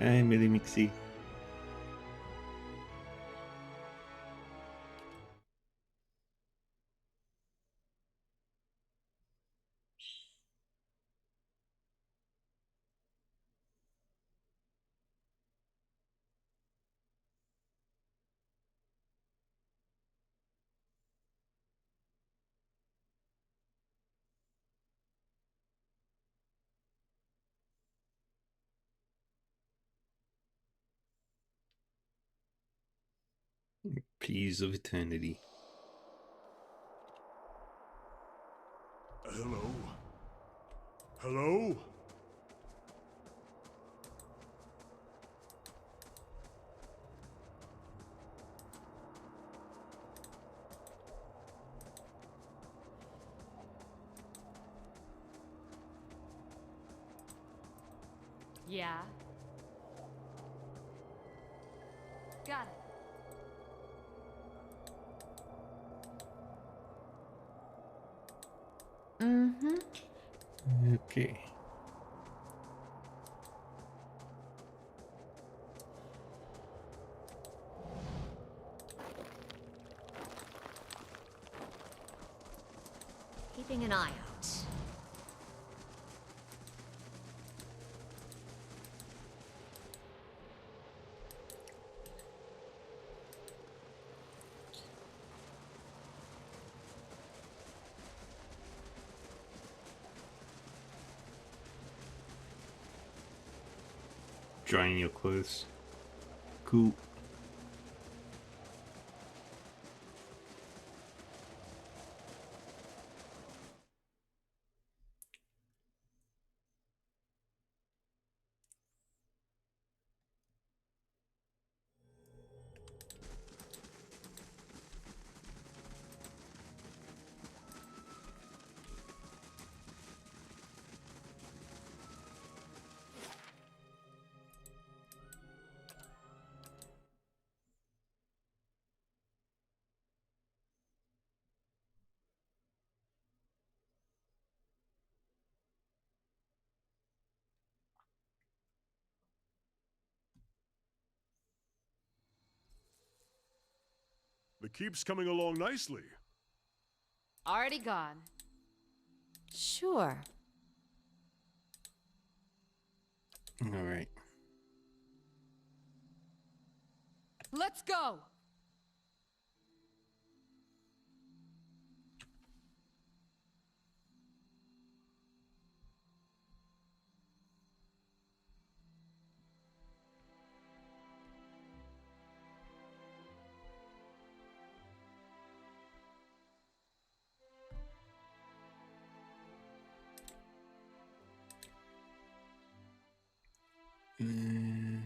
Ay, Midi Mixi. Peas of Eternity. Hello? Hello? Yeah. Got it. Mm-hmm. Okay. Keeping an eye out. Drying your clothes. Cool. The keep's coming along nicely. Already gone. Sure. All right. Let's go! And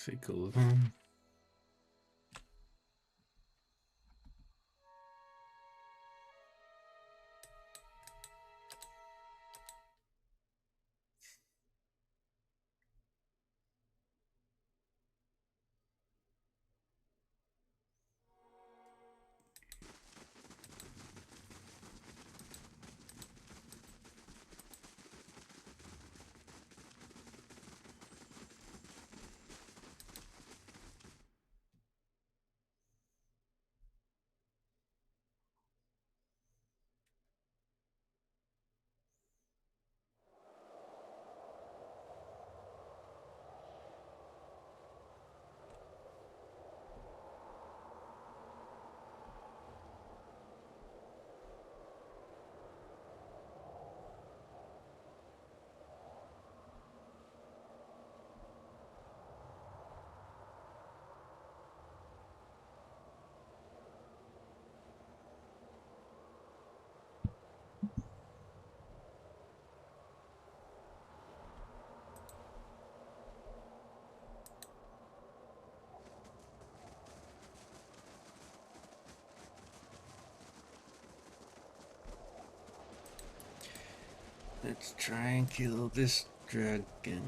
take all of them. Let's try and kill this dragon.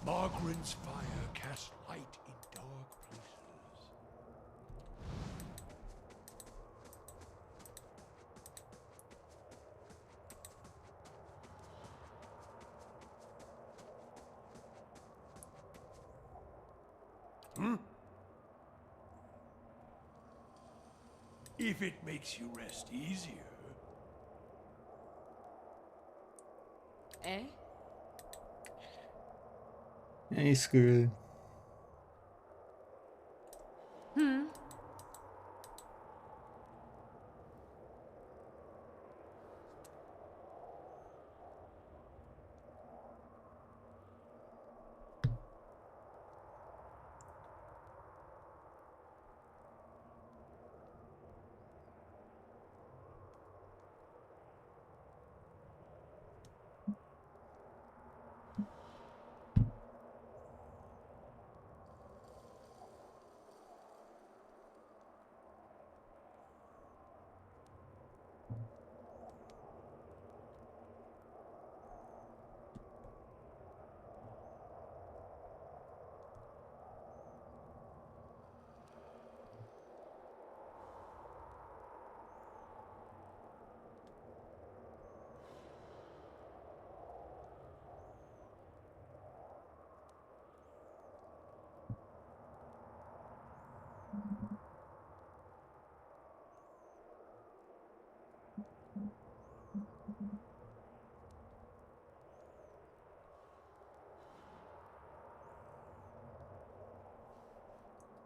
Margaren's fire casts light in dark places. If it makes you rest easier. Eh? Hey, screw.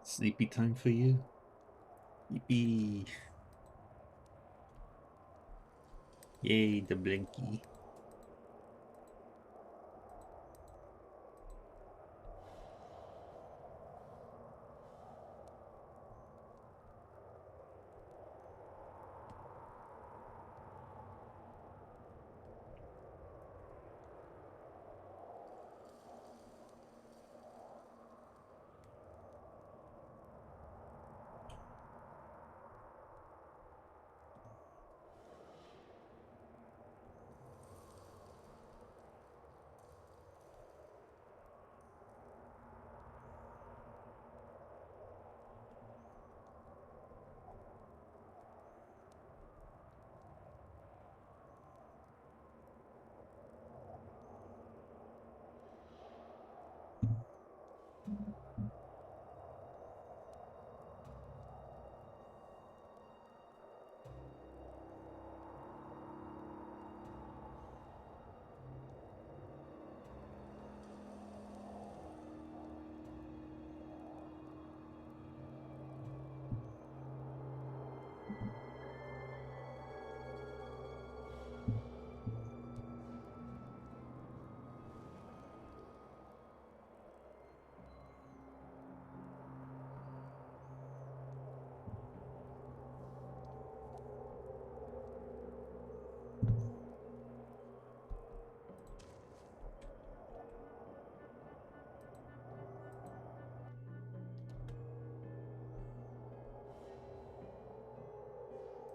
Sleepy time for you? Yippee. Yay, the blinky.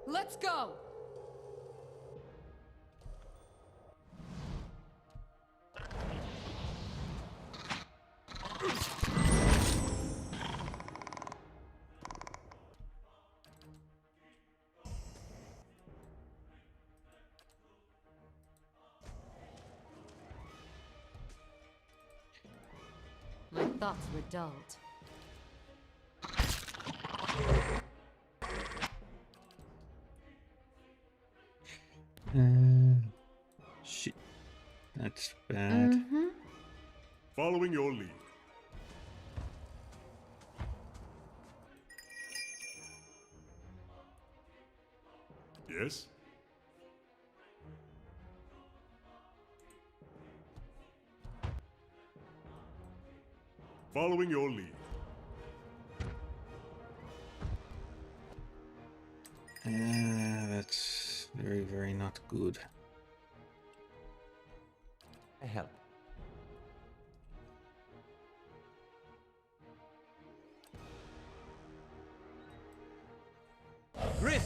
Let's go! My thoughts were dulled. Shit. That's bad. Following your lead. Yes? Following your lead. That's very, very not good. I help. Griff,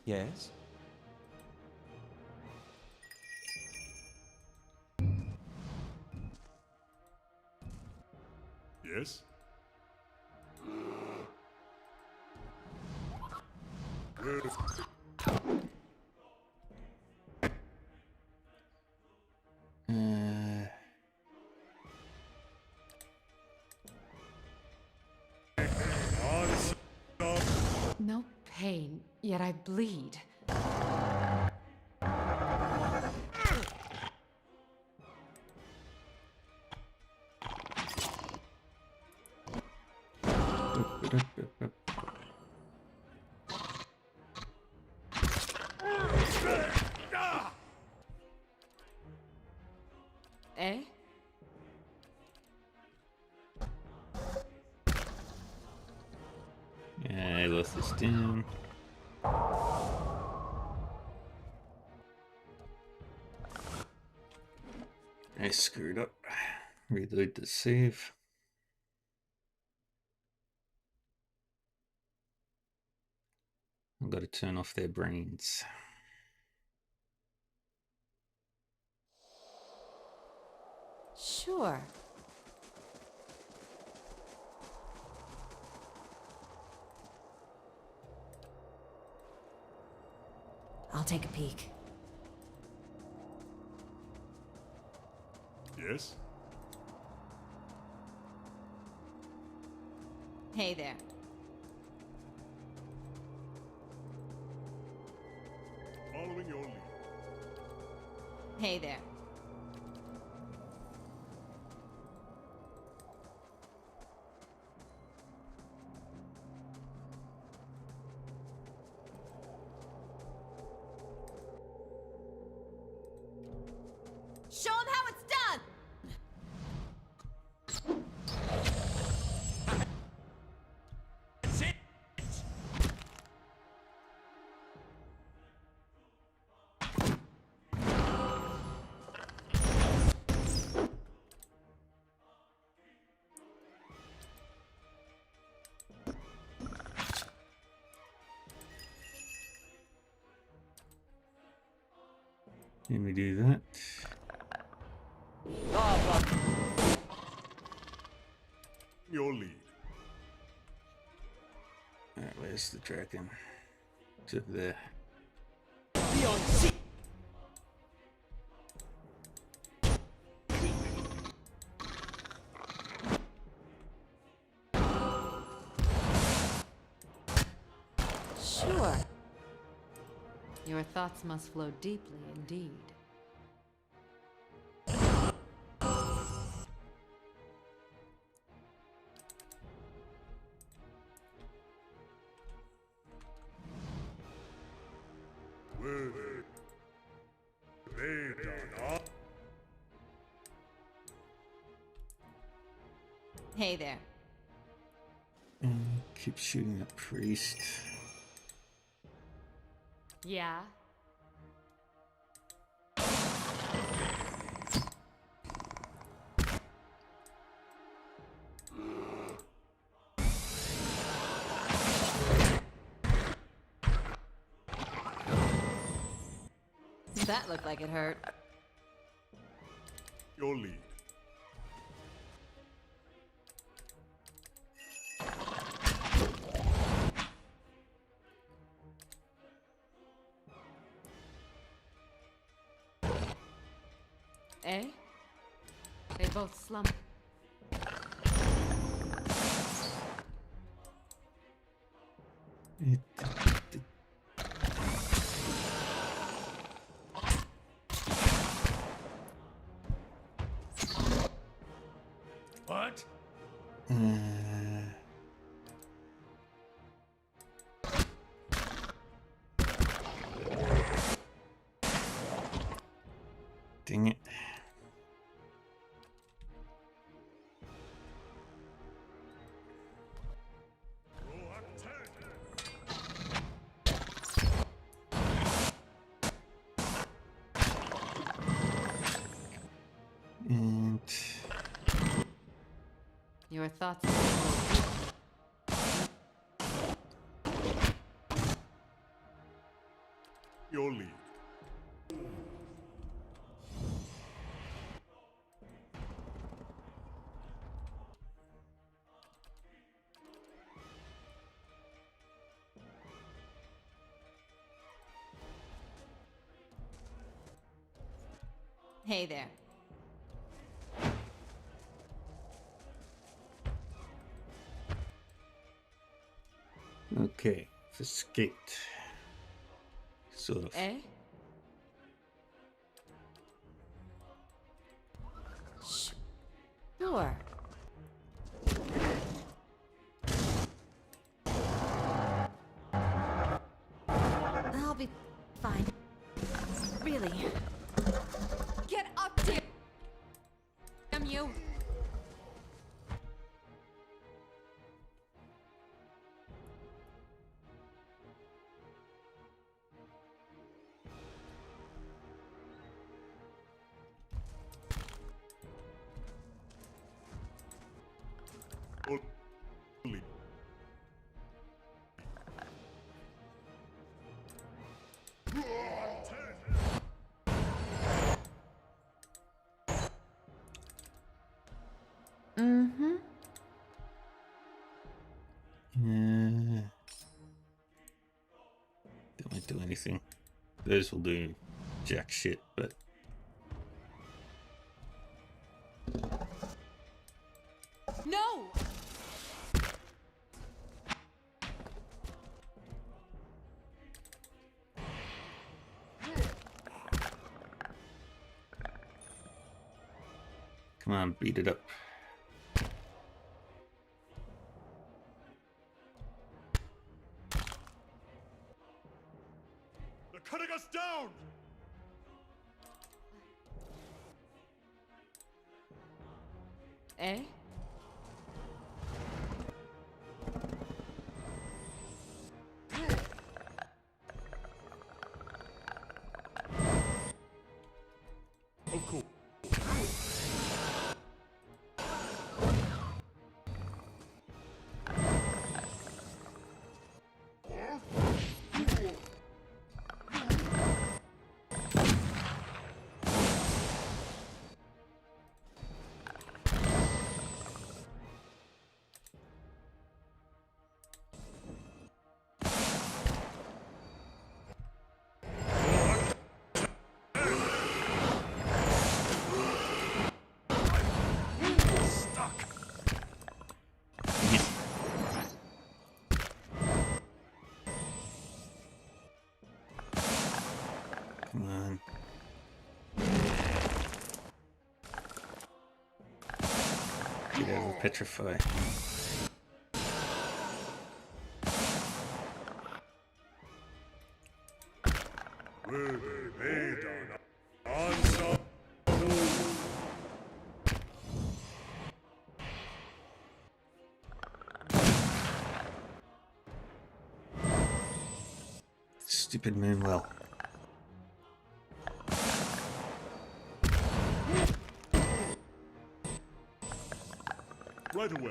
Yes? Yes? Uh, No pain, yet I bleed. Eh? yeah, I lost this down. I screwed up. Reload the save. I've got to turn off their brains. Sure. I'll take a peek. Yes? Hey there. Following your lead. Hey there. Show them how it's done! Let me do that. Your lead. Alright, where's the dragon? It's over there. Sure. Your thoughts must flow deeply indeed. Will they done up? Hey there. Keep shooting that priest. Yeah? That looked like it hurt. Your lead. Eh? They both slump. What? Dang it. And Your thoughts must flow deep. Your lead. Hey there. okay, escaped. Sort of. Eh? Sure. I'll be fine. Really. Get up, damn you! Your lead. Mm-hmm. Don't do anything. Those will do jack shit, but No! come on, beat it up. They're cutting us down! Eh? Oh, cool. Come on. Get out of petrify. Will be made on answer. Stupid Moonwell. Right away.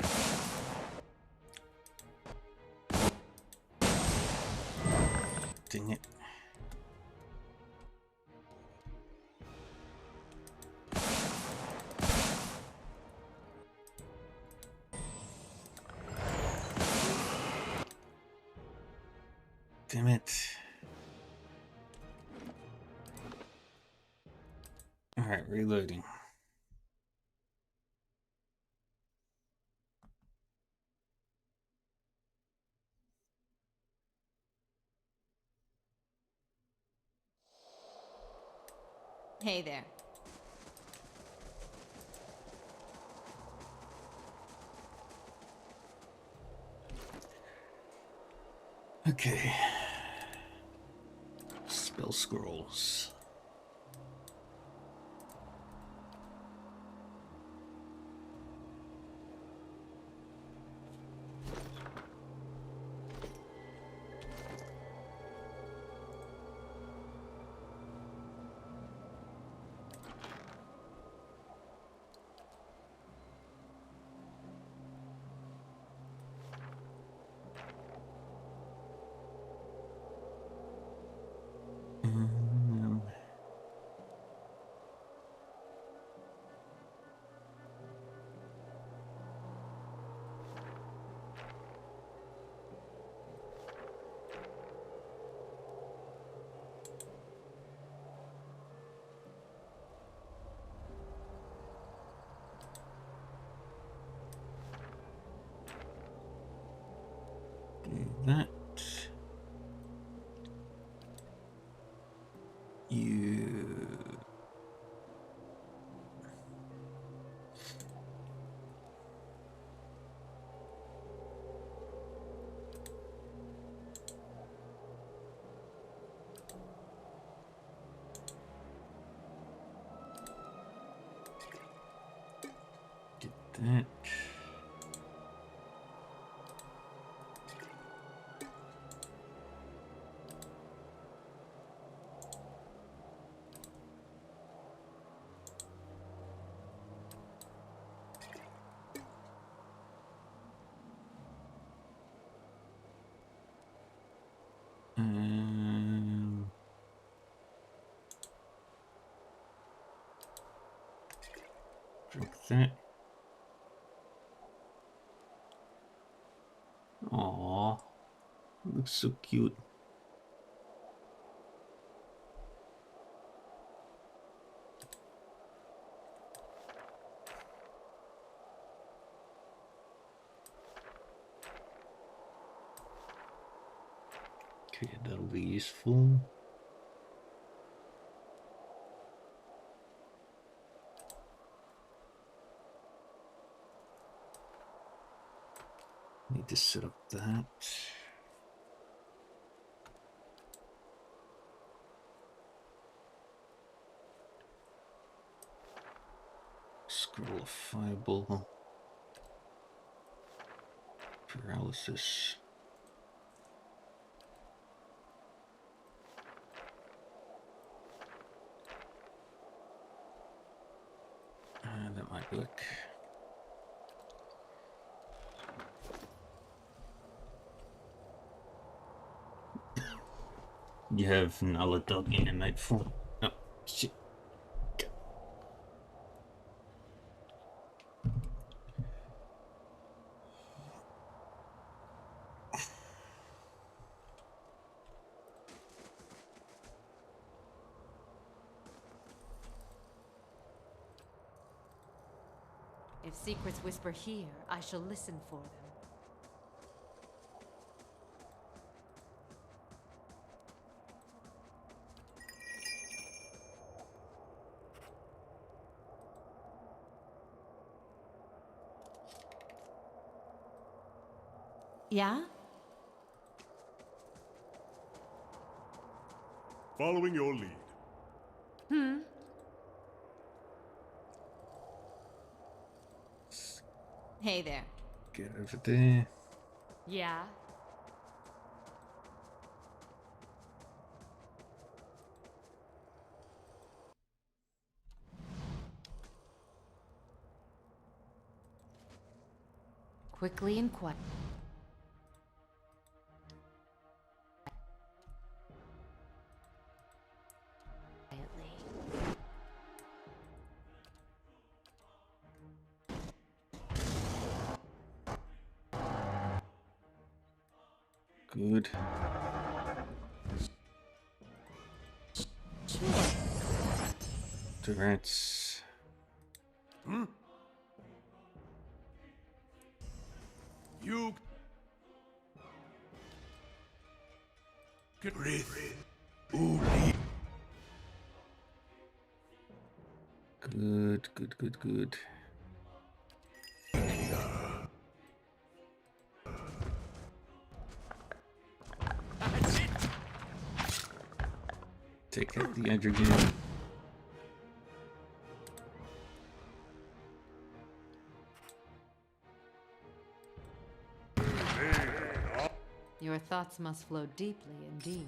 Dang it. Damn it. Alright, reloading. Hey there. Okay. Spell scrolls. Um, do that. You. Get that. Drink that. Aww, looks so cute. Okay, that'll be useful. Need to set up that. Scroll of fireball. Paralysis. That might work. You have another dog in a night form. Oh, shit. If secrets whisper here, I shall listen for them. Yeah? Following your lead. Hey there. Get over there. Yeah? Quickly and quietly. Good. Sure. Durance. You get rid. Good, good, good, good. Take out the edge again. Your thoughts must flow deeply indeed.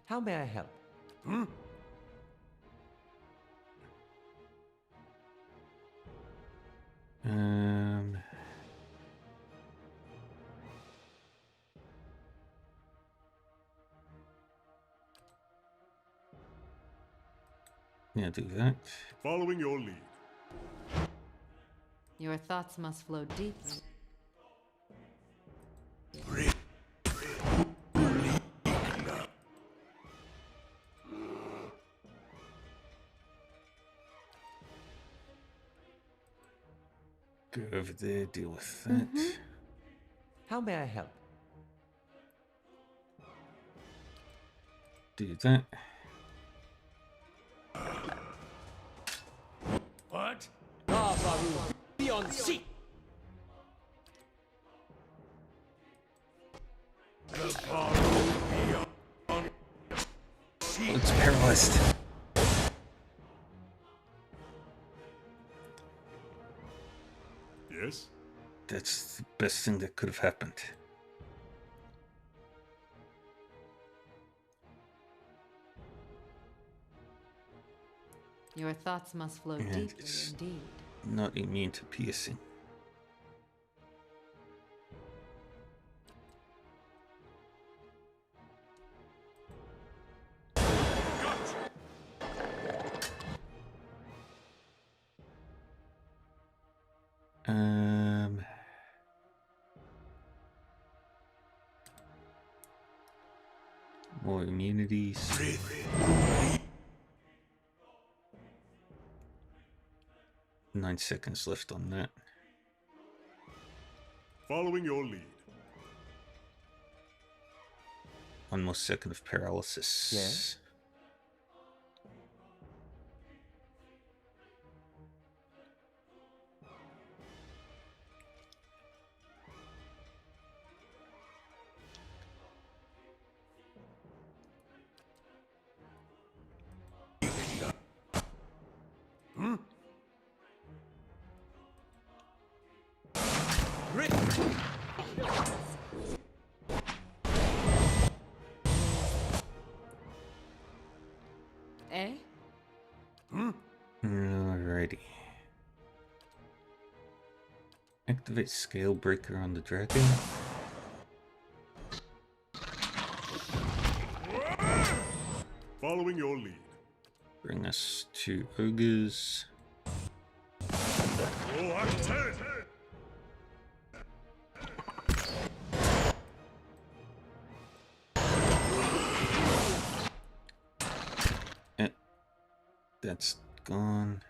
How may I help? Um. Yeah, do that. Following your lead. Your thoughts must flow deeply. Go over there, deal with that. How may I help? Do that. What? Ah, Baru, be on seat. It's paralyzed. Yes? That's the best thing that could have happened. Your thoughts must flow And deeply it's- indeed. Not immune to piercing. Um. More immunities. 9 seconds left on that. Following your lead. 1 more second of paralysis. Yes? Eh? Alrighty. Activate Scale Breaker on the dragon. Following your lead. Bring us to ogres. Oh, I'm dead. That's gone.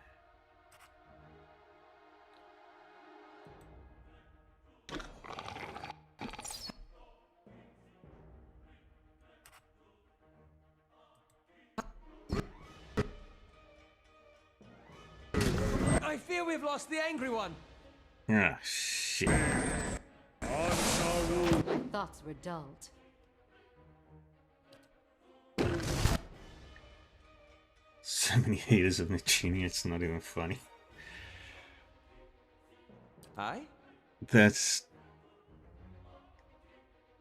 I fear we've lost the angry one. Ah, shit. Thoughts were dulled. So many haters of Nichini, it's not even funny. Aye? That's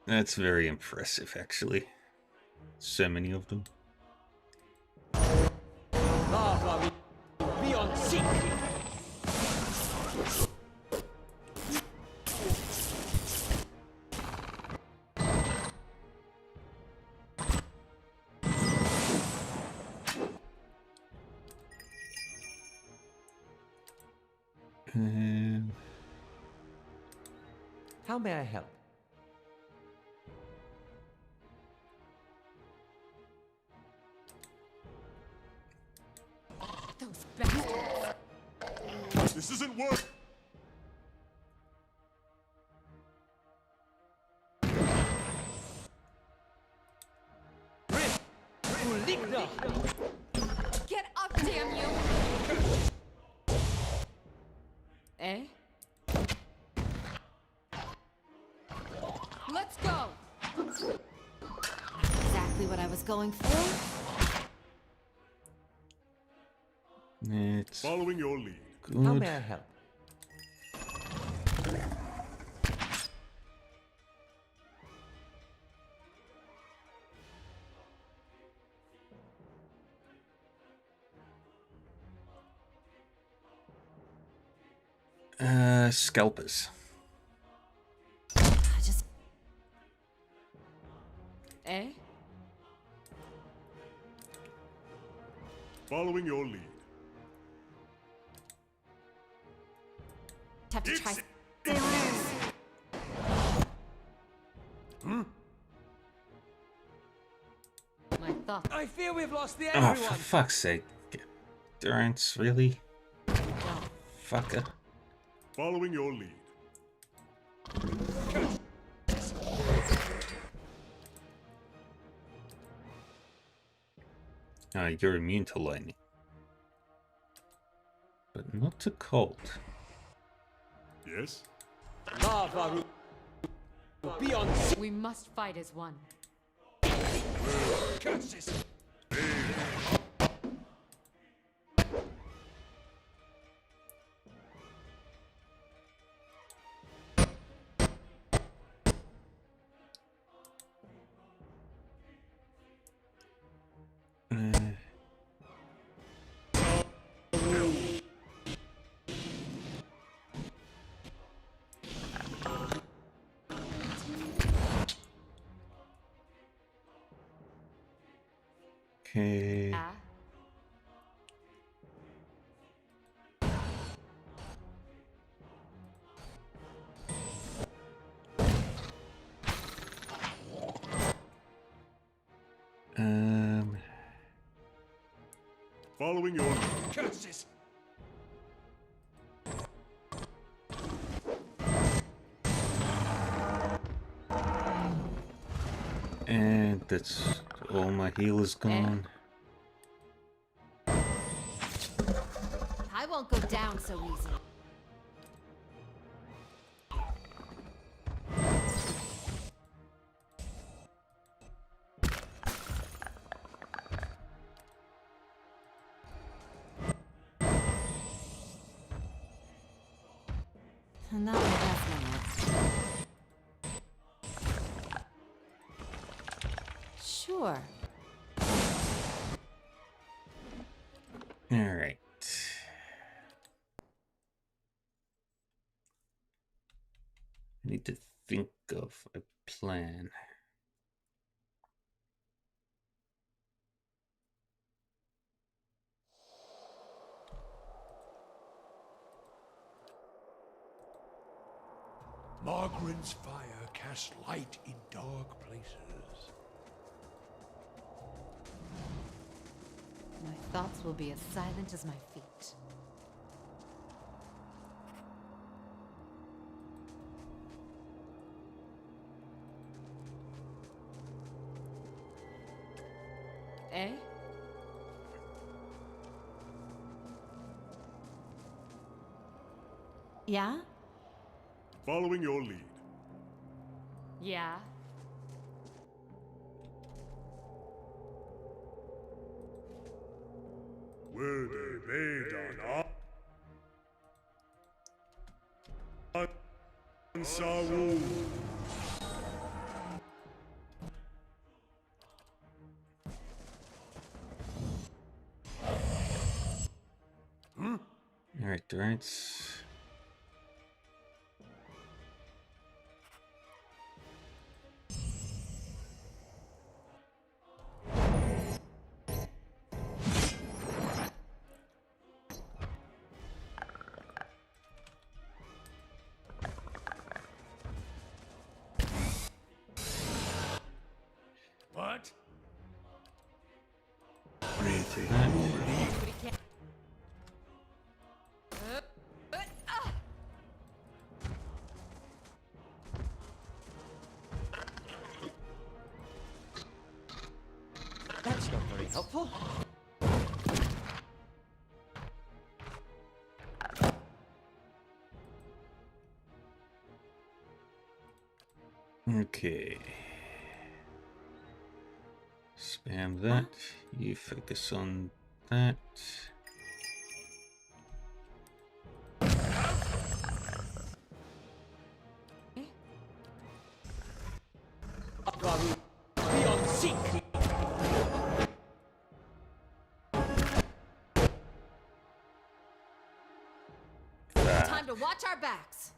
very impressive, actually. So many of them. Ah, Baru, be on seat. How may I help? Those bastards. This isn't work. Uligna! Get up, damn you! Eh? Let's go! Exactly what I was going for. It's Following your lead. How good. may I help? Scalpers. I just... Eh? Following your lead. Have to try... My thoughts... I fear we've lost the Oh, angry for one. fuck's sake. Durance, really? Fucker. Following your lead. You're immune to lightning. But not to cold. Yes? Lava be on sea. We must fight as one. Curses. Okay. Ah? Following your lead. Curses. And that's all my healers gone. I won't go down so easy. Not my best moments. Sure. Alright. I need to think of a plan. Margaren's fire casts light in dark places. My thoughts will be as silent as my feet. Eh? Yeah? Following your lead. Yeah. Werde Vedan Ansaru. Alright, Durance. to that. That's not very helpful. Okay. Spam that. You focus on that. Varu, beyond seek. Time to watch our backs.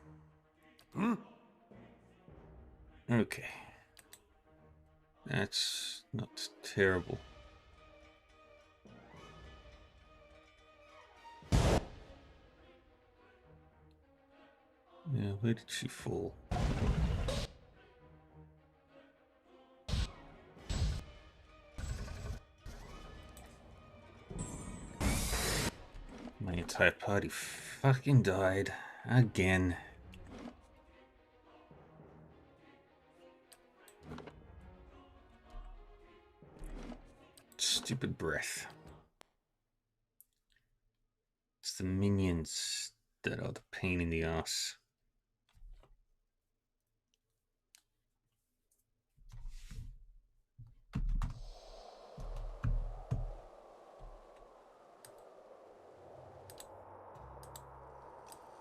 Okay. That's not terrible. Yeah, where did she fall? My entire party fucking died again. Stupid breath. It's the minions that are the pain in the ass.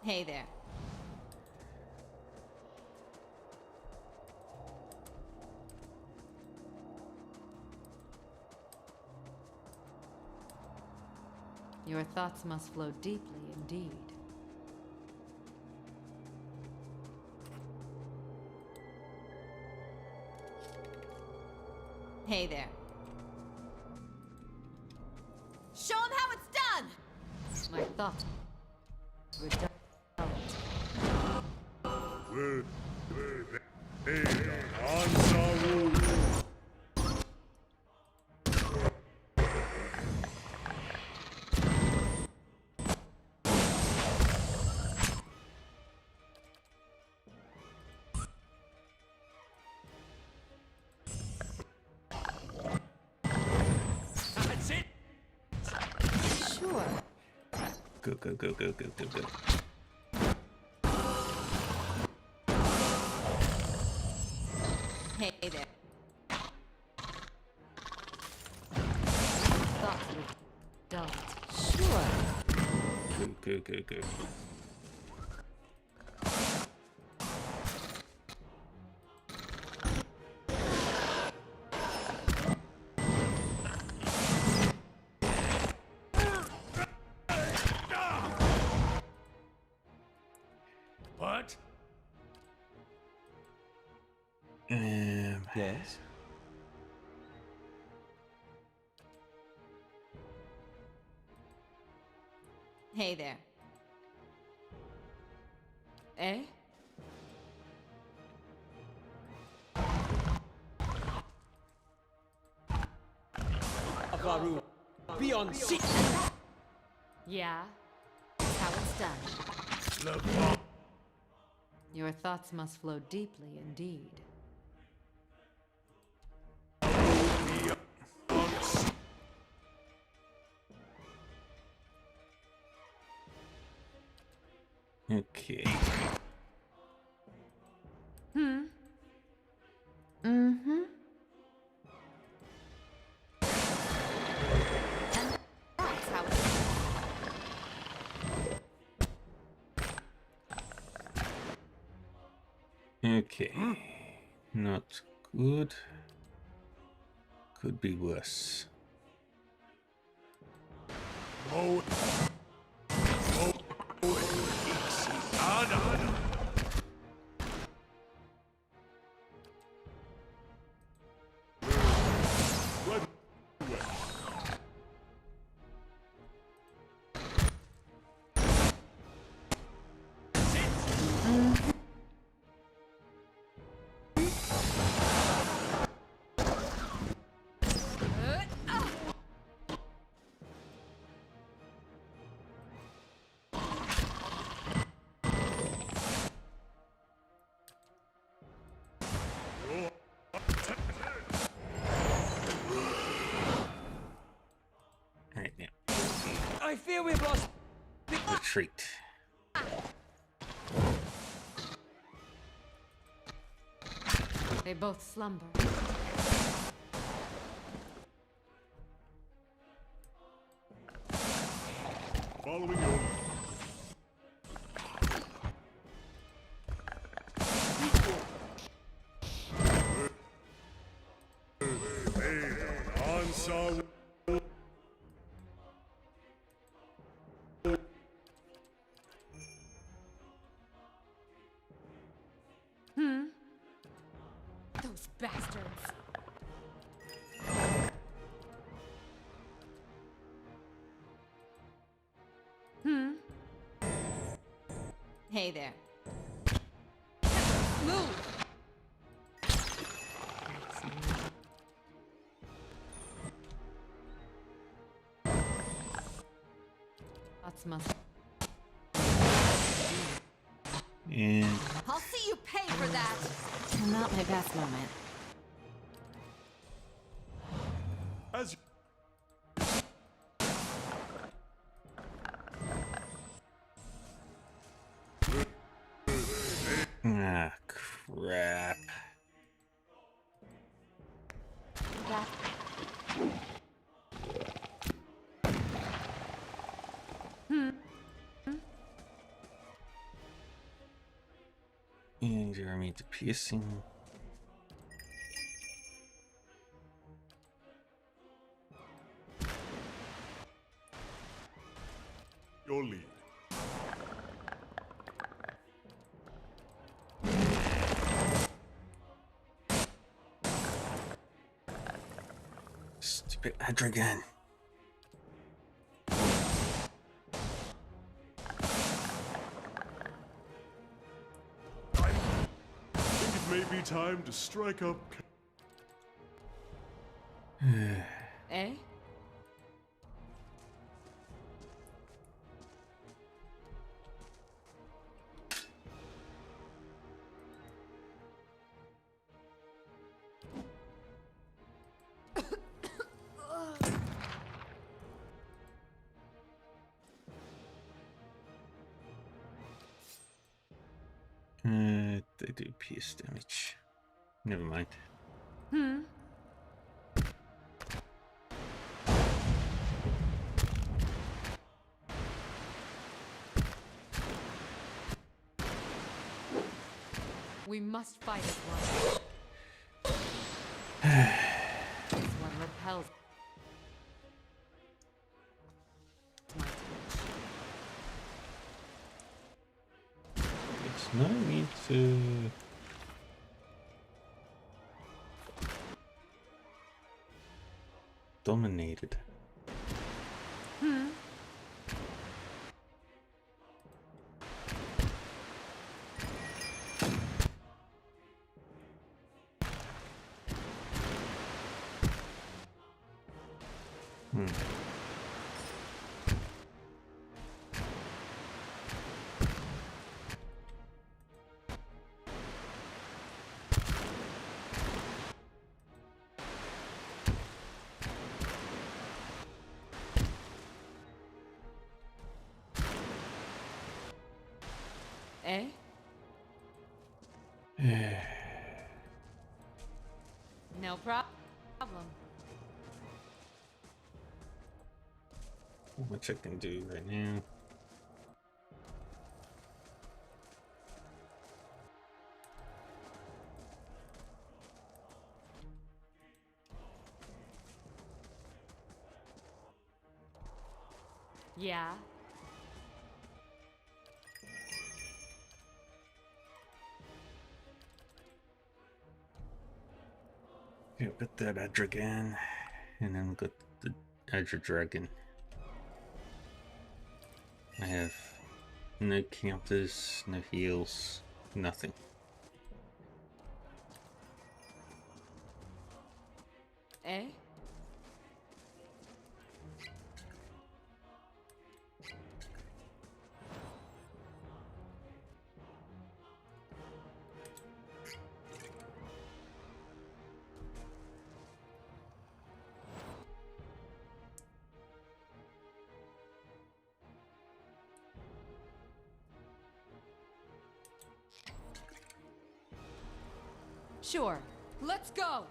Hey there. Your thoughts must flow deeply indeed. Hey there. Show him how it's done! My thoughts were dulled. That's it. Sure. Go, go, go, go, go, go, go. Hey there. Thoughts were dulled. Sure. Go, go, go, go. What? Yes. Hey there. Eh? Varu, beyond seek. Yeah. That's how it's done. Your thoughts must flow deeply indeed. Okay. Mm-hmm. That's how it's done. Okay. Not good. Could be worse. Oh. I fear we've lost. Retreat. They both slumber. Following your Answer. Those bastards. Hey there. Move! That's must. And I'll see you pay for that. Not my best moment. As ah, crap. That And Jeremy to piercing. your lead. Stupid Adragan. I think it may be time to strike up. eh? They do pierce damage. Never mind. We must fight as one. This one repels. My It's no need to. Dominated. Eh? No problem. Which I can do right now. Yeah. Yeah, got that Adragan, and then got the Adradragon. I have no counters, no heals, nothing. Eh? Sure. Let's go!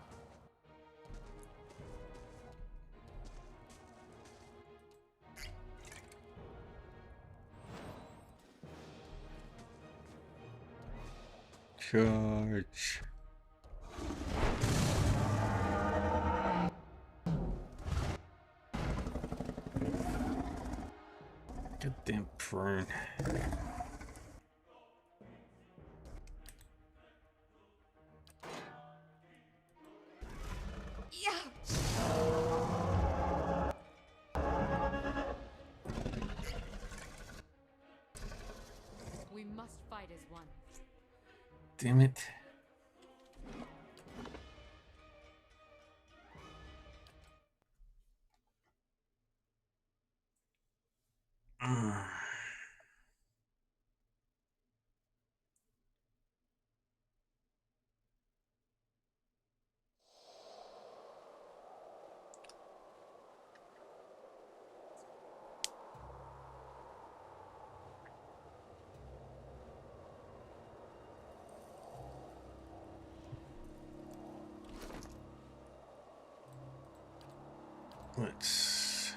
Charge. Goddamn prune. We must fight as one. Damn it. Let's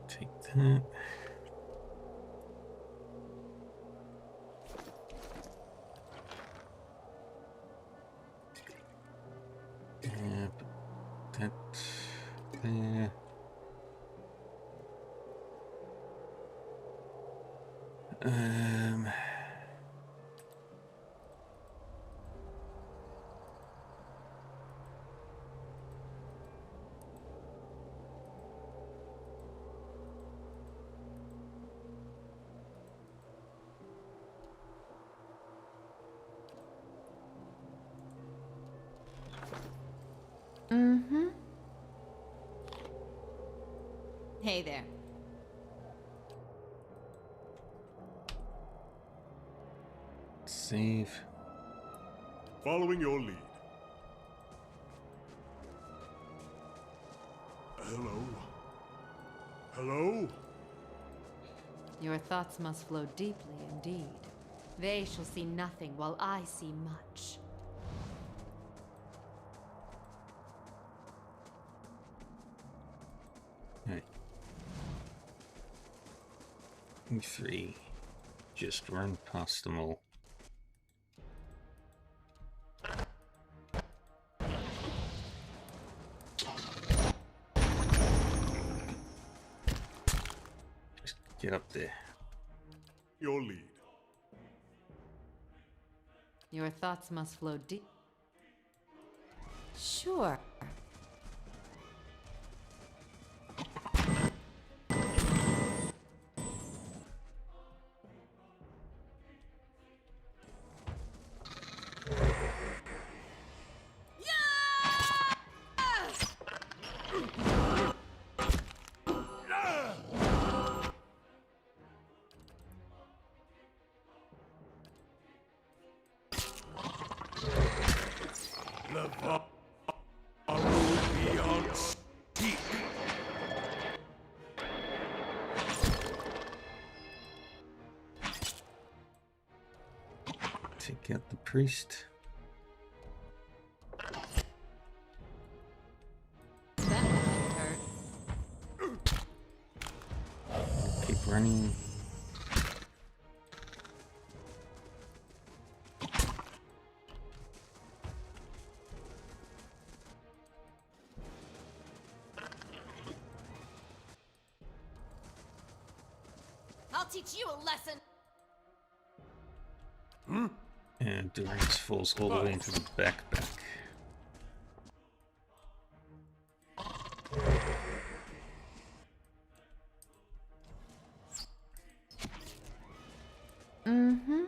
take that. Yeah, put that there. Um. Mm-hmm. Hey there. Save. Following your lead. Hello? Hello? Your thoughts must flow deeply indeed. They shall see nothing while I see much. Alright. E3. Just run past them all. Just get up there. Your lead. Your thoughts must flow deep. Sure. Beyond speak. Take out the priest. That won't hurt. Keep running. I'll teach you a lesson! And Durance falls all the way into the backpack. Mm-hmm.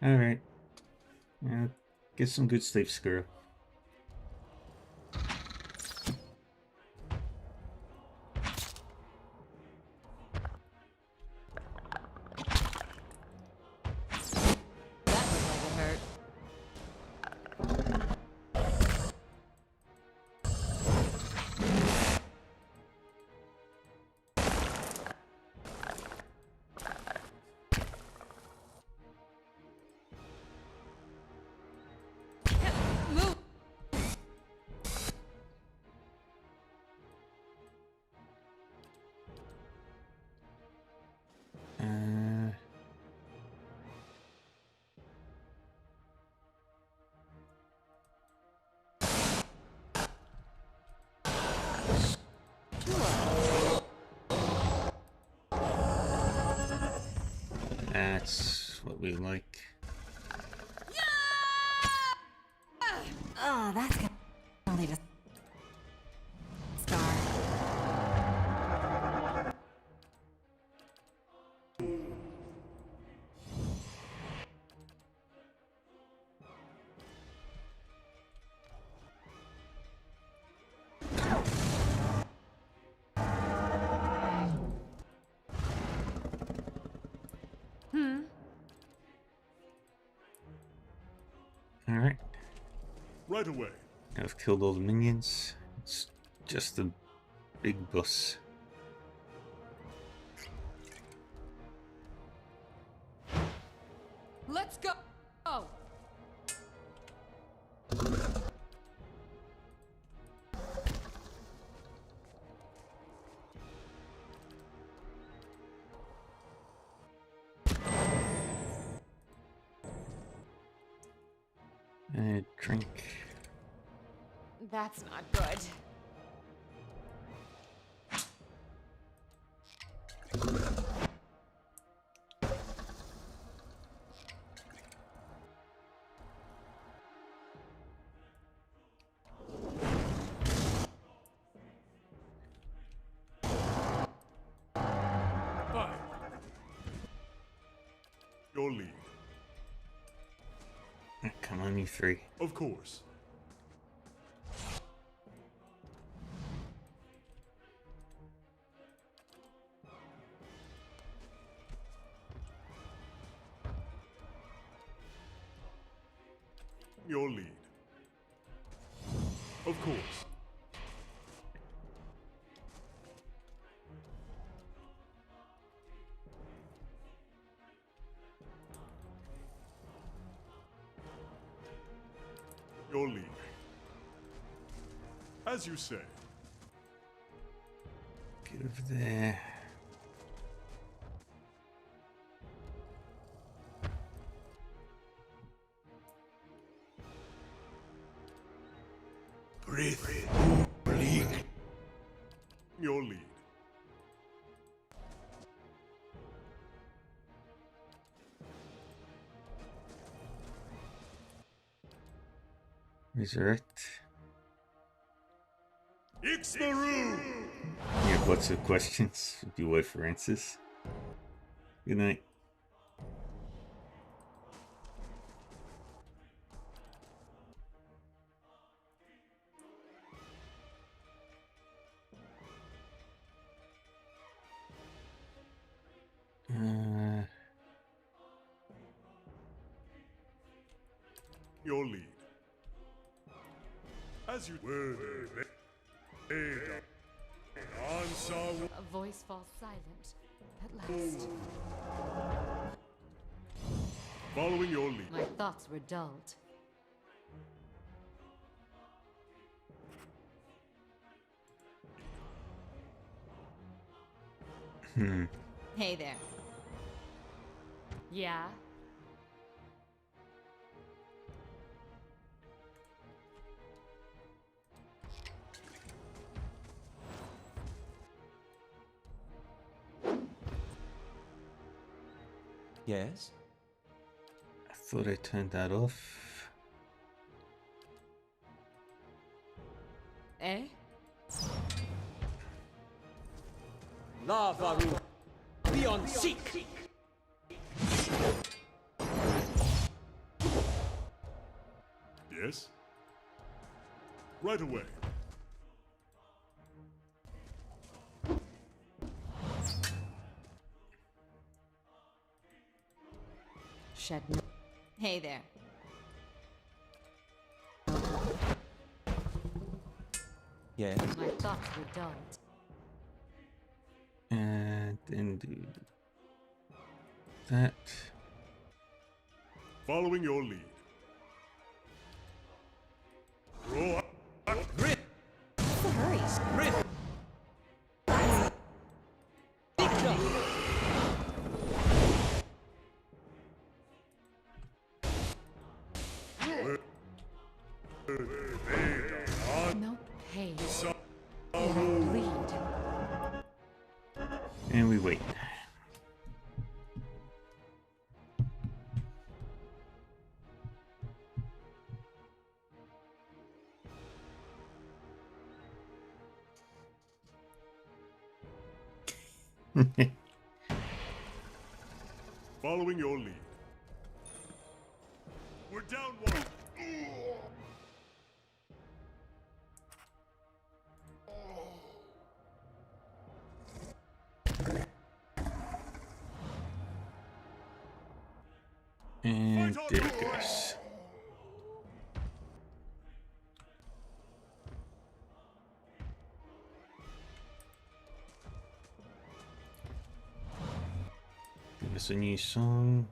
Alright. Yeah, get some good sleep, Skuro. That looked like it hurt. Move! Uh, that's what we like. Oh, that's gonna leave a scar. Alright. Right away. I've killed all the minions. It's just a big bus. Let's go. Oh. Drink. That's not good. Fine. Your lead. Come on, you three. Of course. Your lead. Of course. Your lead. As you say. Get over there. Breathe. Bleak. Your lead. Resurrect. Ixmaru! You have lots of questions. If you wait for answers. Good night. Your lead. As you answer. A voice falls silent at last. Following your lead. My thoughts were dulled. Hey there. Yeah? Yes? I thought I turned that off. Eh? Lavaru, be on seek! Right away. Shed no. Hey there. Yeah. My thoughts were dulled. And then do that. Following your lead. Roar. Grip. What's the hurry? Grip. Big jump. No pain. No bleed. And we wait. Following your lead. We're down one. And there it goes. Give us a new song.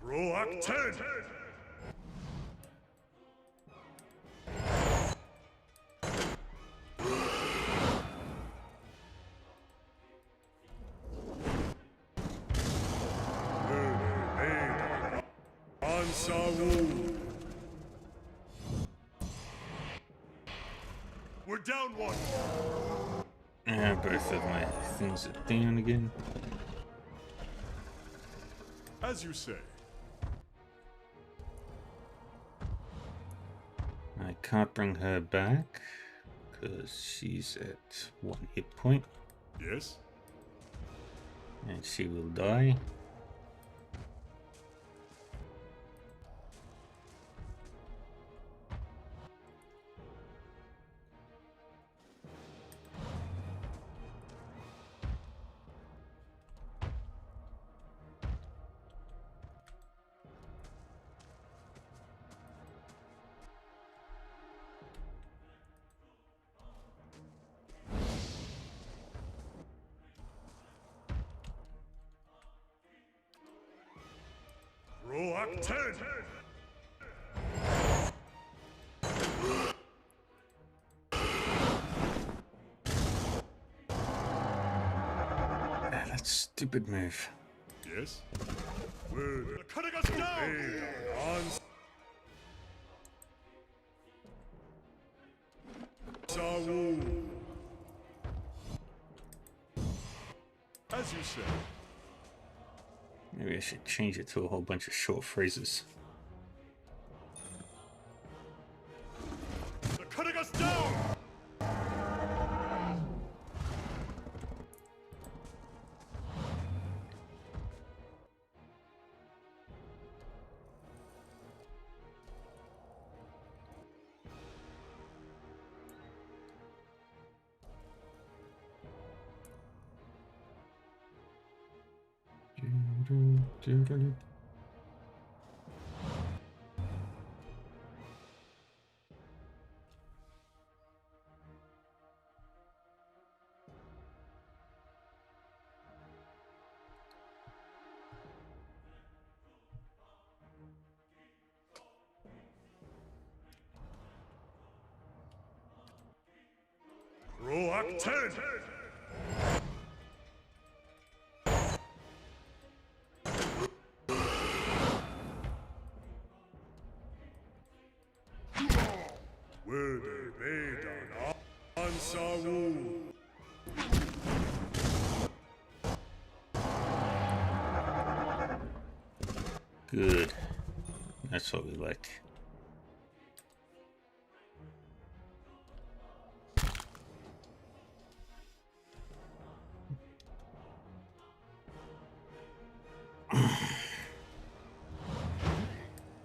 Roak 10. Ansawu. We're down one. And both of my things are down again. As you say. I can't bring her back because she's at 1 hit point Yes. and she will die. Roak 10. Ah, that stupid move. Yes. We're cutting us down. Ansawu. As you say. Maybe I should change it to a whole bunch of short phrases. They're cutting us down. Roak 10. We're the Vedan Ansawu. Good. That's what we like.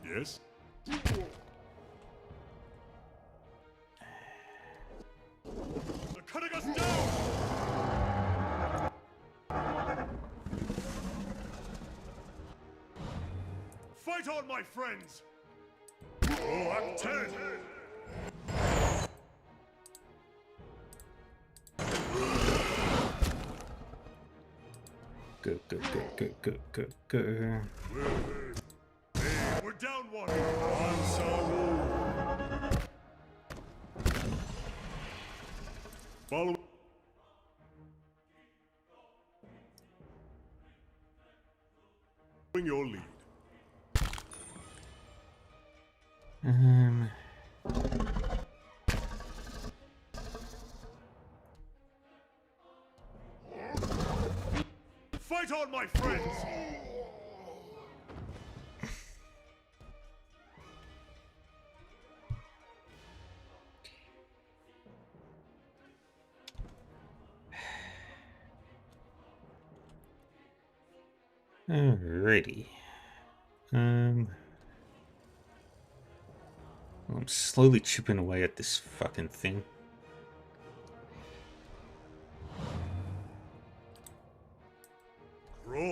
Yes. Fight on, my friends! Oh, Act 10! Go, go, go, go, go, go, go. We're down one! Answer! Follow. Your lead. Fight on, my friends! Alrighty. I'm slowly chipping away at this fucking thing.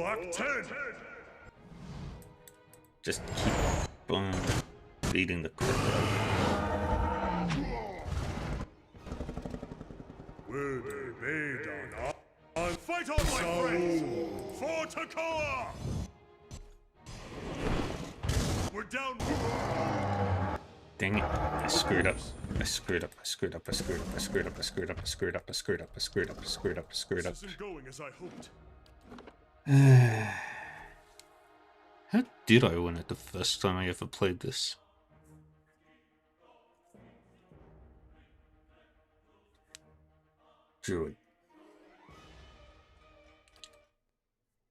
Act 10! Just keep beating the crap out of it. Fight on, my friends! For Takoa! We're down. Dang it. I screwed up. I screwed up. I screwed up. I screwed up. I screwed up. I screwed up. I screwed up. I screwed up. I screwed up. I screwed up. I screwed up. This isn't going as I hoped. How did I win it the first time I ever played this? Druid.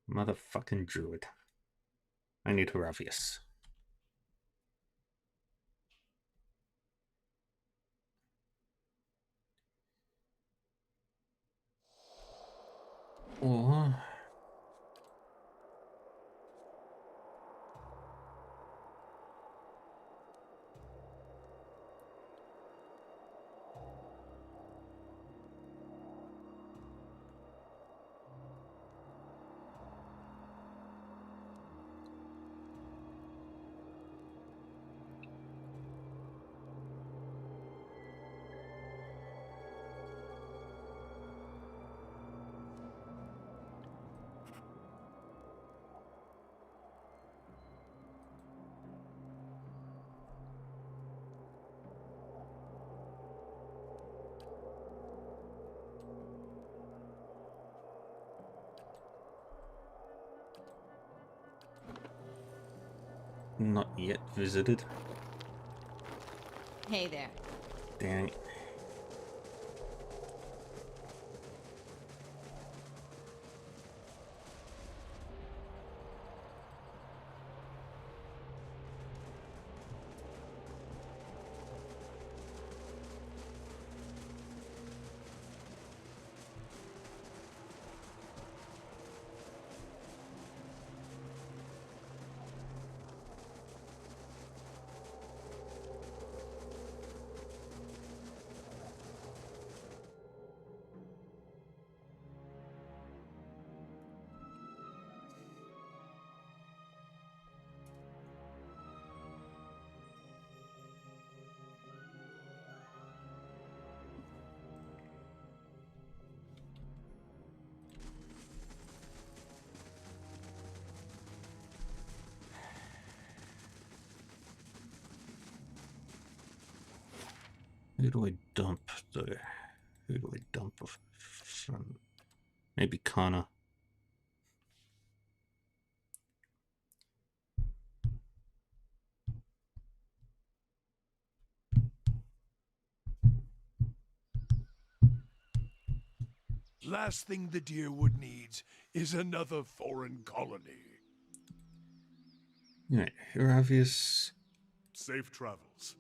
Motherfucking Druid. I need Haravius. Or... Not yet visited. Hey there. Dang. Who do I dump though? Who do I dump from? Maybe Kana. Last thing the Deerwood needs is another foreign colony. Yeah, Haravius. Safe travels.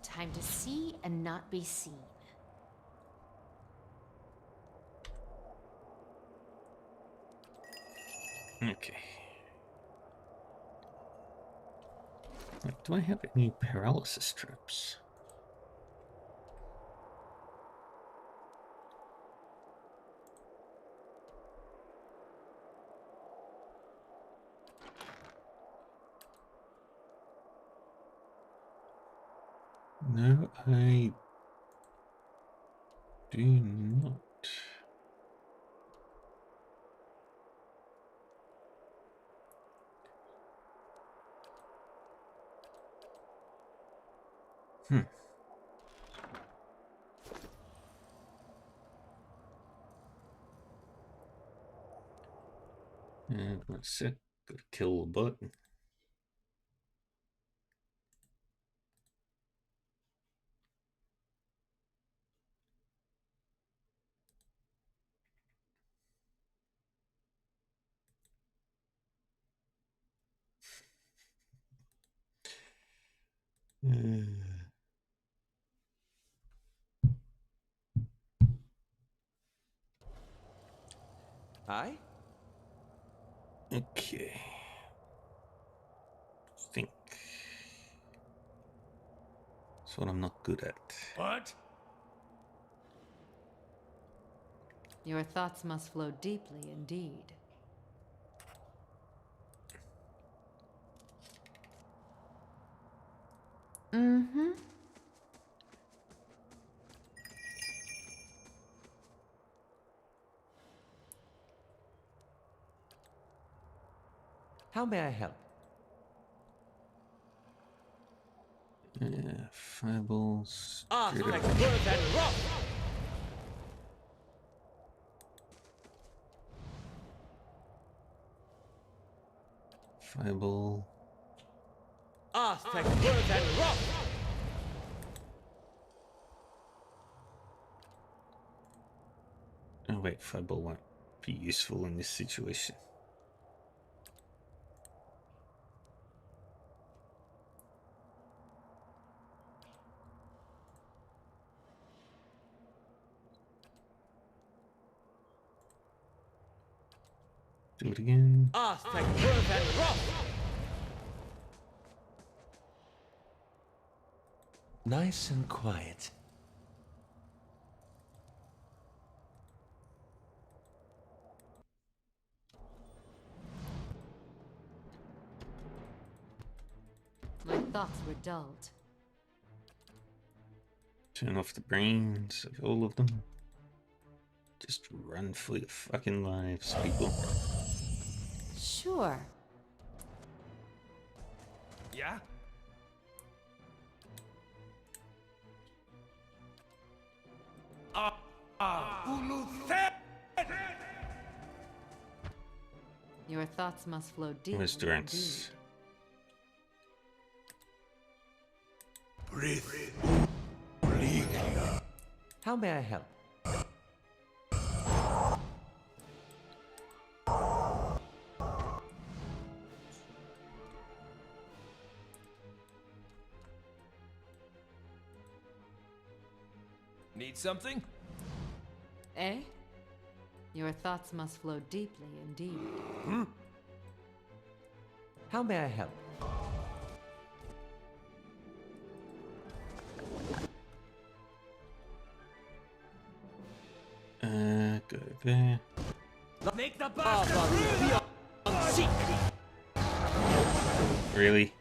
Time to see and not be seen. Okay. Wait, do I have any paralysis traps? No, I do not. And one sec, gotta kill a button. Aye? Okay. Think. That's what I'm not good at. What? Your thoughts must flow deeply indeed. Mm-hmm. How may I help? Fireballs. Aspect worth and rock! Fireball. Aspect worth and rock! Oh wait, fireball won't be useful in this situation. Do it again. Aspect worth and rock! Nice and quiet. My thoughts were dulled. Turn off the brains of all of them. Just run for your fucking lives, people. Sure. Yeah? Your thoughts must flow deeply Where's Durance? Breathe. How may I help? Need something? Eh? Your thoughts must flow deeply indeed. How may I help? Go there. Make the bastard Really?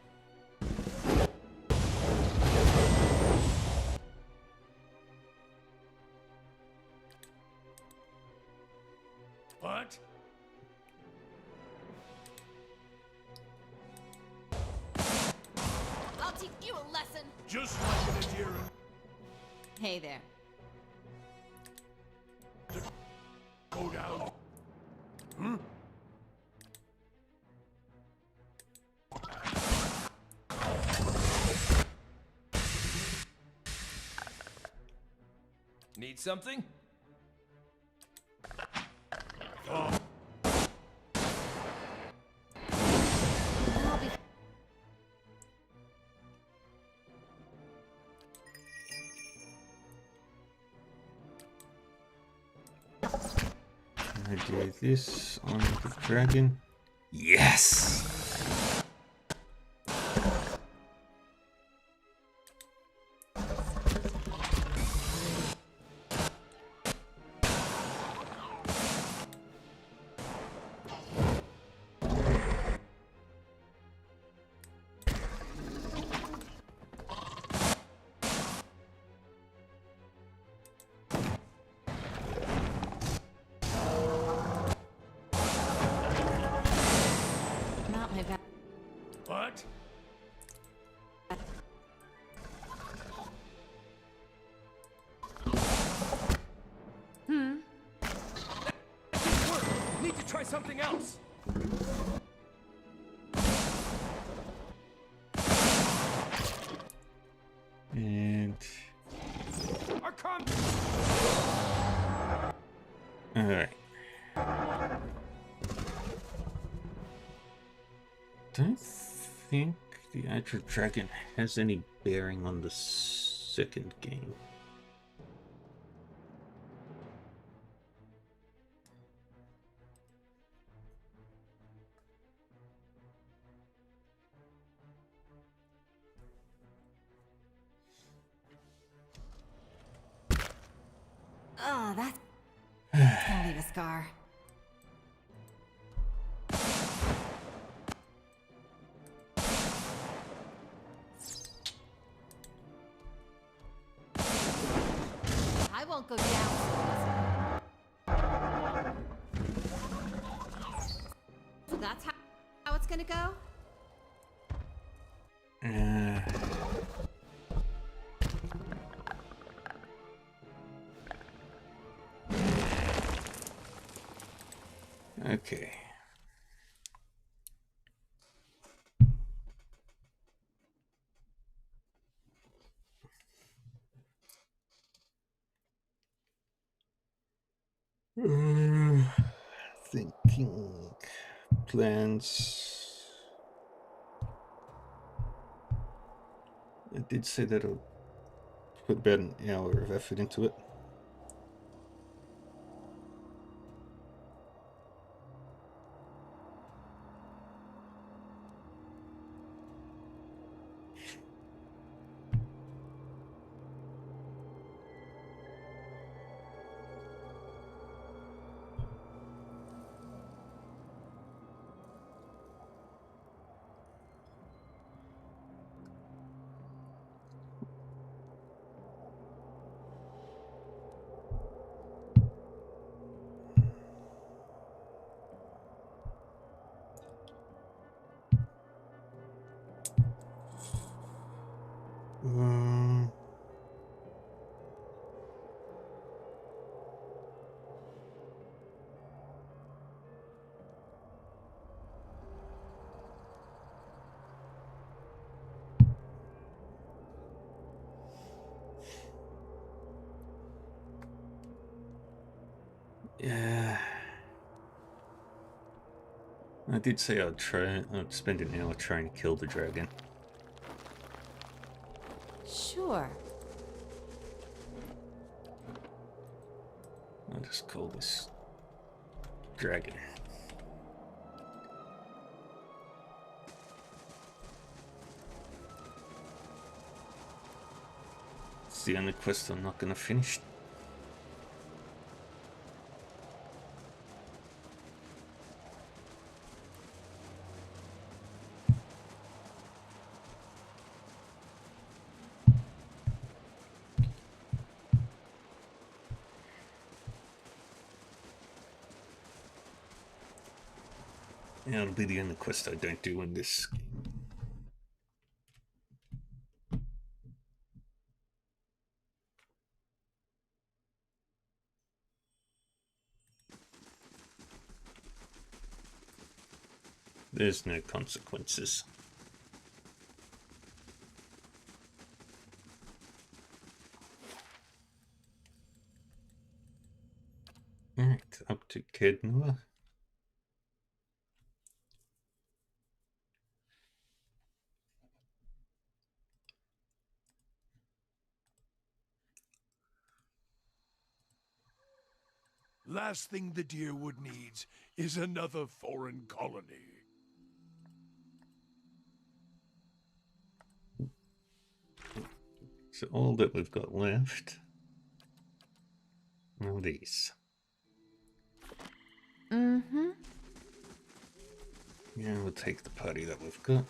What? I'll teach you a lesson. Just like an adherent. Hey there. Go down. Need something? I'll be I do this on the dragon. Yes! Mount my back. What? Need to try something else. And Archon. alright. Don't think the Hydra Dragon has any bearing on the second game. Oh, that's gonna leave a scar. I won't go down. So that's how it's gonna go? Okay. Thinking plans. I did say that I'll put about an hour of effort into it. Yeah. I did say I'd spend an hour trying to kill the dragon. Sure. I'll just call this dragon. It's the only quest I'm not gonna finish. Yeah, it'll be the only quest I don't do in this game. There's no consequences. Alright, up to Kednua. Last thing the Deerwood needs is another foreign colony. So all that we've got left are these. Mm-hmm. Yeah, we'll take the party that we've got.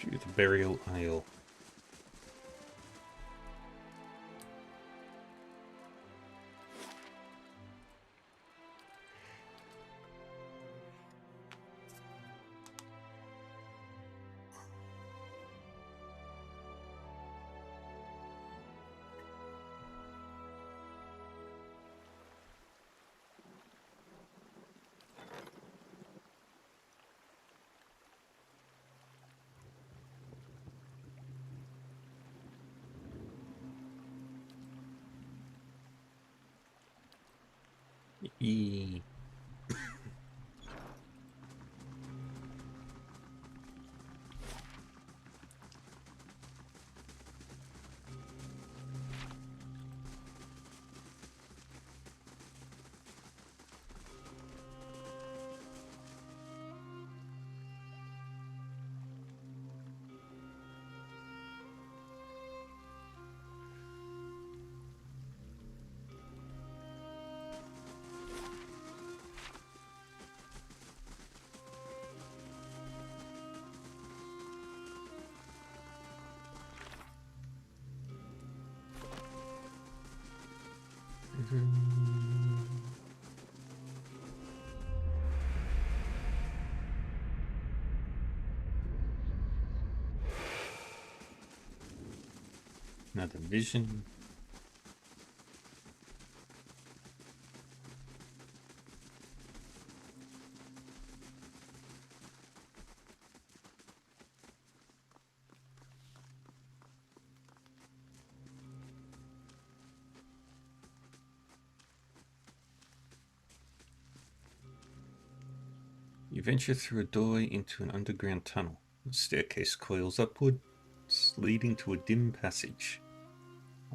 To the Burial Isle. E. Another vision. You venture through a doorway into an underground tunnel. The staircase coils upward, leading to a dim passage.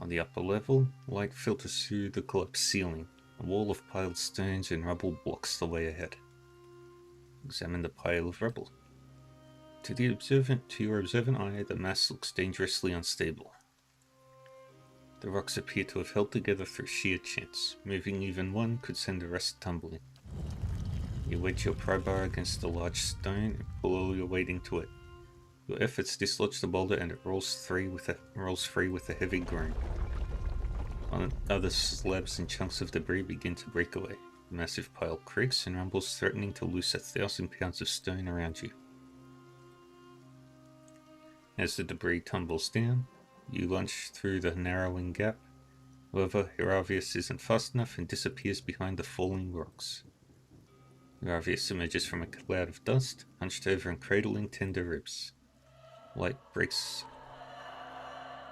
On the upper level, light filters through the collapsed ceiling. A wall of piled stones and rubble blocks the way ahead. Examine the pile of rubble. To your observant eye, the mass looks dangerously unstable. The rocks appear to have held together through sheer chance. Moving even one could send the rest tumbling. You wedge your prybar against the large stone and pull all your weight into it. Your efforts dislodge the boulder and it rolls free with a heavy groan. Other slabs and chunks of debris begin to break away. The massive pile creaks and rumbles, threatening to loose 1,000 pounds of stone around you. As the debris tumbles down, you lunge through the narrowing gap. However, Heravius isn't fast enough and disappears behind the falling rocks. Heravius emerges from a cloud of dust, hunched over and cradling tender ribs. Light breaks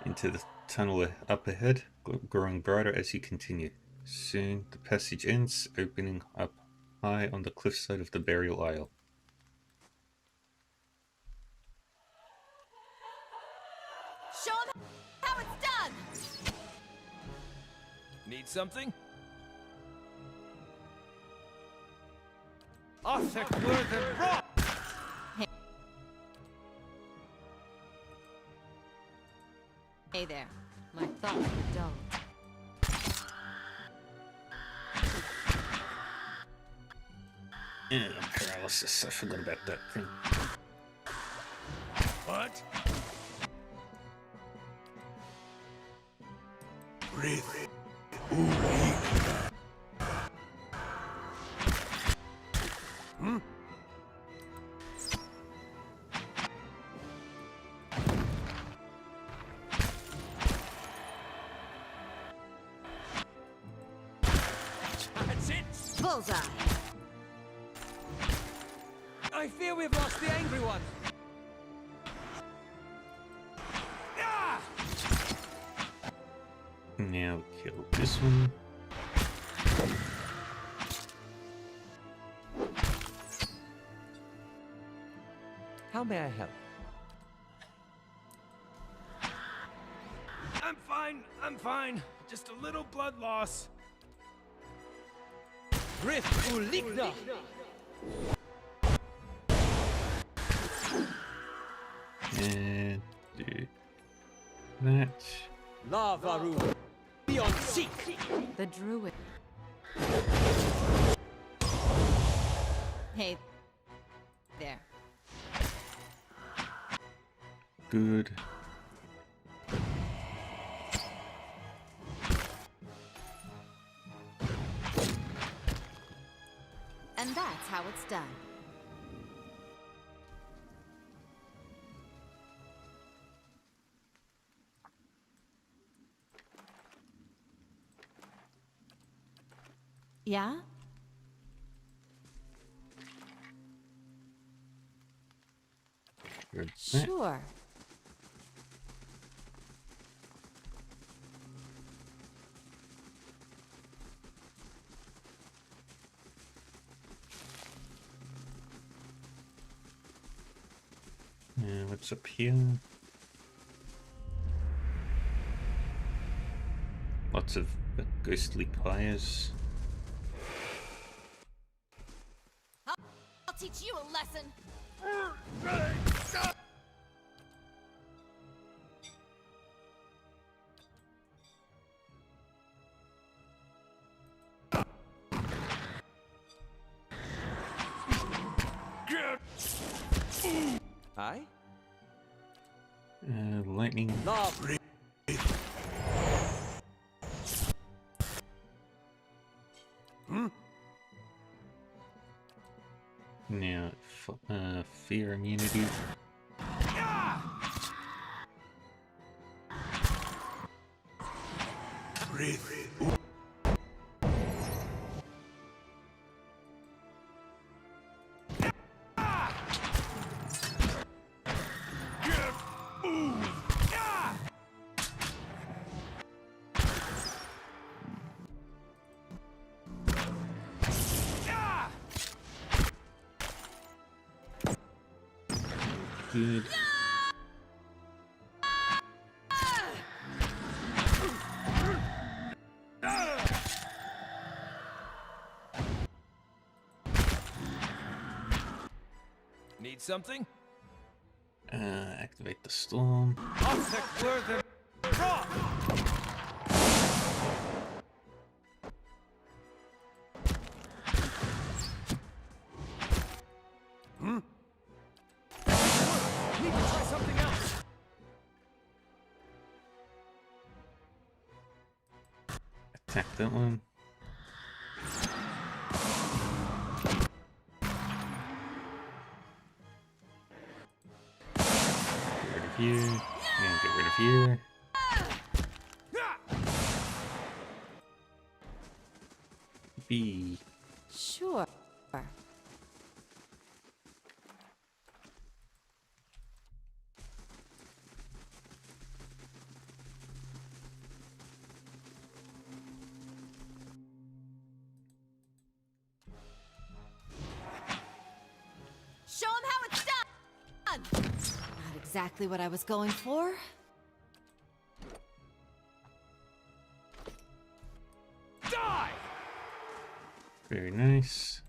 into the tunnel up ahead, growing brighter as you continue. Soon, the passage ends, opening up high on the cliffside of the Burial Isle. Show 'em how it's done! Need something? Arthur Worthen Rock! Hey there. My thoughts were dull. Yeah, paralysis. I forgot about that thing. What? Breathe. That's it! Bullseye! I fear we've lost the angry one! Ah! Now kill this one. How may I help? I'm fine. Just a little blood loss. Griff Uligna! And do that. Lavaru! Beyond Seek! The druid. Hey. There. Good. And that's how it's done. Yeah? Good. Sure. What's up here? Lots of ghostly pyres. I'll teach you a lesson. Aye? Lightning. Love! Now, fear immunity. Good. Need something? Activate the storm. Object worth drop! Need to try something else. Attack that one. Get rid of you. And get rid of you. B. Sure. Show him how it's done! Not exactly what I was going for. Die! Very nice.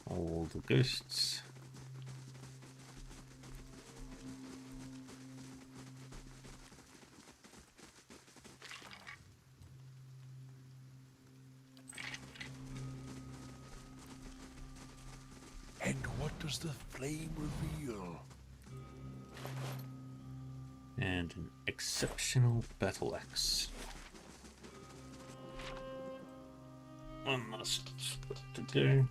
All the ghosts. And what does the flame reveal? And an exceptional battle axe. One last spot to go.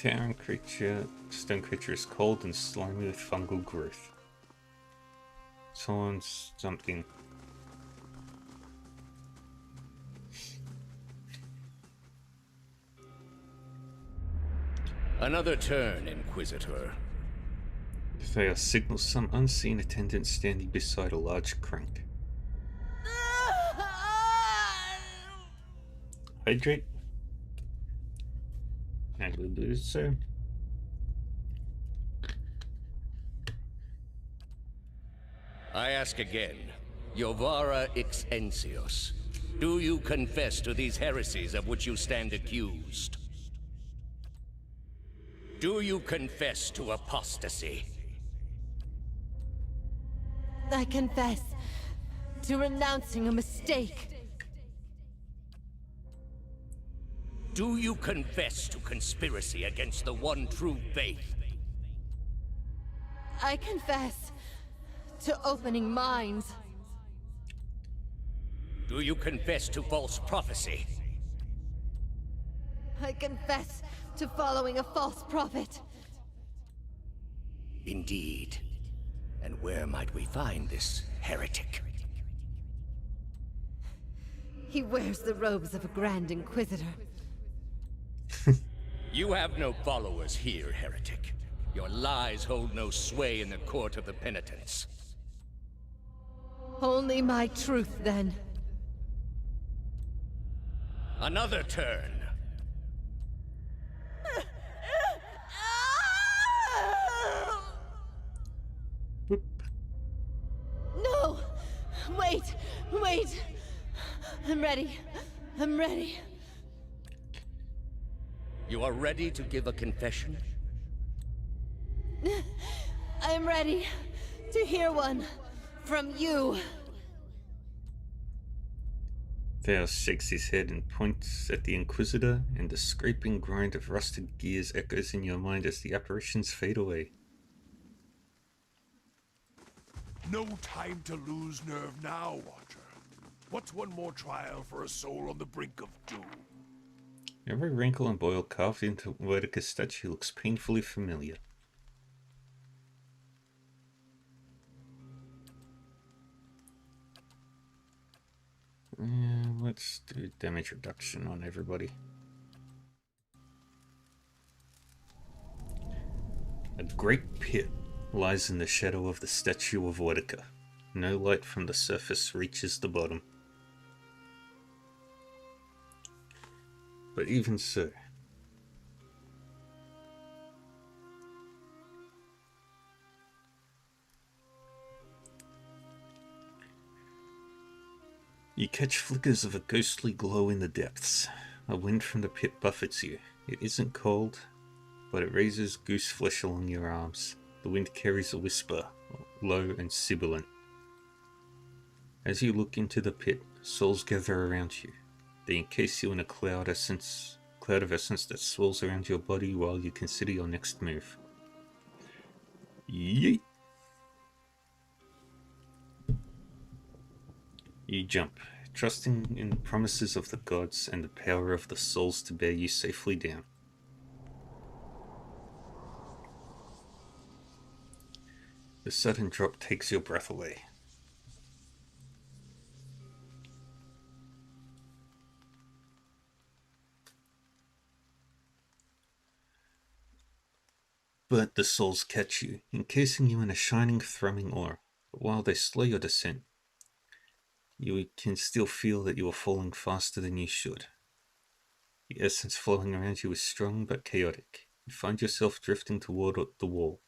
Stone creature is cold and slimy with fungal growth. Someone's something. Another turn, Inquisitor. Thea signals some unseen attendant standing beside a large crank. Hydrate. And we'll do so. I ask again, Jovara Ixensios, do you confess to these heresies of which you stand accused? Do you confess to apostasy? I confess to renouncing a mistake. Do you confess to conspiracy against the one true faith? I confess to opening minds. Do you confess to false prophecy? I confess to following a false prophet. Indeed. And where might we find this heretic? He wears the robes of a Grand Inquisitor. You have no followers here, heretic. Your lies hold no sway in the court of the penitents. Only my truth, then. Another turn. No! Wait! Wait! I'm ready. I'm ready. You are ready to give a confession? I'm ready to hear one from you. Theo shakes his head and points at the Inquisitor, and the scraping grind of rusted gears echoes in your mind as the apparitions fade away. No time to lose nerve now, Watcher. What's one more trial for a soul on the brink of doom? Every wrinkle and boil carved into Wodica's statue looks painfully familiar. Let's do damage reduction on everybody. A great pit lies in the shadow of the statue of Wodica. No light from the surface reaches the bottom. But even so, you catch flickers of a ghostly glow in the depths. A wind from the pit buffets you. It isn't cold, but it raises goose flesh along your arms. The wind carries a whisper, low and sibilant. As you look into the pit, souls gather around you. They encase you in a cloud of essence that swirls around your body while you consider your next move. Yeet! You jump, trusting in the promises of the gods and the power of the souls to bear you safely down. The sudden drop takes your breath away. But the souls catch you, encasing you in a shining, thrumming aura. But while they slow your descent, you can still feel that you are falling faster than you should. The essence flowing around you is strong but chaotic. You find yourself drifting toward the wall.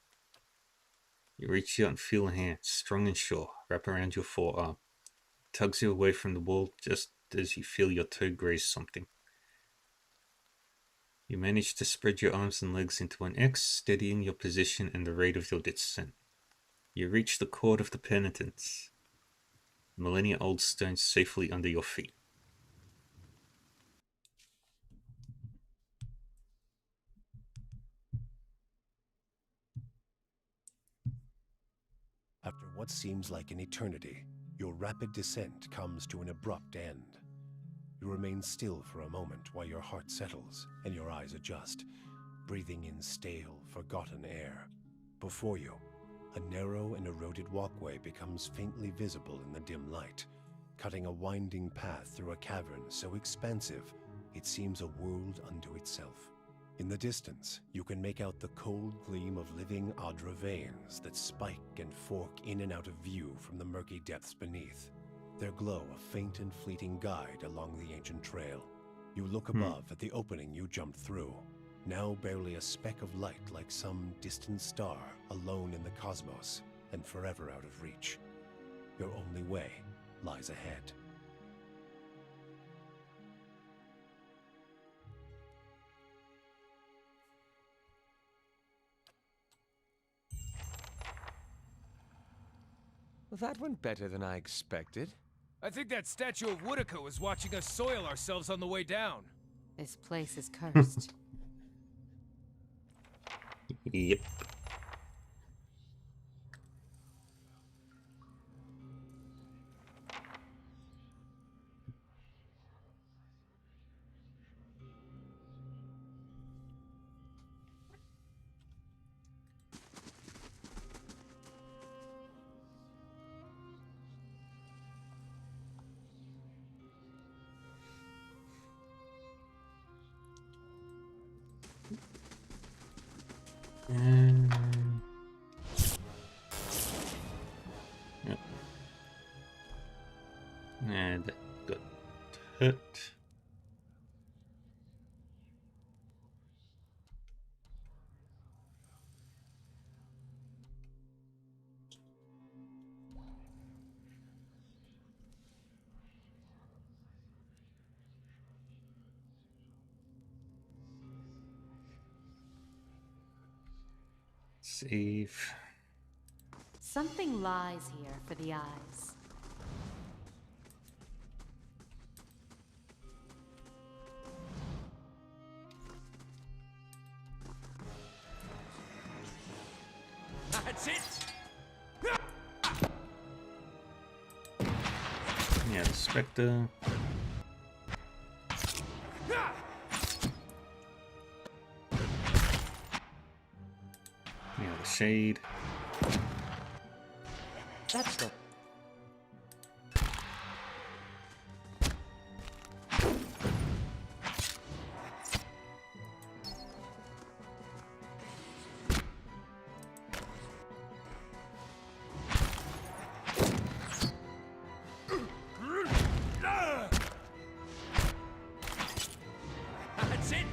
You reach out and feel a hand, strong and sure, wrap around your forearm. It tugs you away from the wall just as you feel your toe graze something. You manage to spread your arms and legs into an X, steadying your position and the rate of your descent. You reach the court of the penitents. Millennia-old stones safely under your feet. After what seems like an eternity, your rapid descent comes to an abrupt end. You remain still for a moment while your heart settles and your eyes adjust. breathing in stale, forgotten air. Before you, a narrow and eroded walkway becomes faintly visible in the dim light, cutting a winding path through a cavern so expansive it seems a world unto itself. In the distance, you can make out the cold gleam of living Adra veins that spike and fork in and out of view from the murky depths beneath. Their glow a faint and fleeting guide along the ancient trail. You look above at the opening you jumped through, now barely a speck of light like some distant star alone in the cosmos and forever out of reach. Your only way lies ahead. That went better than I expected. I think that statue of Woodica was watching us soil ourselves on the way down. This place is cursed. Yep. Yep. And got hurt. Save. Something lies here for the eyes. That's it! Yeah, the Spectre. Yeah, the Shade. That's the... That's it!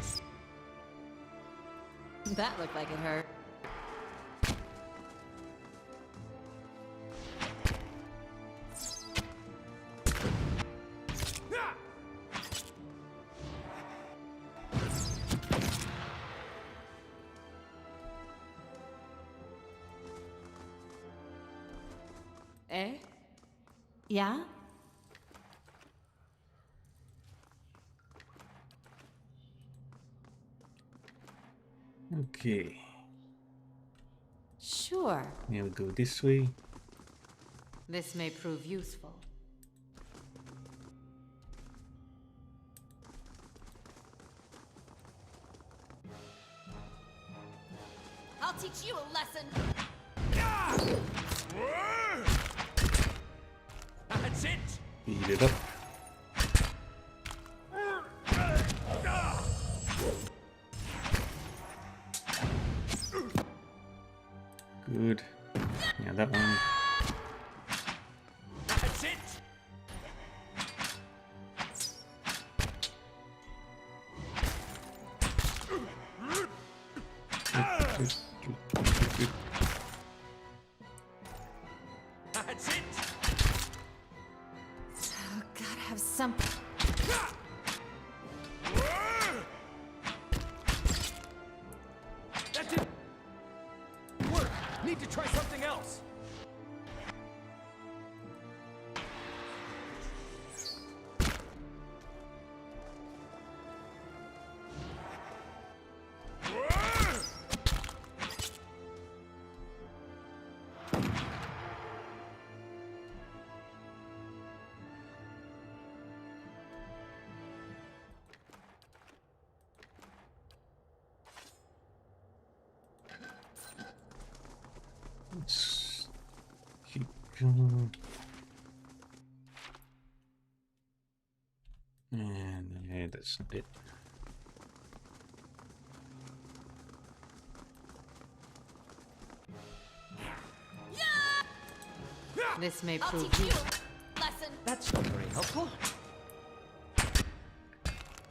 That looked like it hurt. Eh? Yeah? Okay. Sure. Now we go this way. This may prove useful. I'll teach you a lesson. That's it! Beat it up. Good. Yeah, that one. That's it! That's it! Oh, gotta have some. That didn't work. Need to try something else. Come on. And yeah, that's a bit. This may I'll prove teach you useful. a lesson. That's not very helpful.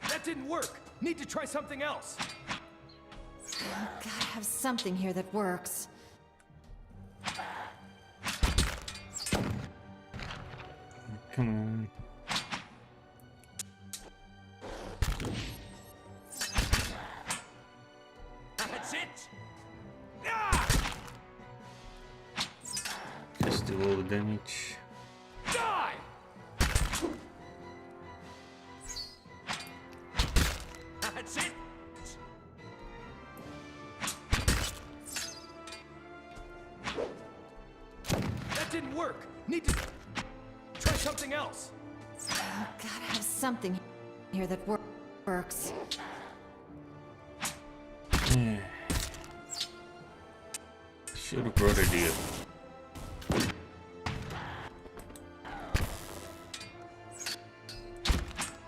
That didn't work. Need to try something else. Gotta have something here that works. Come on. That's it. Just do all the damage. Die. That's it. That didn't work. Need to try something else. Gotta have something here that works. Yeah. Should have brought a deal.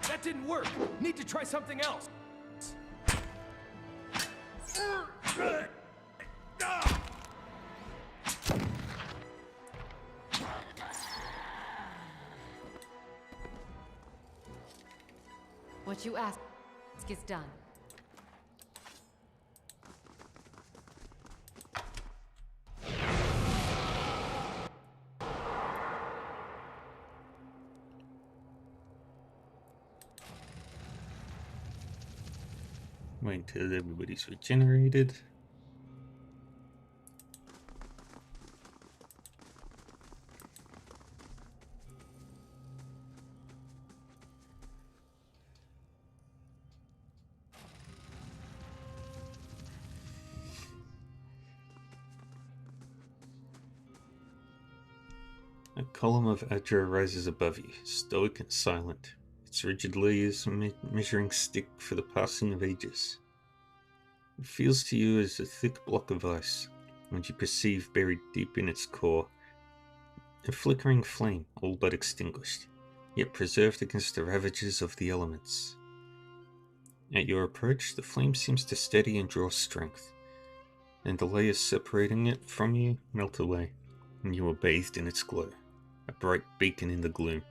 That didn't work. Need to try something else. What you ask is done. Wait until everybody's regenerated. A column of Adra rises above you, stoic and silent, its rigid layers measuring stick for the passing of ages. It feels to you as a thick block of ice, and you perceive buried deep in its core a flickering flame, all but extinguished, yet preserved against the ravages of the elements. At your approach, the flame seems to steady and draw strength, and the layers separating it from you melt away, and you are bathed in its glow, a bright beacon in the gloom.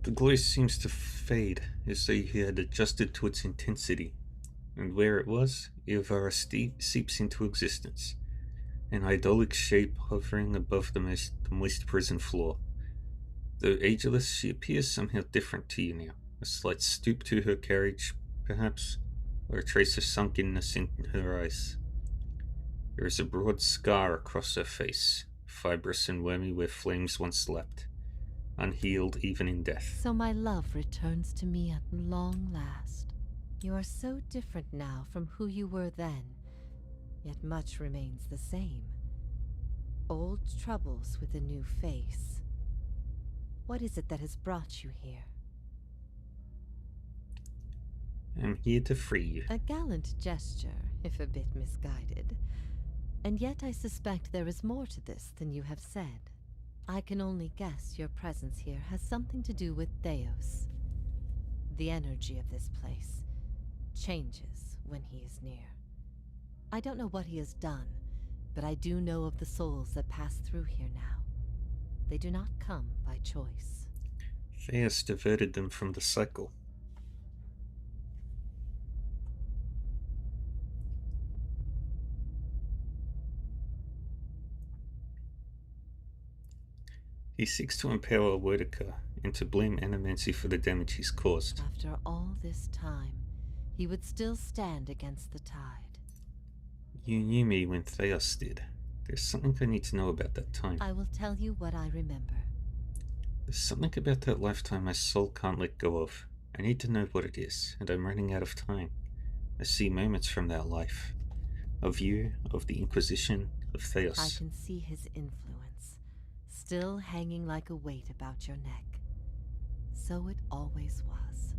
The glow seems to fade as though you had adjusted to its intensity, and where it was, Iovara seeps into existence, an idyllic shape hovering above the moist prison floor. Though ageless, she appears somehow different to you now, a slight stoop to her carriage, perhaps, or a trace of sunkenness in her eyes. There is a broad scar across her face, fibrous and wormy where flames once slept, unhealed even in death. So my love returns to me at long last. You are so different now from who you were then, yet much remains the same. Old troubles with a new face. What is it that has brought you here? I'm here to free you. A gallant gesture, if a bit misguided. And yet I suspect there is more to this than you have said. I can only guess your presence here has something to do with Theos. The energy of this place changes when he is near. I don't know what he has done, but I do know of the souls that pass through here now. They do not come by choice. Theos diverted them from the cycle. He seeks to empower Wodica and to blame Animancy for the damage he's caused. After all this time, he would still stand against the tide. You knew me when Theos did. There's something I need to know about that time. I will tell you what I remember. There's something about that lifetime my soul can't let go of. I need to know what it is, and I'm running out of time. I see moments from that life. Of you, of the Inquisition, of Theos. I can see his influence, still hanging like a weight about your neck. So it always was.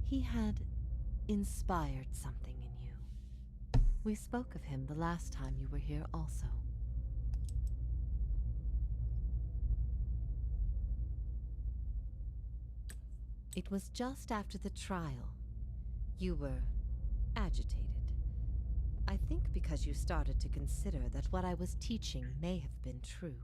He had inspired something in you. We spoke of him the last time you were here also. It was just after the trial. You were agitated. I think because you started to consider that what I was teaching may have been true.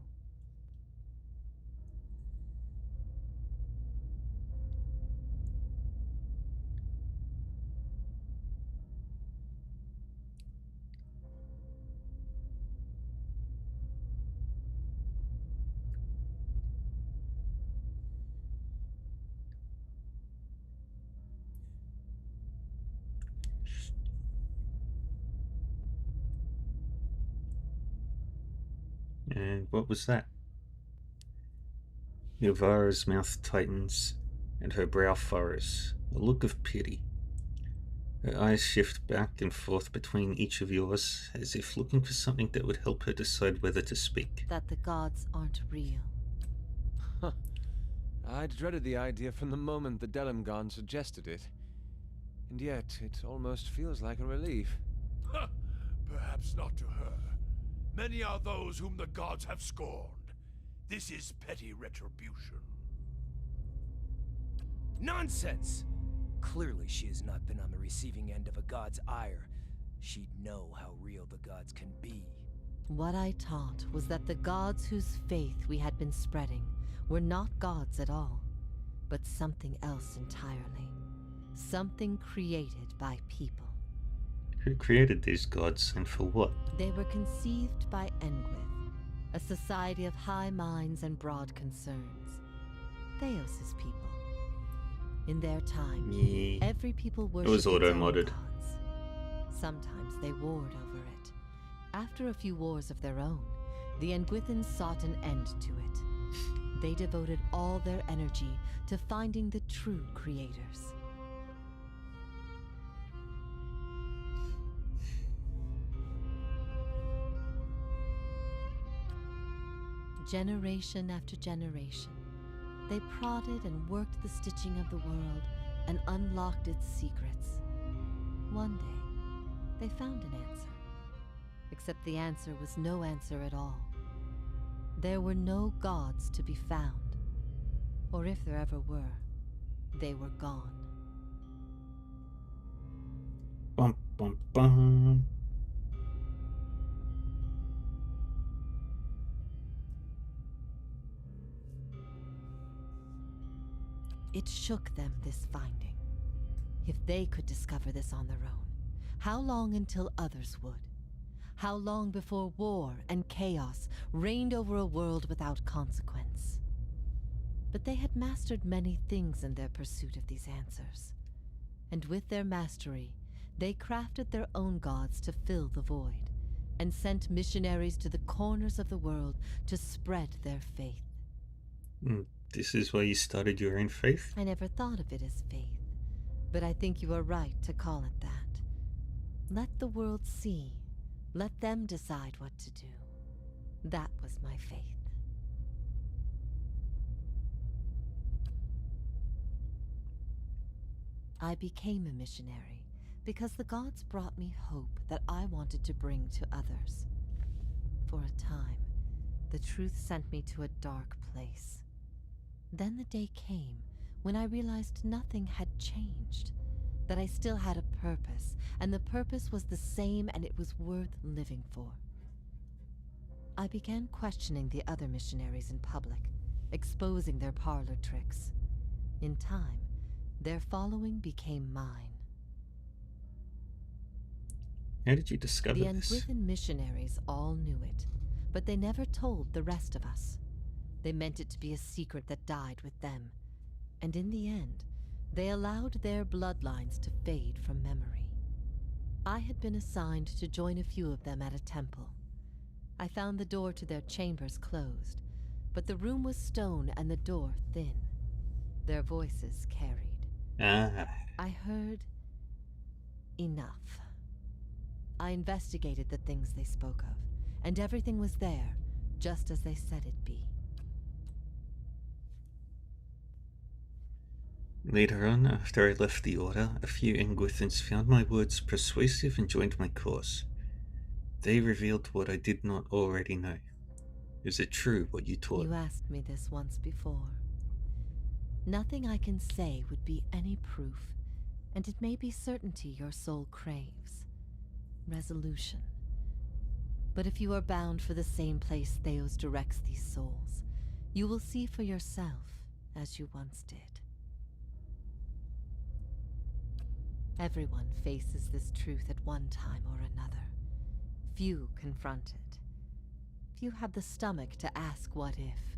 And what was that? Yovara's mouth tightens, and her brow furrows, a look of pity. Her eyes shift back and forth between each of yours, as if looking for something that would help her decide whether to speak. That the gods aren't real. I'd dreaded the idea from the moment the Delimgon suggested it. And yet, it almost feels like a relief. Perhaps not to her. Many are those whom the gods have scorned. This is petty retribution. Nonsense! Clearly she has not been on the receiving end of a god's ire. She'd know how real the gods can be. What I taught was that the gods whose faith we had been spreading were not gods at all, but something else entirely. Something created by people. Who created these gods, and for what? They were conceived by Engwyth, a society of high minds and broad concerns. Theos' people. In their time, Yeah. every people was worshipped its own auto-modded. gods. Sometimes they warred over it. After a few wars of their own, the Engwythans sought an end to it. They devoted all their energy to finding the true creators. Generation after generation, they prodded and worked the stitching of the world and unlocked its secrets. One day, they found an answer. Except the answer was no answer at all. There were no gods to be found. Or if there ever were, they were gone. Bum bum bum. It shook them, this finding. If they could discover this on their own, how long until others would? How long before war and chaos reigned over a world without consequence? But they had mastered many things in their pursuit of these answers. And with their mastery, they crafted their own gods to fill the void, and sent missionaries to the corners of the world to spread their faith. This is why you started your own faith? I never thought of it as faith, but I think you are right to call it that. Let the world see. Let them decide what to do. That was my faith. I became a missionary because the gods brought me hope that I wanted to bring to others. For a time, the truth sent me to a dark place. Then the day came when I realized nothing had changed, that I still had a purpose, and the purpose was the same and it was worth living for. I began questioning the other missionaries in public, exposing their parlor tricks. In time, their following became mine. How did you discover The this? Engwythan missionaries all knew it, but they never told the rest of us. They meant it to be a secret that died with them, and in the end, they allowed their bloodlines to fade from memory. I had been assigned to join a few of them at a temple. I found the door to their chambers closed, but the room was stone and the door thin. Their voices carried. Ah, I heard enough. I investigated the things they spoke of, and everything was there, just as they said it'd be. later on, after I left the Order, a few Ingwithans found my words persuasive and joined my cause. They revealed what I did not already know. Is it true what you taught? You asked me this once before. Nothing I can say would be any proof, and it may be certainty your soul craves. Resolution. But if you are bound for the same place Theos directs these souls, you will see for yourself, as you once did. Everyone faces this truth at one time or another. Few confront it. Few have the stomach to ask what if.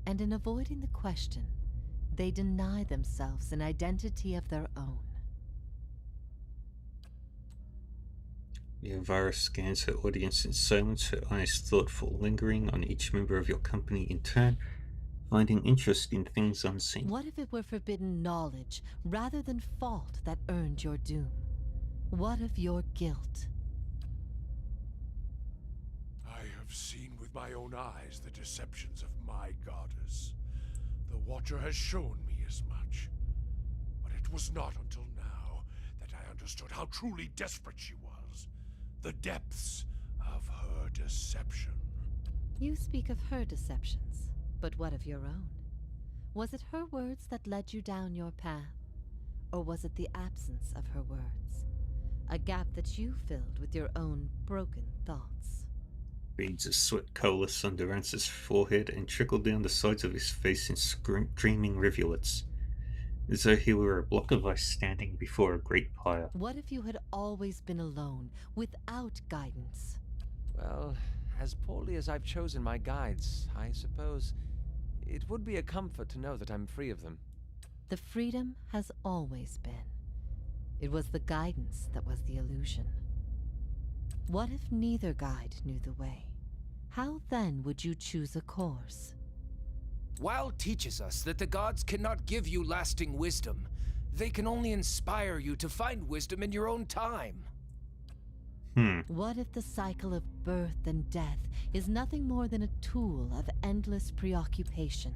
And in avoiding the question, they deny themselves an identity of their own. Yovara scans her audience in silence, her eyes thoughtful, lingering on each member of your company in turn, finding interest in things unseen. What if it were forbidden knowledge rather than fault that earned your doom? What of your guilt? I have seen with my own eyes the deceptions of my goddess. The Watcher has shown me as much. But it was not until now that I understood how truly desperate she was. The depths of her deception. You speak of her deceptions, but what of your own? Was it her words that led you down your path? Or was it the absence of her words? A gap that you filled with your own broken thoughts? Beads of sweat coalesced under Rance's forehead and trickled down the sides of his face in streaming rivulets, as though he were a block of ice standing before a great pyre. What if you had always been alone, without guidance? Well, as poorly as I've chosen my guides, I suppose it would be a comfort to know that I'm free of them. The freedom has always been. It was the guidance that was the illusion. What if neither guide knew the way? How then would you choose a course? Wyle teaches us that the gods cannot give you lasting wisdom. They can only inspire you to find wisdom in your own time. What if the cycle of birth and death is nothing more than a tool of endless preoccupation?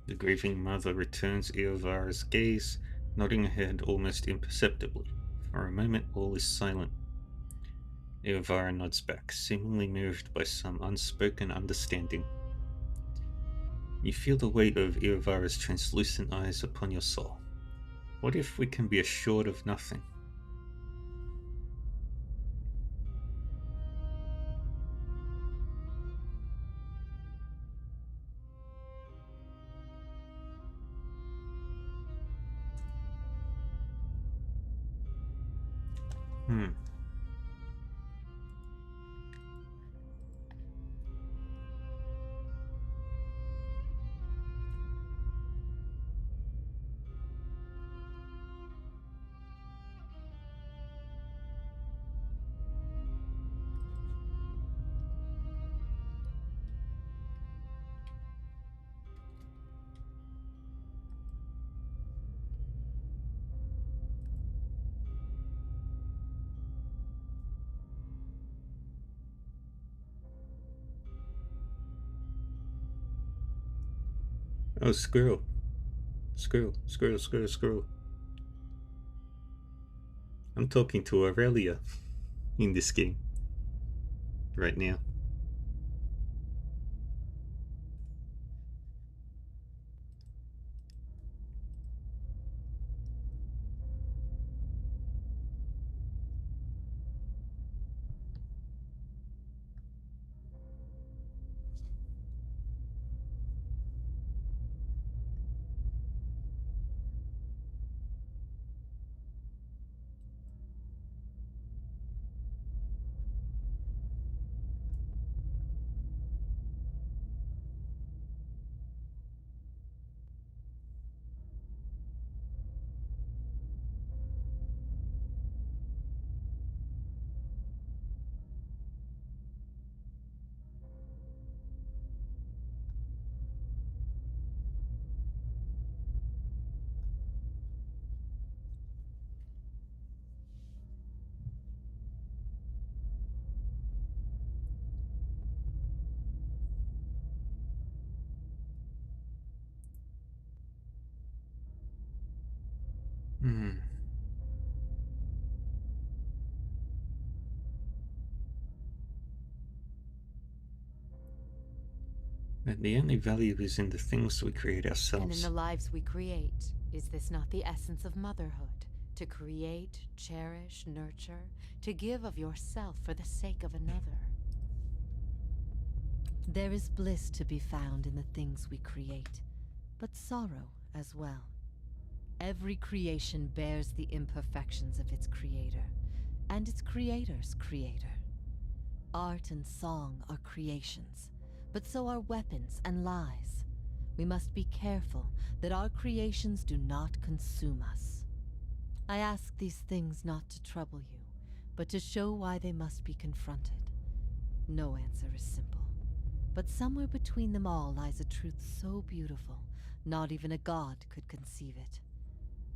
The grieving mother returns Eovara's gaze, nodding her head almost imperceptibly. For a moment, all is silent. Eovara nods back, seemingly moved by some unspoken understanding. You feel the weight of Eovara's translucent eyes upon your soul. What if we can be assured of nothing? Oh, squirrel. Squirrel, squirrel, squirrel, squirrel. I'm talking to Aurelia in this game right now. Hmm. But the only value is in the things we create And ourselves. in the lives we create, is this not the essence of motherhood? To create, cherish, nurture, to give of yourself for the sake of another. There is bliss to be found in the things we create, but sorrow as well. Every creation bears the imperfections of its creator, and its creator's creator. Art and song are creations, but so are weapons and lies. We must be careful that our creations do not consume us. I ask these things not to trouble you, but to show why they must be confronted. No answer is simple, but somewhere between them all lies a truth so beautiful, not even a god could conceive it.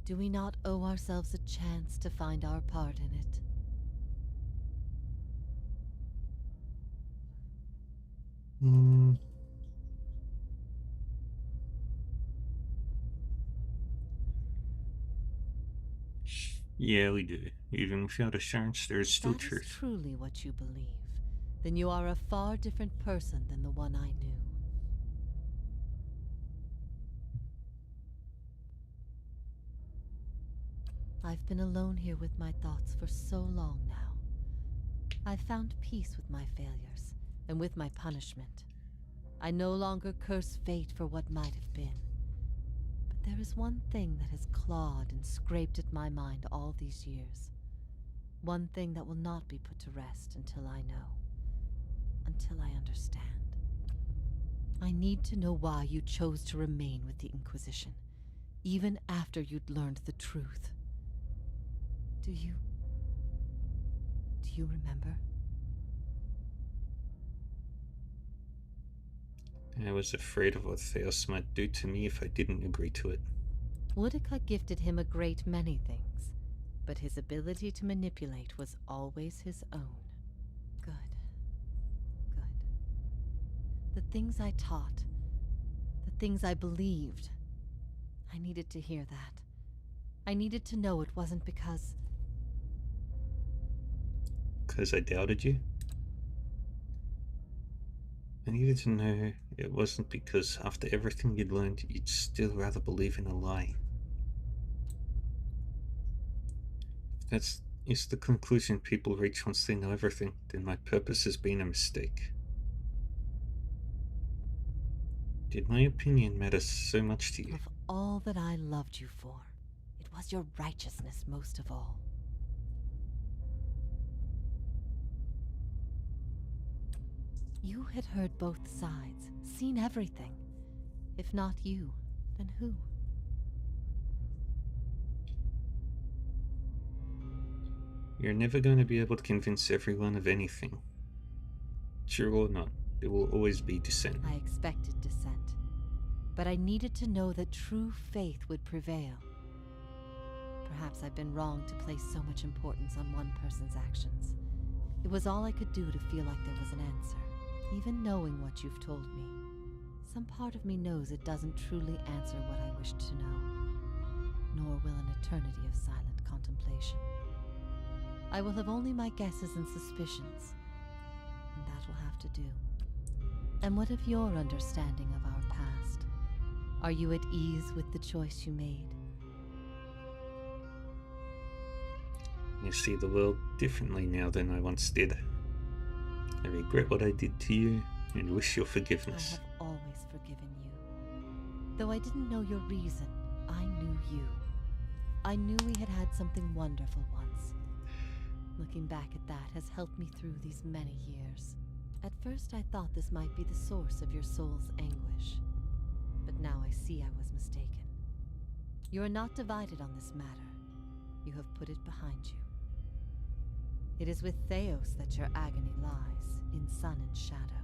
Do we not owe ourselves a chance to find our part in it? Yeah, we do. Even without assurance, there is still If that is truth. truly what you believe, then you are a far different person than the one I knew. I've been alone here with my thoughts for so long now. I've found peace with my failures and with my punishment. I no longer curse fate for what might have been. But there is one thing that has clawed and scraped at my mind all these years. One thing that will not be put to rest until I know. Until I understand. I need to know why you chose to remain with the Inquisition, even after you'd learned the truth. Do you remember? I was afraid of what Theos might do to me if I didn't agree to it. Woedica gifted him a great many things, but his ability to manipulate was always his own. Good. Good. The things I taught, the things I believed, I needed to hear that. I needed to know it wasn't because... Because I doubted you? I needed to know it wasn't because after everything you'd learned, you'd still rather believe in a lie. If that is the conclusion people reach once they know everything, then my purpose has been a mistake. Did my opinion matter so much to you? Of all that I loved you for, it was your righteousness most of all. You had heard both sides, seen everything. If not you, then who? You're never going to be able to convince everyone of anything. True or not, there will always be dissent. I expected dissent, but I needed to know that true faith would prevail. Perhaps I've been wrong to place so much importance on one person's actions. It was all I could do to feel like there was an answer. Even knowing what you've told me, some part of me knows it doesn't truly answer what I wished to know, nor will an eternity of silent contemplation. I will have only my guesses and suspicions, and that will have to do. And what of your understanding of our past? Are you at ease with the choice you made? I see the world differently now than I once did. I regret what I did to you and wish your forgiveness. I have always forgiven you. Though I didn't know your reason, I knew you. I knew we had had something wonderful once. Looking back at that has helped me through these many years. At first I thought this might be the source of your soul's anguish. But now I see I was mistaken. You are not divided on this matter. You have put it behind you. It is with Theos that your agony lies, in sun and shadow.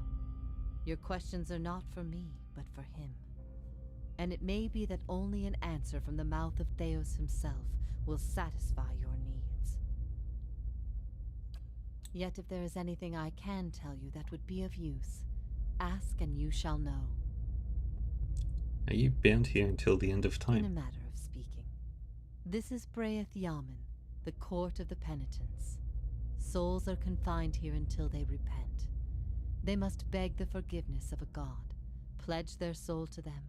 Your questions are not for me, but for him. And it may be that only an answer from the mouth of Theos himself will satisfy your needs. Yet if there is anything I can tell you that would be of use, ask and you shall know. Are you bound here until the end of In a time? matter of speaking. This is Braeth Yamen, the court of the penitents. Souls are confined here until they repent. They must beg the forgiveness of a god, pledge their soul to them,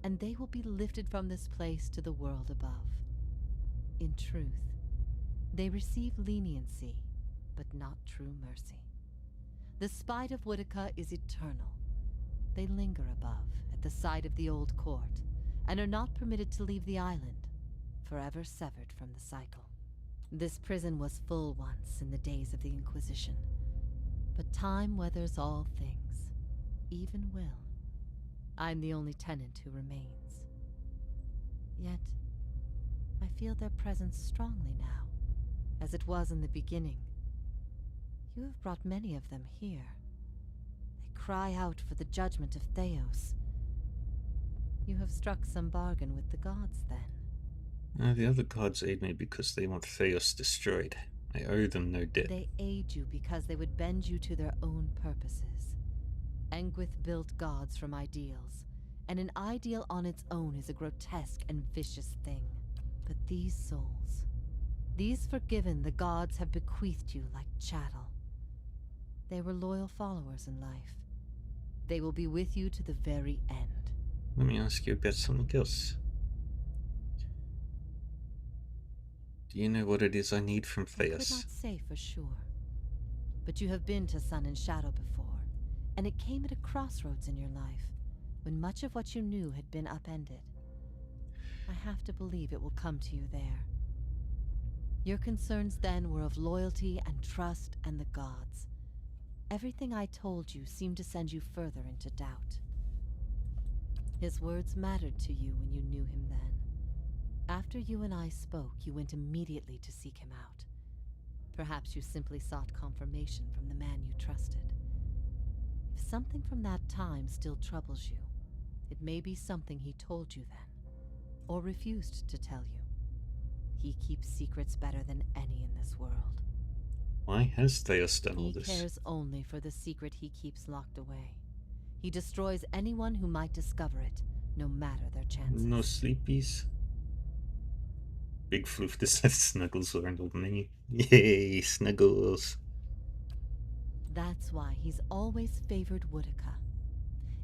and they will be lifted from this place to the world above. In truth, they receive leniency, but not true mercy. The spite of Woedica is eternal. They linger above, at the side of the old court, and are not permitted to leave the island, forever severed from the cycle. This prison was full once in the days of the Inquisition, but time weathers all things, even will. I'm the only tenant who remains. Yet, I feel their presence strongly now, as it was in the beginning. You have brought many of them here. They cry out for the judgment of Theos. You have struck some bargain with the gods, then? The other gods aid me because they want Theos destroyed. I owe them no debt. They aid you because they would bend you to their own purposes. Engwith built gods from ideals, and an ideal on its own is a grotesque and vicious thing. But these souls, these forgiven the gods have bequeathed you like chattel. They were loyal followers in life. They will be with you to the very end. Let me ask you about something else. Do you know what it is I need from I could Theos? not say for sure. But you have been to Sun and Shadow before, and it came at a crossroads in your life, when much of what you knew had been upended. I have to believe it will come to you there. Your concerns then were of loyalty and trust and the gods. Everything I told you seemed to send you further into doubt. His words mattered to you when you knew him then. After you and I spoke, you went immediately to seek him out. Perhaps you simply sought confirmation from the man you trusted. If something from that time still troubles you, it may be something he told you then, or refused to tell you. He keeps secrets better than any in this world. Why has Theos done all He this? cares only for the secret he keeps locked away. He destroys anyone who might discover it, no matter their chances. No sleepies? Big Floof decides Snuggles around old menu. Yay, Snuggles. That's why he's always favored Woedica.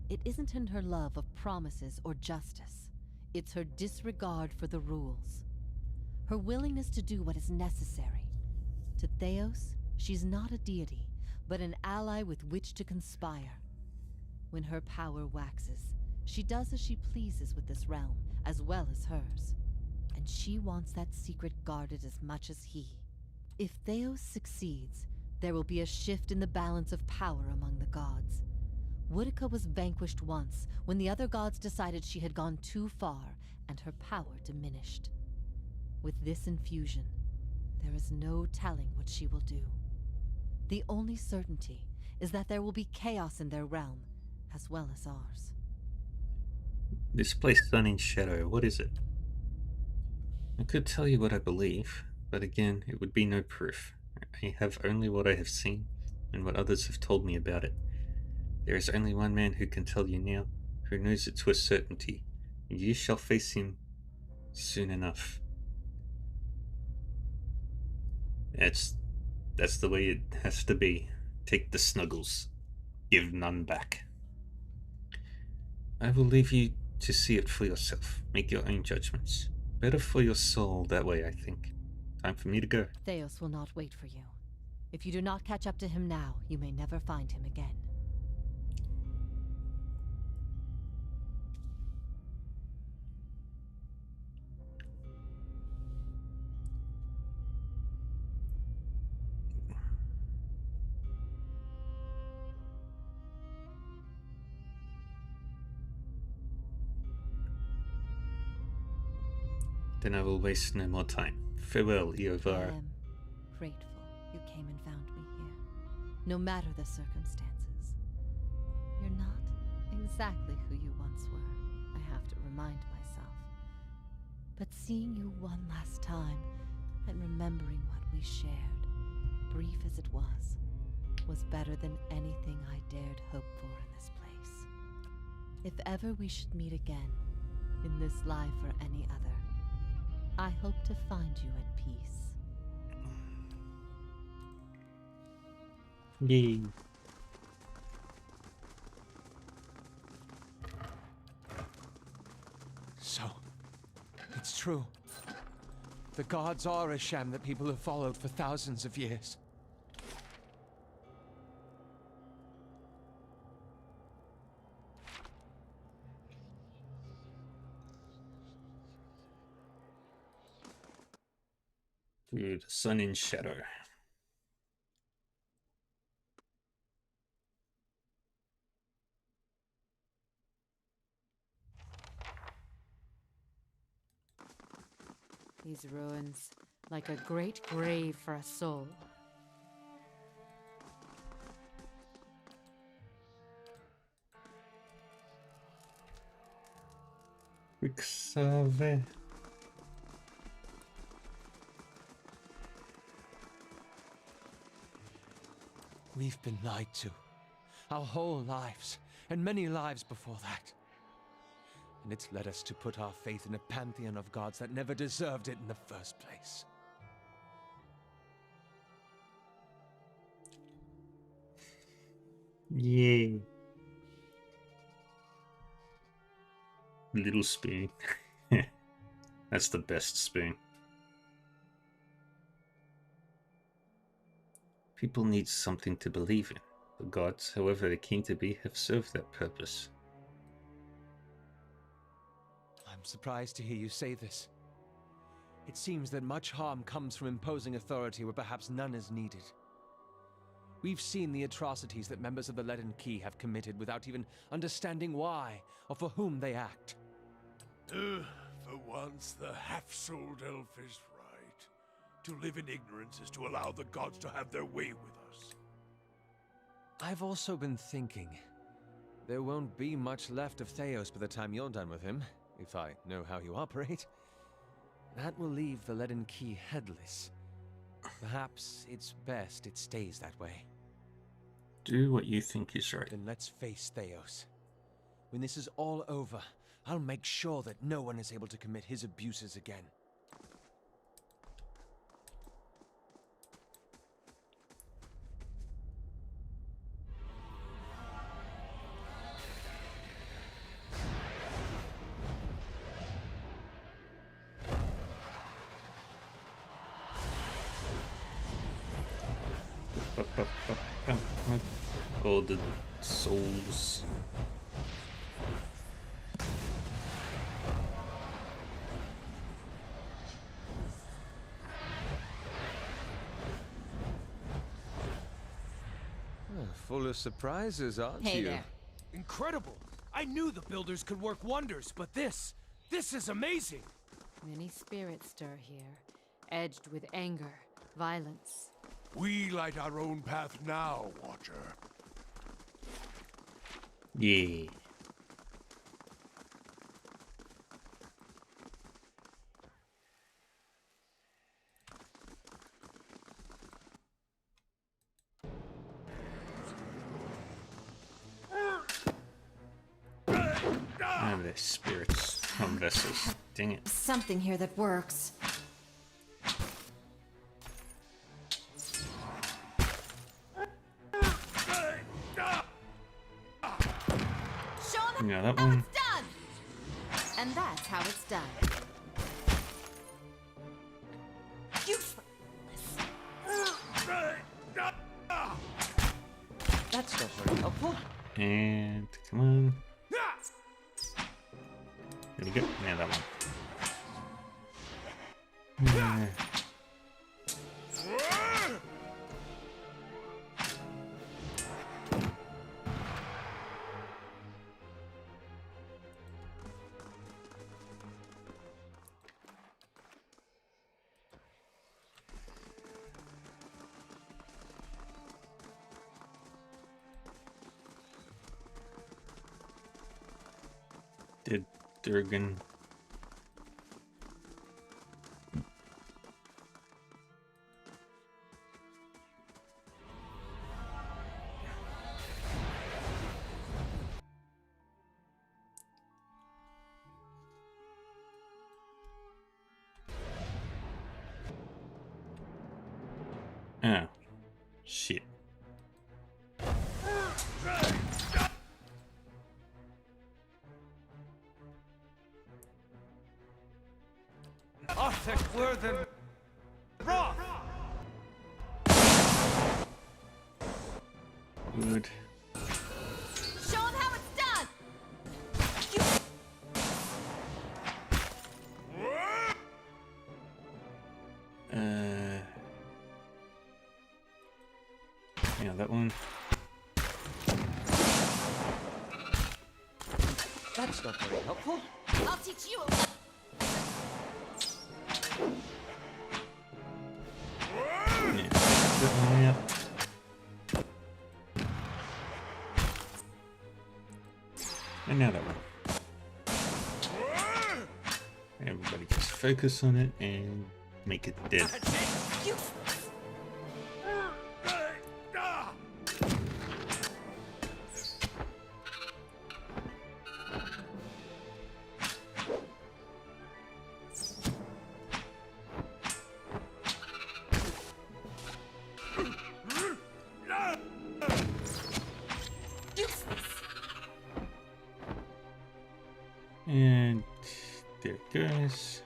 It isn't in her love of promises or justice. It's her disregard for the rules. Her willingness to do what is necessary. To Theos, she's not a deity, but an ally with which to conspire. When her power waxes, she does as she pleases with this realm, as well as hers. And she wants that secret guarded as much as he. If Theos succeeds, there will be a shift in the balance of power among the gods. Woedica was vanquished once, when the other gods decided she had gone too far, and her power diminished. With this infusion, there is no telling what she will do. The only certainty is that there will be chaos in their realm, as well as ours. This place, Sun and Shadow, what is it? I could tell you what I believe, but again, it would be no proof. I have only what I have seen, and what others have told me about it. There is only one man who can tell you now, who knows it to a certainty, and you shall face him soon enough. That's the way it has to be. Take the Snuggles. Give none back. I will leave you to see it for yourself. Make your own judgments. Better for your soul that way, I think. Time for me to go. Theos will not wait for you. If you do not catch up to him now, you may never find him again. Then I will waste no more time. Farewell, I Iovara. am grateful you came and found me here, no matter the circumstances. You're not exactly who you once were, I have to remind myself. But seeing you one last time, and remembering what we shared, brief as it was better than anything I dared hope for in this place. If ever we should meet again, in this life or any other, I hope to find you at peace. Yay. So, it's true. The gods are a sham that people have followed for thousands of years. Through the sun in shadow. These ruins, like a great grave for a soul. Rixave. We've been lied to. Our whole lives, and many lives before that. And it's led us to put our faith in a pantheon of gods that never deserved it in the first place. Yay. Little spoon. That's the best spoon. People need something to believe in. The gods, however they came to be, have served that purpose. I'm surprised to hear you say this. It seems that much harm comes from imposing authority where perhaps none is needed. We've seen the atrocities that members of the Leaden Key have committed without even understanding why or for whom they act. For once, the half-souled elf is right. To live in ignorance is to allow the gods to have their way with us. I've also been thinking, there won't be much left of Theos by the time you're done with him, if I know how you operate. That will leave the Leaden Key headless. Perhaps it's best it stays that way. Do what you think is right. Then let's face Theos. When this is all over, I'll make sure that no one is able to commit his abuses again. All the souls. Full of surprises, aren't Hey you? there. Incredible! I knew the builders could work wonders, but this is amazing! Many spirits stir here, edged with anger, violence. We light our own path now, Watcher. Yeah. Ah, they're spirits from vessels. Dang it. Something here that works. Show 'em Yeah, that how one. it's done! And that's how it's done. Useless. That's not very helpful. And come on. There we go. Yeah, that one. Yeah. Did Durgan. Oh. Shit. Good. Show him how it's done! Yeah, that one. That's not very helpful. I'll teach you a Yeah. That one out. And now that one. Everybody just focus on it and make it dead. And there it goes.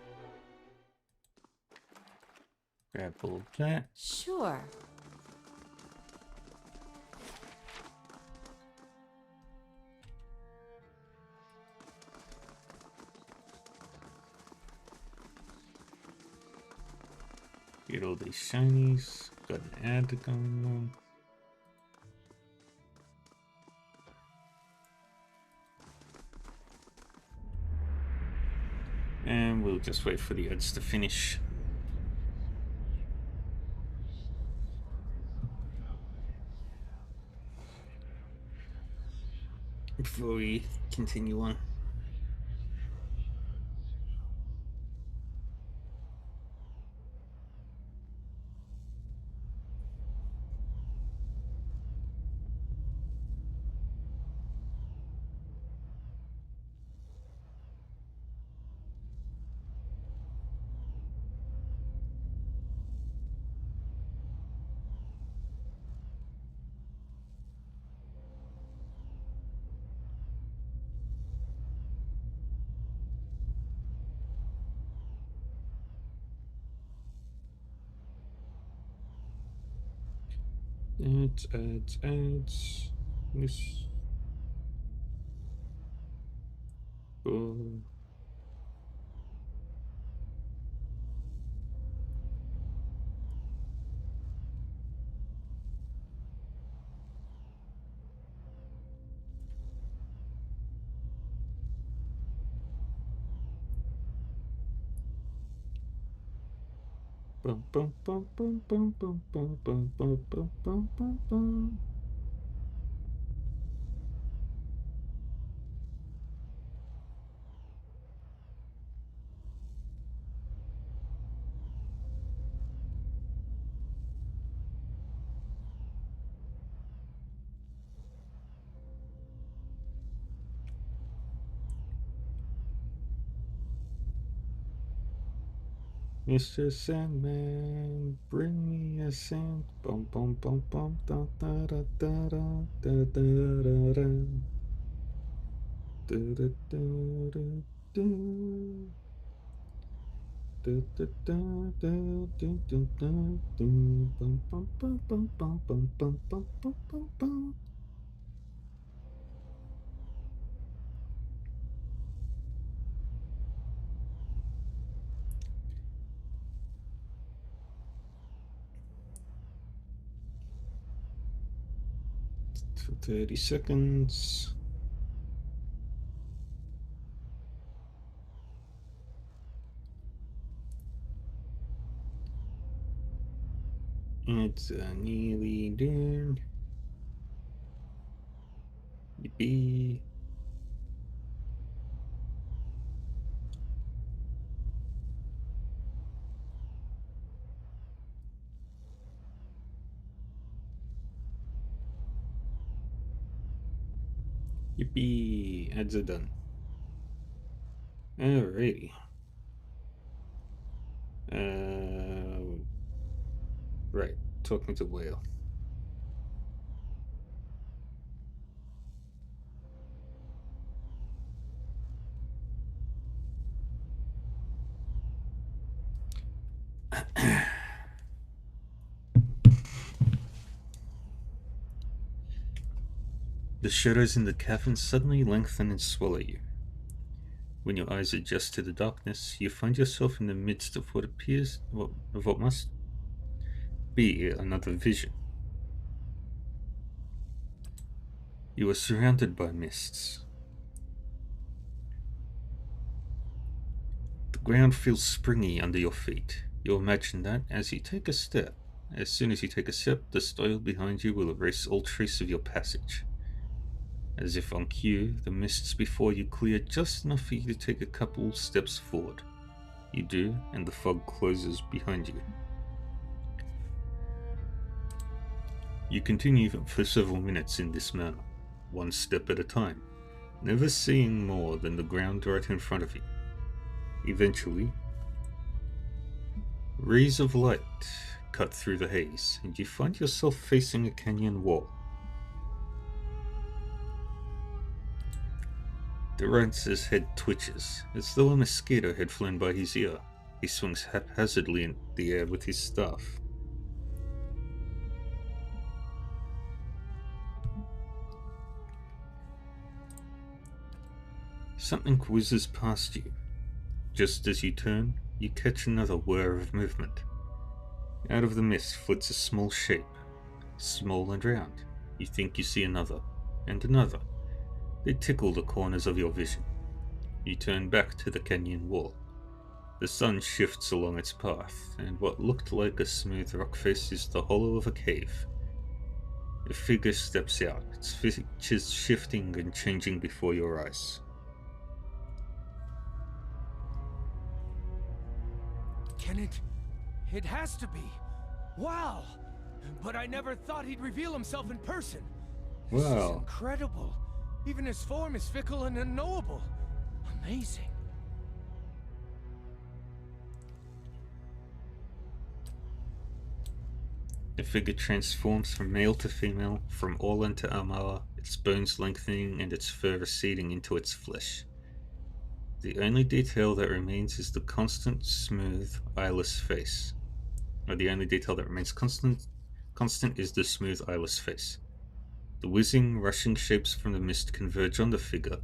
Grab all of that. Sure. Get all these shinies. Got an ad going on. And we'll just wait for the ads to finish. Before we continue on. Ads. This. Oh. Bum, bum, bum, bum, bum, bum, bum, bum, bum, bum, bum, bum, bum. Mr. Sandman, bring me a sand. Bum bum bum bum da da da da da da da da da. Da da da da da. Da da da da da da da da. Bum bum bum bum bum bum bum bum bum bum bum. For 30 seconds. It's nearly done. Yippee. Yippee. Ads are done. Alrighty. Right. talking to Whale. The shadows in the cavern suddenly lengthen and swallow you. When your eyes adjust to the darkness, you find yourself in the midst of what appears of what must be another vision. You are surrounded by mists. The ground feels springy under your feet. You imagine that as soon as you take a step, the stile behind you will erase all trace of your passage. As if on cue, the mists before you clear just enough for you to take a couple steps forward. You do, and the fog closes behind you. You continue for several minutes in this manner, one step at a time, never seeing more than the ground right in front of you. Eventually, rays of light cut through the haze, and you find yourself facing a canyon wall. Durance's head twitches, as though a mosquito had flown by his ear. He swings haphazardly in the air with his staff. Something whizzes past you. Just as you turn, you catch another whir of movement. Out of the mist flits a small shape, small and round. You think you see another, and another. They tickle the corners of your vision. You turn back to the canyon wall. The sun shifts along its path, and what looked like a smooth rock face is the hollow of a cave. A figure steps out, its features shifting and changing before your eyes. Can it? It has to be. Wow! But I never thought he'd reveal himself in person. This is Wow. incredible. Even his form is fickle and unknowable. Amazing. The figure transforms from male to female, from Orlan to Amara, its bones lengthening and its fur receding into its flesh. The only detail that remains is the constant, smooth, eyeless face. Or the only detail that remains constant is the smooth, eyeless face. The whizzing, rushing shapes from the mist converge on the figure,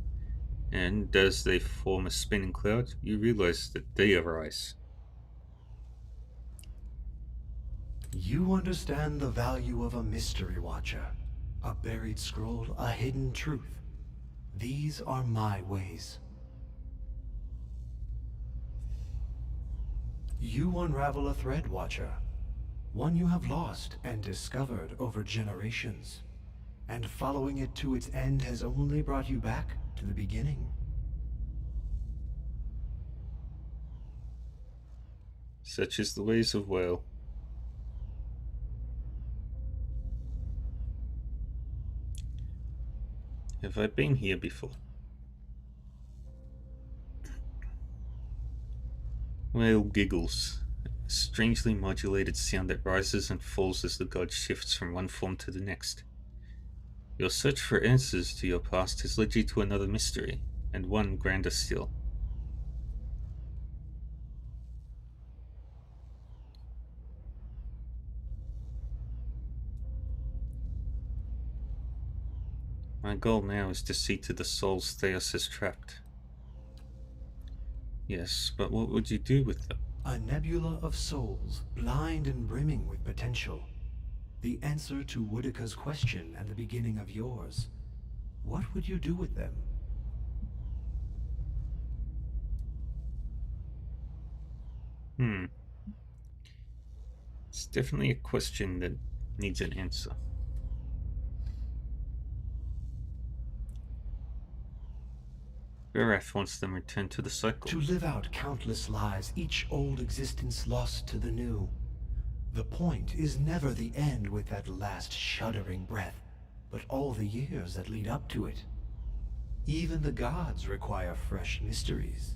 and as they form a spinning cloud, you realize that they are ice. You understand the value of a mystery watcher. A buried scroll, a hidden truth. These are my ways. You unravel a thread, Watcher. One you have lost and discovered over generations. And following it to its end has only brought you back to the beginning. Such is the ways of Whale. Have I been here before? Whale giggles, a strangely modulated sound that rises and falls as the god shifts from one form to the next. Your search for answers to your past has led you to another mystery, and one grander still. My goal now is to see to the souls Theos has trapped. Yes, but what would you do with them? A nebula of souls, blind and brimming with potential. The answer to Woodika's question and the beginning of yours. What would you do with them? It's definitely a question that needs an answer. Verath wants them returned to the cycle. To live out countless lives, each old existence lost to the new. The point is never the end with that last shuddering breath, but all the years that lead up to it. Even the gods require fresh mysteries.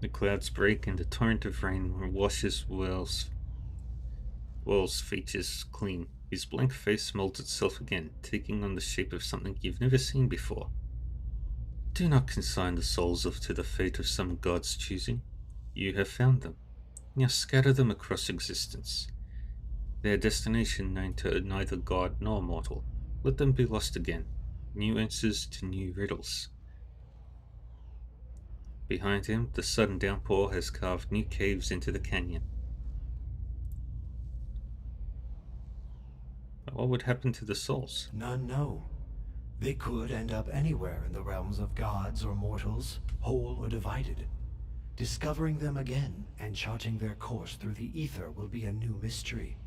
The clouds break and a torrent of rain washes Wall's features clean. His blank face molds itself again, taking on the shape of something you've never seen before. Do not consign the souls to the fate of some god's choosing. You have found them. Now scatter them across existence. Their destination known to neither god nor mortal. Let them be lost again. New answers to new riddles. Behind him, the sudden downpour has carved new caves into the canyon. What would happen to the souls? None know. They could end up anywhere in the realms of gods or mortals, whole or divided. Discovering them again and charting their course through the ether will be a new mystery.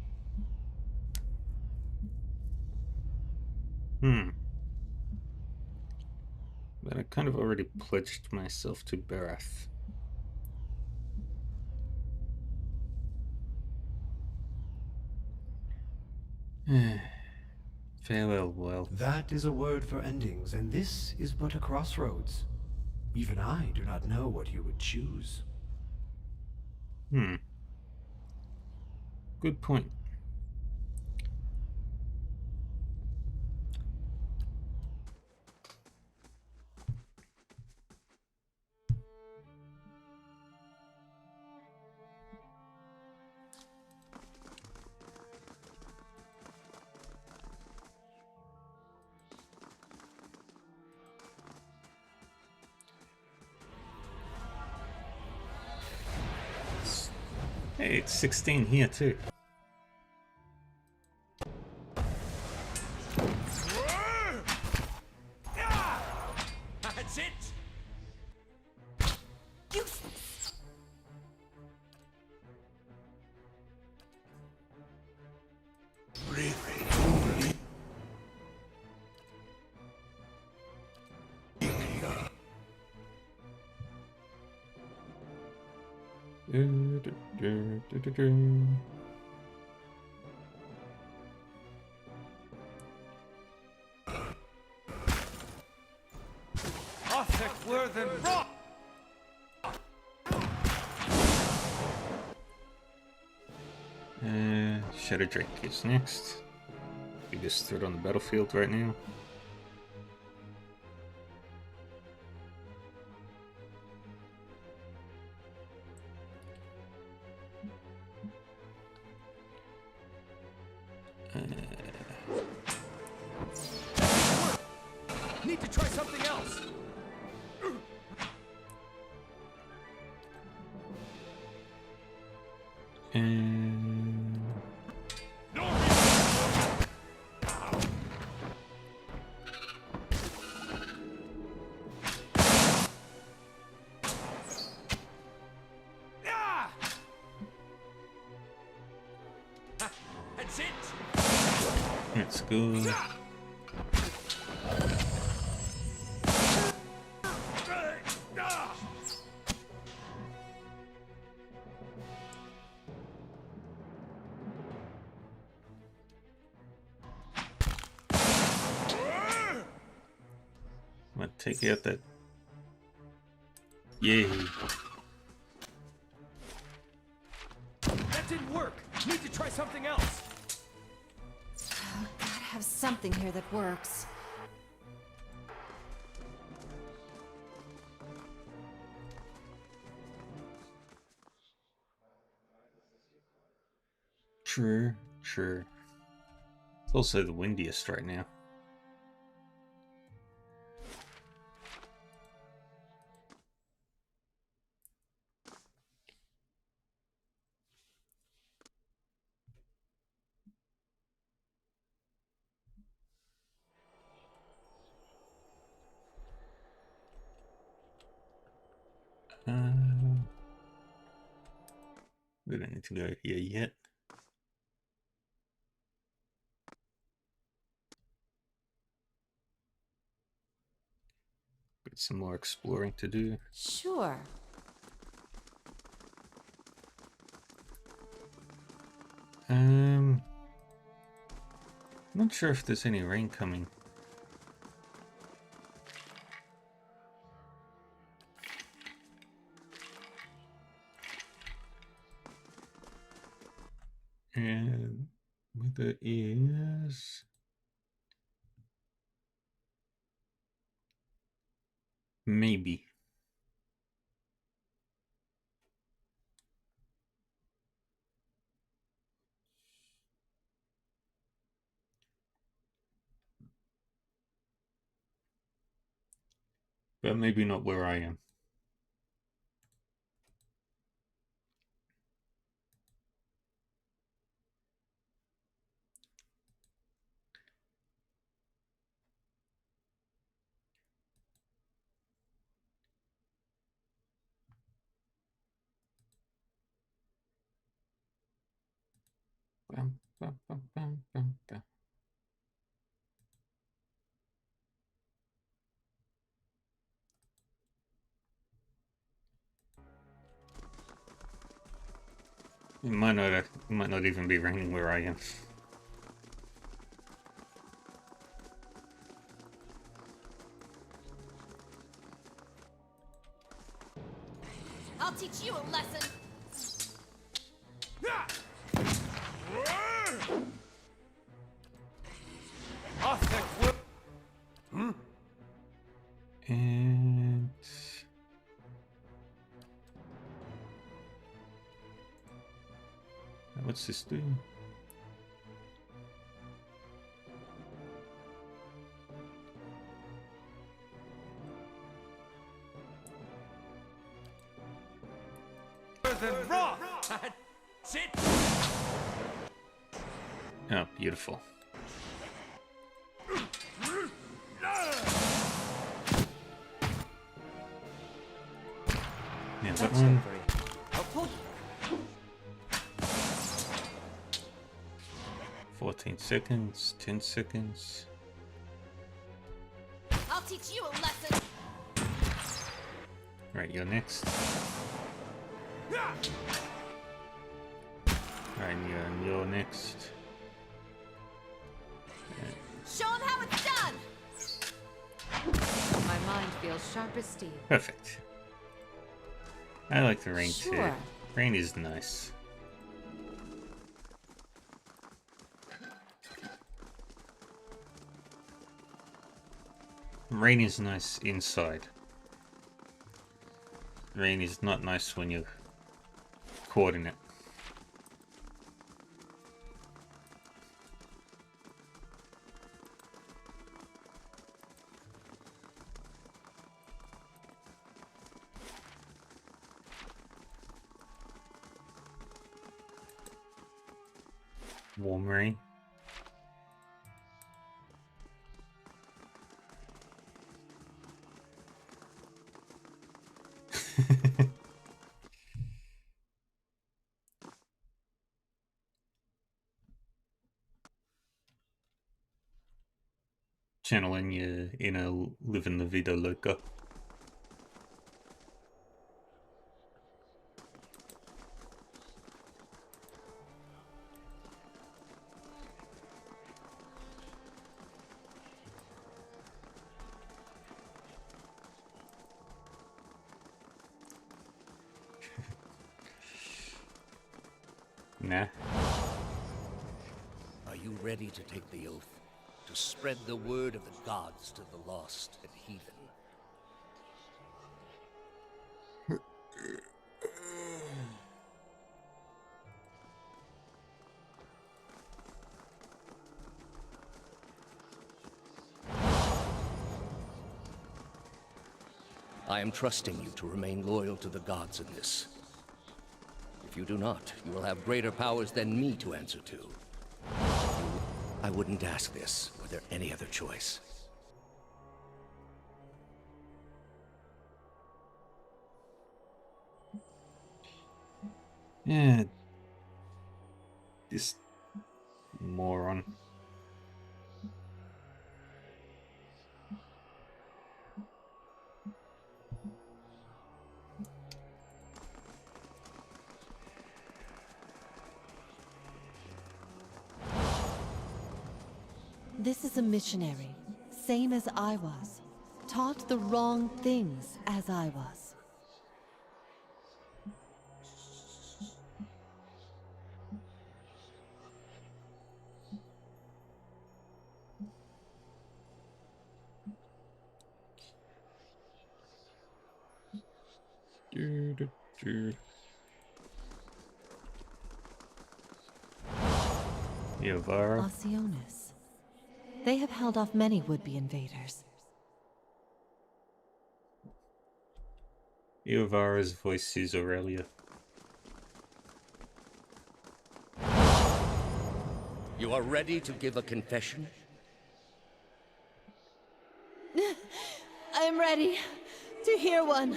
But I kind of already pledged myself to Barath. Farewell, Well. That is a word for endings, and this is but a crossroads. Even I do not know what you would choose. Good point. Hey, it's 16 here too. That's it! Shadow Drake is next. Biggest threat on the battlefield right now. Need to try something else. That's it. Let's go. I'm gonna take out that. Yay. That didn't work. Need to try something else. Gotta have something here that works. True. It's also the windiest right now. We don't need to go here yet. Got some more exploring to do. Sure. Not sure if there's any rain coming. And whether is maybe. But maybe not where I am. Bum, bum, bum, bum, bum, bum. It might not even be raining where I am. I'll teach you a lesson. And what's this doing? Oh, beautiful. Yeah, that one. 14 seconds, 10 seconds. I'll teach you a lesson. Right, you're next. Right, you're next. Show him how it's done. My mind feels sharp as steel. Perfect. I like the rain too. Sure. Rain is nice. Rain is nice inside. Rain is not nice when you're caught in it. Warm rain. Channeling your inner living the vida loca. Nah. Are you ready to take the oath? To spread the word of the gods to the lost and heathen? I am trusting you to remain loyal to the gods in this. If you do not, you will have greater powers than me to answer to. I wouldn't ask this were there any other choice. Yeah. This moron. This is a missionary, same as I was. Taught the wrong things as I was. Iovara. Alcyonis. They have held off many would-be invaders. Iovara's voice is Aurelia. You are ready to give a confession? I am ready to hear one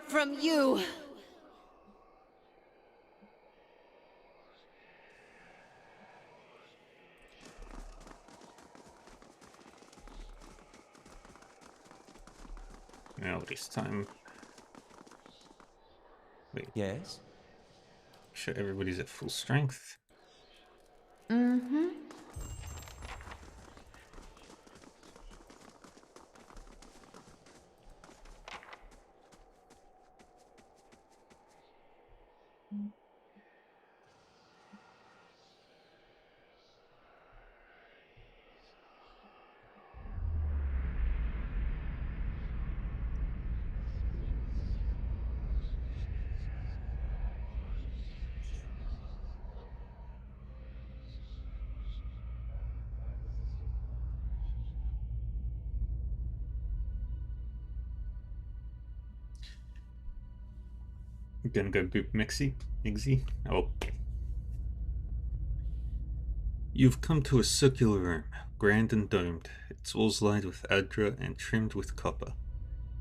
from you. Now this time. Wait, Yes? make sure everybody's at full strength. Mm-hmm. I'm gonna go boop Mixie. Oh. You've come to a circular room, grand and domed. Its walls lined with Adra and trimmed with copper.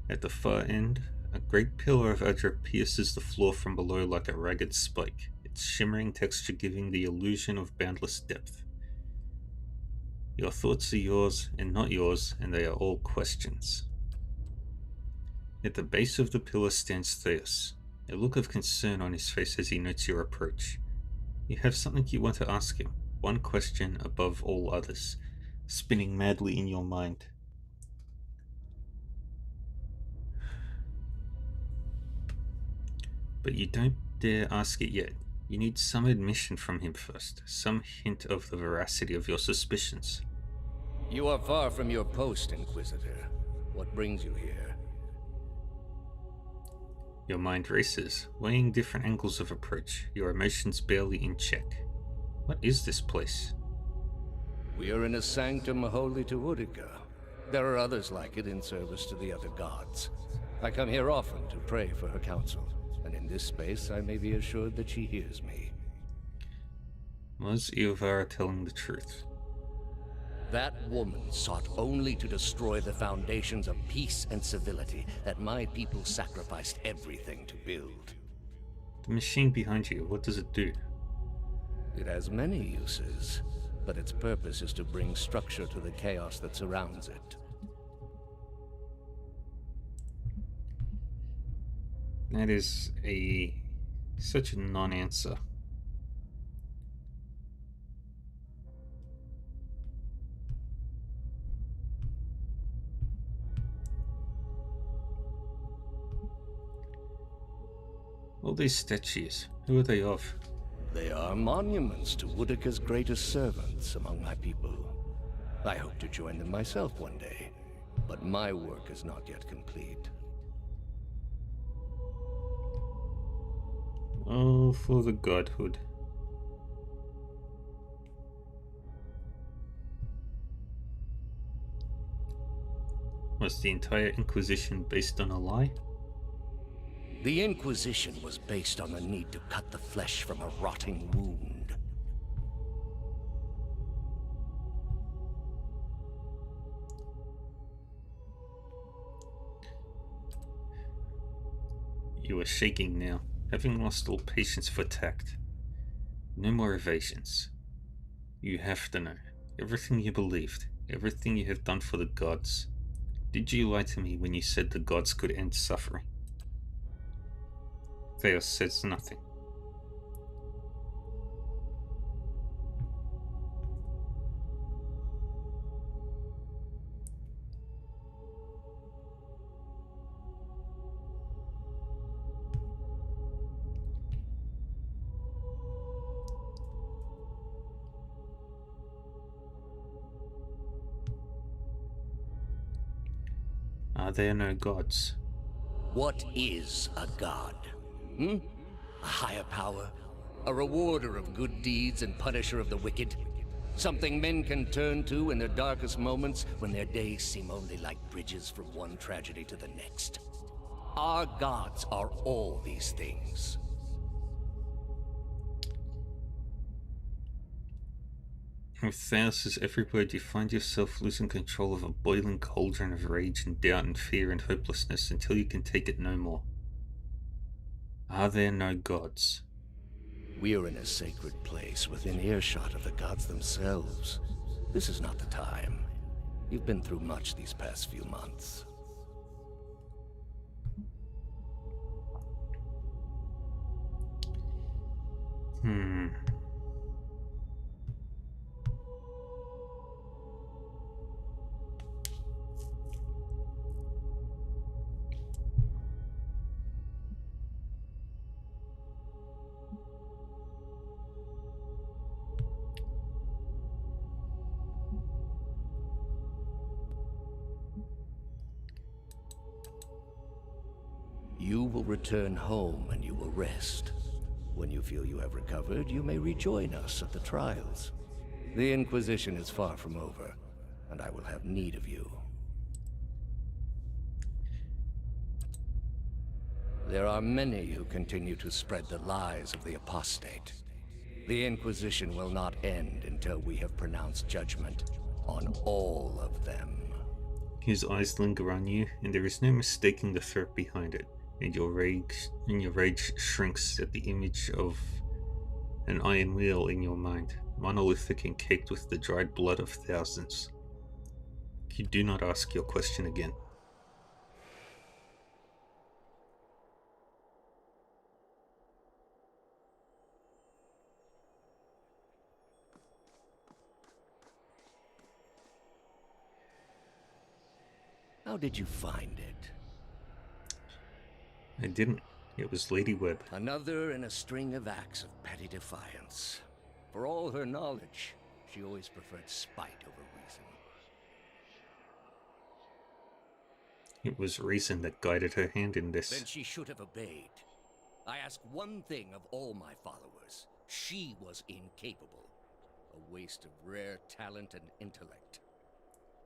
At the far end, a great pillar of Adra pierces the floor from below like a ragged spike, its shimmering texture giving the illusion of boundless depth. Your thoughts are yours and not yours, and they are all questions. At the base of the pillar stands Theos, a look of concern on his face as he notes your approach. You have something you want to ask him, one question above all others, spinning madly in your mind. But you don't dare ask it yet. You need some admission from him first, some hint of the veracity of your suspicions. You are far from your post, Inquisitor. What brings you here? Your mind races, weighing different angles of approach, your emotions barely in check. What is this place? We are in a sanctum holy to Utica. There are others like it in service to the other gods. I come here often to pray for her counsel, and in this space I may be assured that she hears me. Was Iovara telling the truth? That woman sought only to destroy the foundations of peace and civility that my people sacrificed everything to build. The machine behind you, what does it do? It has many uses, but its purpose is to bring structure to the chaos that surrounds it. That is such a non-answer. All these statues, who are they of? They are monuments to Utica's greatest servants among my people. I hope to join them myself one day, but my work is not yet complete. Oh, for the godhood. Was the entire Inquisition based on a lie? The Inquisition was based on the need to cut the flesh from a rotting wound. You are shaking now, having lost all patience for tact. No more evasions. You have to know. Everything you believed, everything you have done for the gods. Did you lie to me when you said the gods could end suffering? Theos says nothing. Are there no gods? What is a god? Hmm? A higher power? A rewarder of good deeds and punisher of the wicked? Something men can turn to in their darkest moments when their days seem only like bridges from one tragedy to the next. Our gods are all these things. With Theos as every word, you find yourself losing control of a boiling cauldron of rage and doubt and fear and hopelessness until you can take it no more. Are there no gods? We are in a sacred place within earshot of the gods themselves. This is not the time. You've been through much these past few months. You will return home and you will rest. When you feel you have recovered, you may rejoin us at the trials. The Inquisition is far from over, and I will have need of you. There are many who continue to spread the lies of the apostate. The Inquisition will not end until we have pronounced judgment on all of them. His eyes linger on you, and there is no mistaking the threat behind it. And your rage shrinks at the image of an iron wheel in your mind, monolithic and caked with the dried blood of thousands. You do not ask your question again. How did you find it? I didn't. It was Lady Webb. Another in a string of acts of petty defiance. For all her knowledge, she always preferred spite over reason. It was reason that guided her hand in this. Then she should have obeyed. I ask one thing of all my followers. She was incapable. A waste of rare talent and intellect.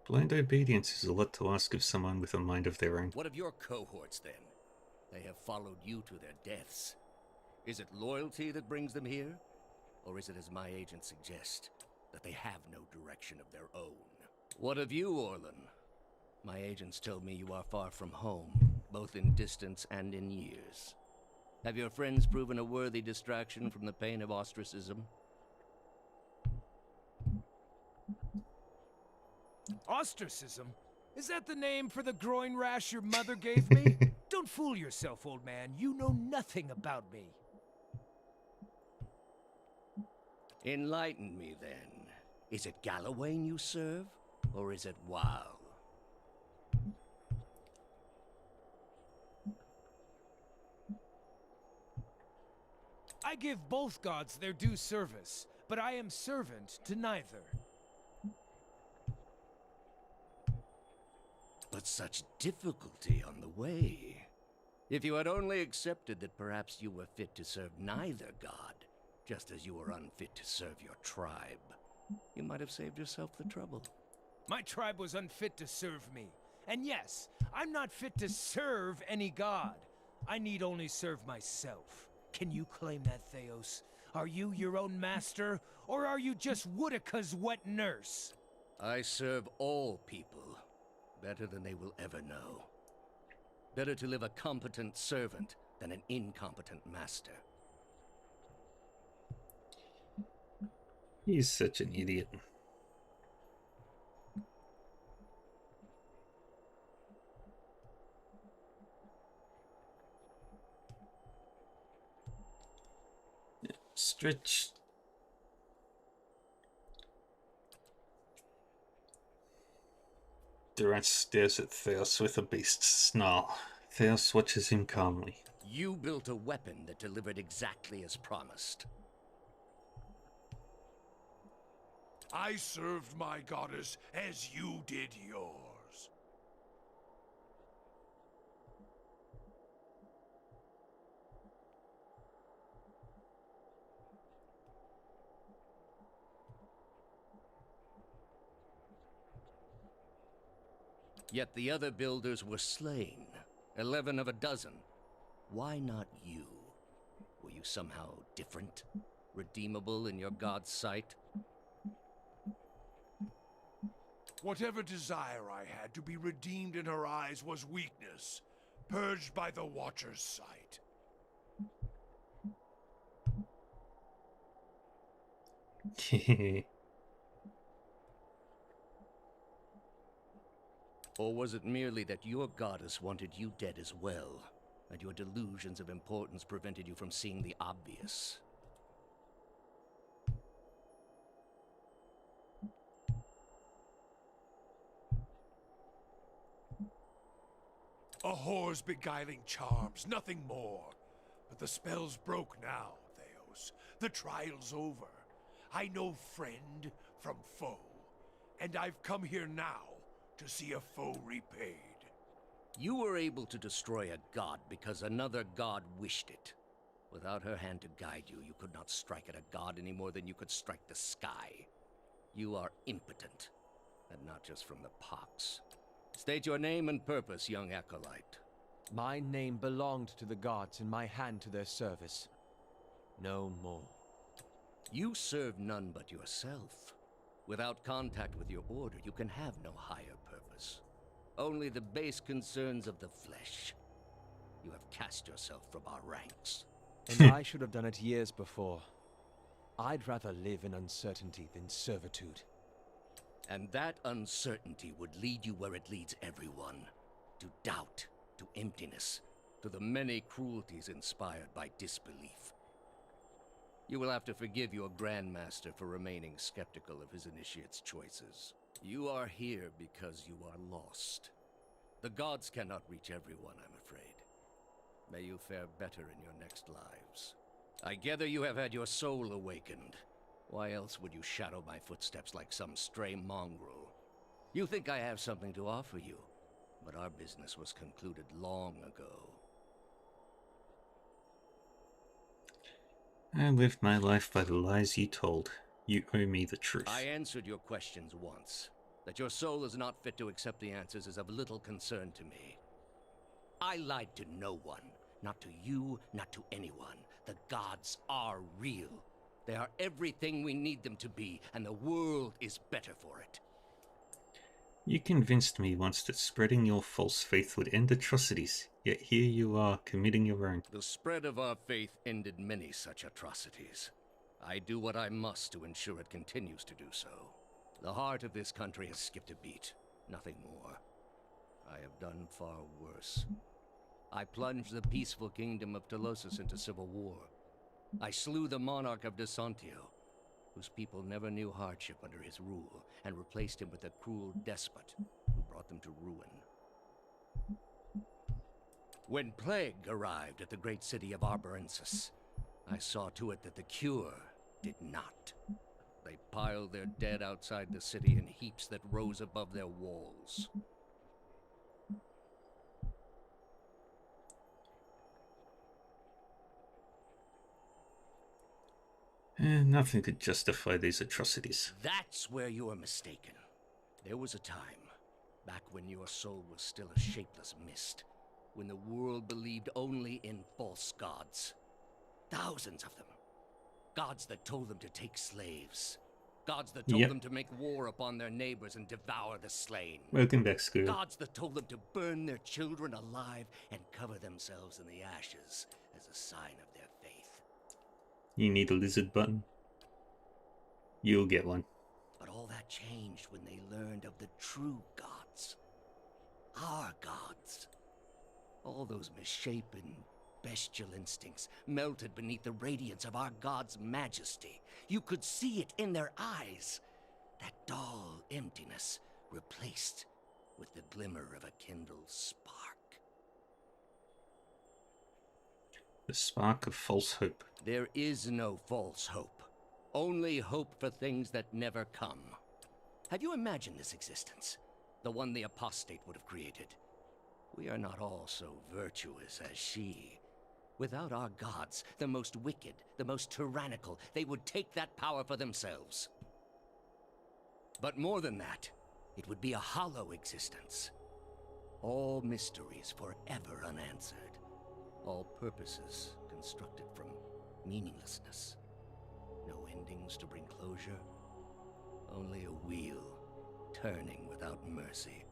Blind obedience is a lot to ask of someone with a mind of their own. What of your cohorts, then? They have followed you to their deaths. Is it loyalty that brings them here? Or is it, as my agents suggest, that they have no direction of their own? What of you, Orlan? My agents tell me you are far from home, both in distance and in years. Have your friends proven a worthy distraction from the pain of ostracism? Ostracism? Is that the name for the groin rash your mother gave me? Don't fool yourself, old man. You know nothing about me. Enlighten me, then. Is it Gallowayne you serve, or is it Wal? I give both gods their due service, but I am servant to neither. But such difficulty on the way. If you had only accepted that perhaps you were fit to serve neither god, just as you were unfit to serve your tribe, you might have saved yourself the trouble. My tribe was unfit to serve me. And yes, I'm not fit to serve any god. I need only serve myself. Can you claim that, Theos? Are you your own master, or are you just Woodika's wet nurse? I serve all people. Better than they will ever know. Better to live a competent servant than an incompetent master. He's such an idiot. Stretch. Durant stares at Theos with a beast's snarl. Theos watches him calmly. You built a weapon that delivered exactly as promised. I served my goddess as you did yours. Yet the other builders were slain, 11 of a dozen. Why not you? Were you somehow different? Redeemable in your god's sight? Whatever desire I had to be redeemed in her eyes was weakness, purged by the Watcher's sight. Or was it merely that your goddess wanted you dead as well, and your delusions of importance prevented you from seeing the obvious? A whore's beguiling charms, nothing more. But the spell's broke now, Theos. The trial's over. I know friend from foe. And I've come here now to see a foe repaid. You were able to destroy a god because another god wished it. Without her hand to guide you, you could not strike at a god any more than you could strike the sky. You are impotent, and not just from the pox. State your name and purpose, young acolyte. My name belonged to the gods and my hand to their service. No more. You serve none but yourself. Without contact with your order, you can have no higher purpose. Only the base concerns of the flesh. You have cast yourself from our ranks. And I should have done it years before. I'd rather live in uncertainty than servitude. And that uncertainty would lead you where it leads everyone. To doubt, to emptiness, to the many cruelties inspired by disbelief. You will have to forgive your Grandmaster for remaining skeptical of his initiate's choices. You are here because you are lost. The gods cannot reach everyone, I'm afraid. May you fare better in your next lives. I gather you have had your soul awakened. Why else would you shadow my footsteps like some stray mongrel? You think I have something to offer you, but our business was concluded long ago. I lived my life by the lies you told. You owe me the truth. I answered your questions once. That your soul is not fit to accept the answers is of little concern to me. I lied to no one. Not to you, not to anyone. The gods are real. They are everything we need them to be, and the world is better for it. You convinced me once that spreading your false faith would end atrocities, yet here you are, committing your own. The spread of our faith ended many such atrocities. I do what I must to ensure it continues to do so. The heart of this country has skipped a beat, nothing more. I have done far worse. I plunged the peaceful kingdom of Telosus into civil war. I slew the monarch of Desantio, whose people never knew hardship under his rule, and replaced him with a cruel despot who brought them to ruin. When plague arrived at the great city of Arborensis, I saw to it that the cure did not. They piled their dead outside the city in heaps that rose above their walls. Nothing could justify these atrocities. That's where you are mistaken. There was a time, back when your soul was still a shapeless mist, when the world believed only in false gods. Thousands of them. Gods that told them to take slaves. Gods that told them to make war upon their neighbors and devour the slain. Welcome back, Scoot. Gods that told them to burn their children alive and cover themselves in the ashes as a sign of their faith. You need a lizard button? You'll get one. But all that changed when they learned of the true gods. Our gods. All those misshapen, bestial instincts melted beneath the radiance of our god's majesty. You could see it in their eyes. That dull emptiness replaced with the glimmer of a kindled spark. The spark of false hope. There is no false hope. Only hope for things that never come. Have you imagined this existence? The one the apostate would have created. We are not all so virtuous as she. Without our gods, the most wicked, the most tyrannical, they would take that power for themselves. But more than that, it would be a hollow existence. All mysteries forever unanswered. All purposes constructed from meaninglessness. No endings to bring closure. Only a wheel, turning without mercy,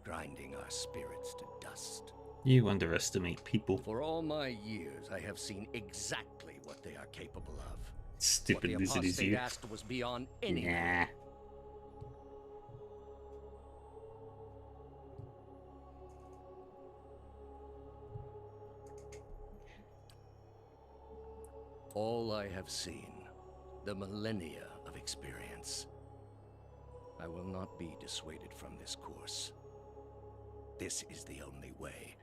grinding our spirits to dust. You underestimate people. For all my years, I have seen exactly what they are capable of. Stupid what the lizard is apostate you. asked was beyond any. Nah. All I have seen, the millennia of experience. I will not be dissuaded from this course. This is the only way.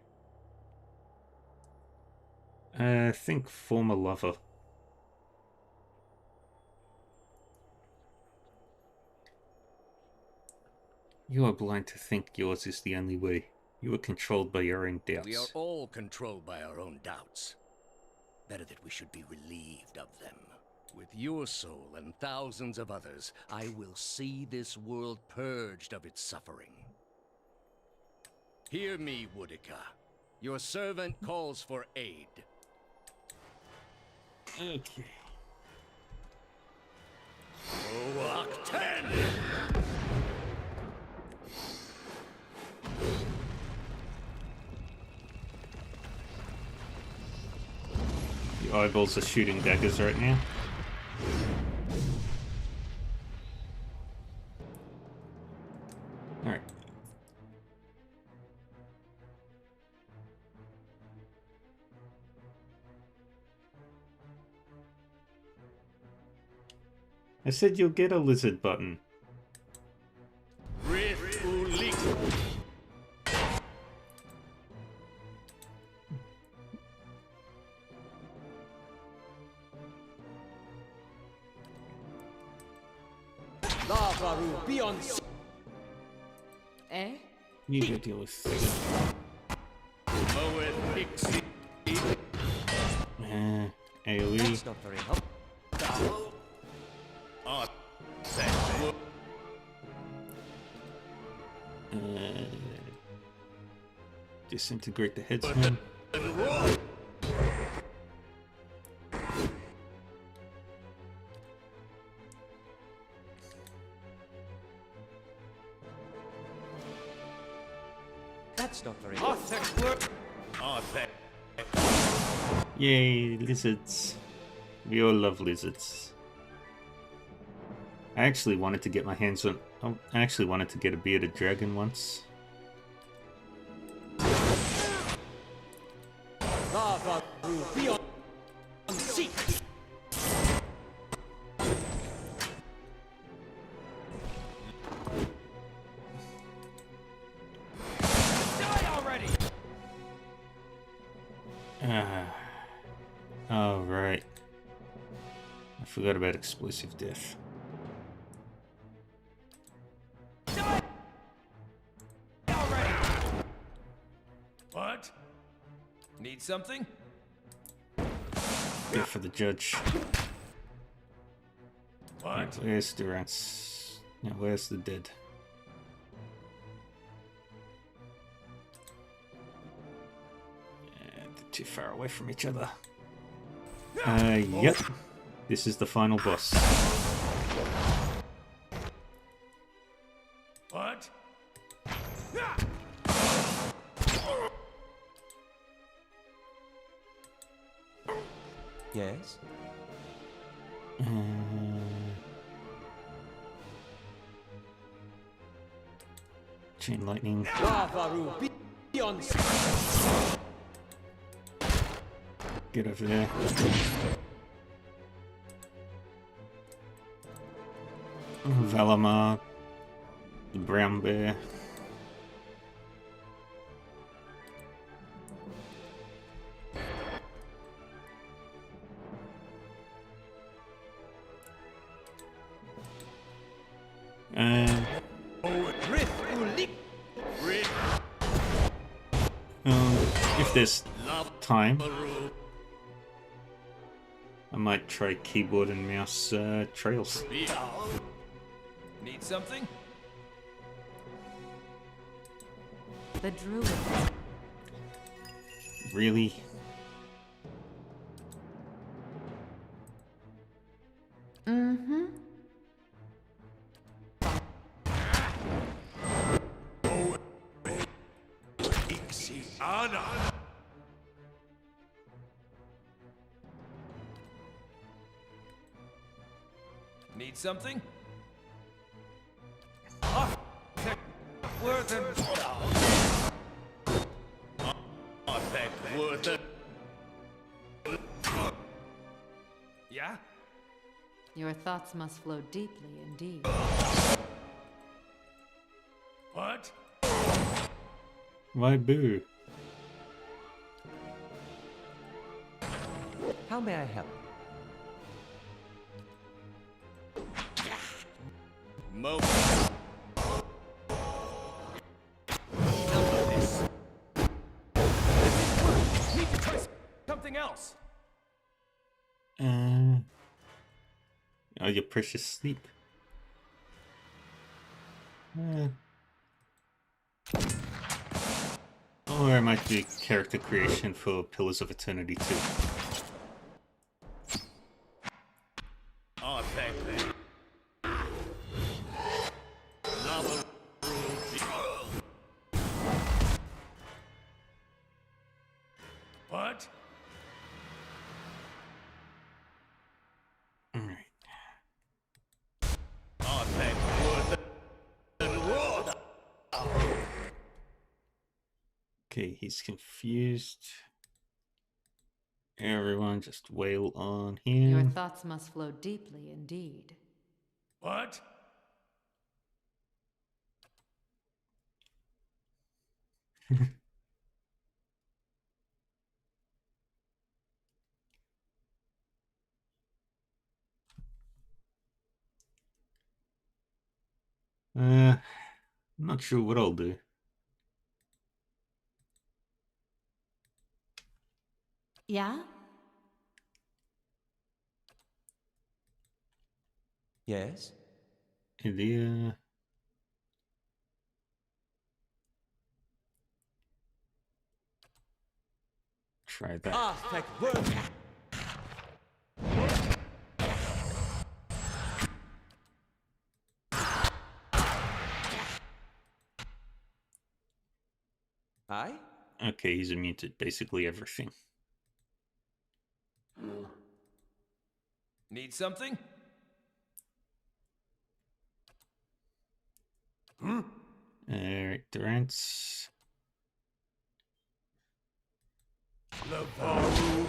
I think former lover. You are blind to think yours is the only way. You are controlled by your own doubts. We are all controlled by our own doubts. Better that we should be relieved of them. With your soul and thousands of others, I will see this world purged of its suffering. Hear me, Woodica. Your servant calls for aid. Okay. Roak 10! Your eyeballs are shooting daggers right now. Alright. I said you'll get a lizard button. Eh? You go deal with AoE. That's not very helpful. Disintegrate the headsman. That's not very helpful. Yay, lizards. We all love lizards. I actually wanted to get my hands on... I actually wanted to get a bearded dragon once. Lava beyond seek. Die already! Oh, right. I forgot about explosive death. Die already! What? Need something? Death for the judge. What? Where's Durance? Now, where's the dead? Yeah, they're too far away from each other. Yep. This is the final boss. What? Yes? Chain lightning. Lava beyond seek. Get over there. Valamar. The brown bear. If there's time, I might try keyboard and mouse trails. Need something? The druid. Really? Mm-hmm. Ixiana! Need something? Ah, worth it. Worth it. Yeah? Your thoughts must flow deeply indeed. What? Why boo? How may I help? Moment. Need to try something else. Oh, your precious sleep. Or I might do character creation for Pillars of Eternity too. Oh, thank you. What? Alright. Oh, thank you. Okay, he's confused. Everyone just wail on him. Your thoughts must flow deeply indeed. What? I'm not sure what I'll do. Yeah? Yes? Idea. Try that. Arthek worth. Aye? Okay, he's immune to basically everything. Need something? Alright, Durance. Lavaru.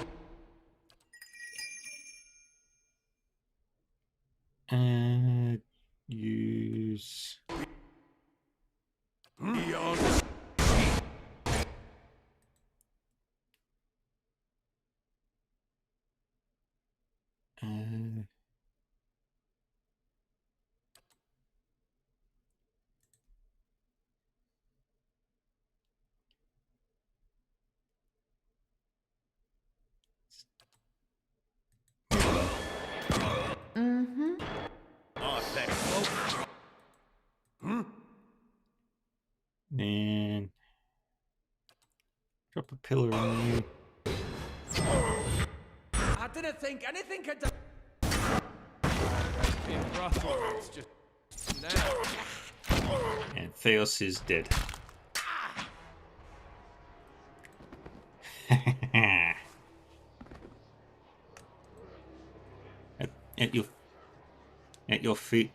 Use. Beyond. Mm-hmm. Oh, thank you. And drop a pillar on you. I didn't think anything could. Being rough, it's just now. And Theos is dead. at your feet.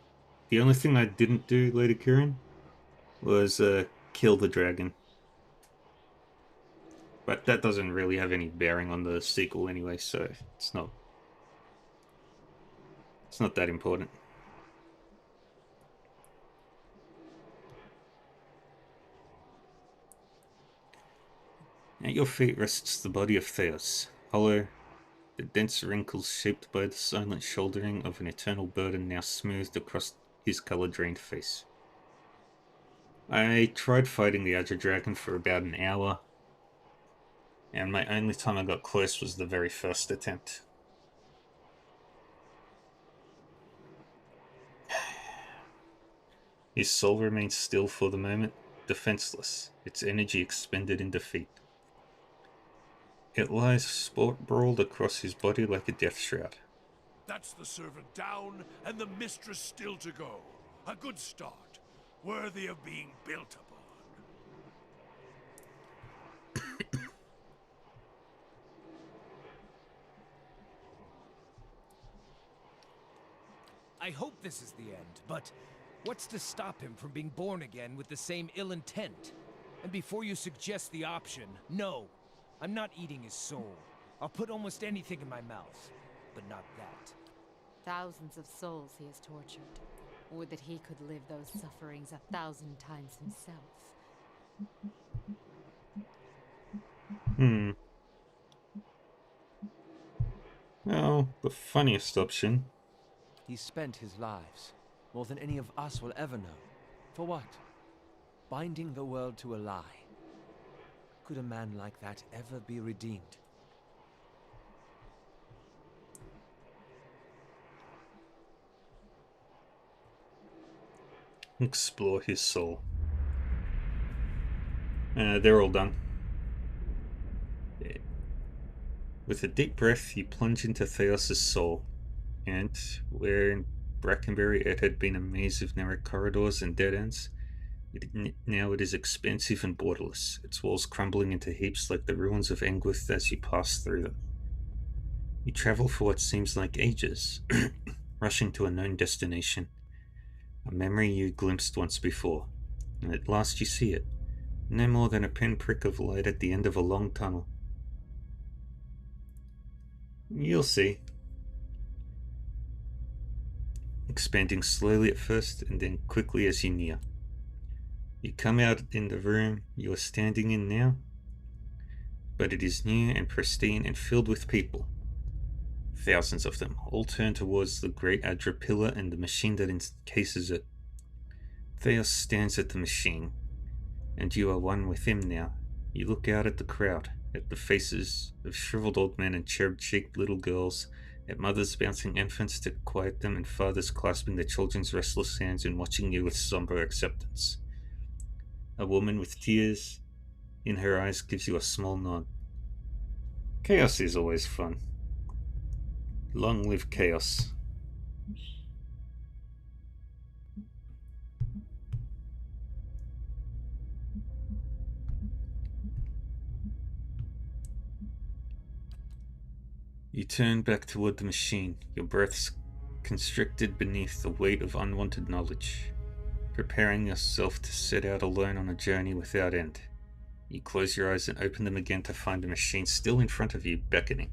The only thing I didn't do, Lady Kirin, was kill the dragon. But that doesn't really have any bearing on the sequel anyway, so it's not that important. At your feet rests the body of Theos, hollow, the dense wrinkles shaped by the silent shouldering of an eternal burden now smoothed across his color-drained face. I tried fighting the Azure Dragon for about an hour, and my only time I got close was the very first attempt. His soul remains still for the moment, defenseless, its energy expended in defeat. It lies sprawled across his body like a death shroud. That's the servant down, and the mistress still to go. A good start, worthy of being built upon. I hope this is the end, but what's to stop him from being born again with the same ill intent? And before you suggest the option, no, I'm not eating his soul. I'll put almost anything in my mouth, but not that. Thousands of souls he has tortured. Would that he could live those sufferings 1,000 times himself. Well, the funniest option. He spent his lives, more than any of us will ever know. For what? Binding the world to a lie. Could a man like that ever be redeemed? Explore his soul. They're all done. With a deep breath, you plunge into Theos' soul, and where in Brackenbury it had been a maze of narrow corridors and dead ends, now it is expansive and borderless, its walls crumbling into heaps like the ruins of Engwith as you pass through them. You travel for what seems like ages, rushing to a known destination, a memory you glimpsed once before, and at last you see it, no more than a pinprick of light at the end of a long tunnel. You'll see. Expanding slowly at first and then quickly as you near. You come out in the room you are standing in now, but it is new and pristine and filled with people. Thousands of them, all turn towards the great Adra pillar and the machine that encases it. Theos stands at the machine, and you are one with him now. You look out at the crowd, at the faces of shriveled old men and cherub-cheeked little girls, at mothers bouncing infants to quiet them and fathers clasping their children's restless hands and watching you with somber acceptance. A woman with tears in her eyes gives you a small nod. Chaos is always fun. Long live chaos. You turn back toward the machine, your breaths constricted beneath the weight of unwanted knowledge, preparing yourself to set out alone on a journey without end. You close your eyes and open them again to find the machine still in front of you, beckoning.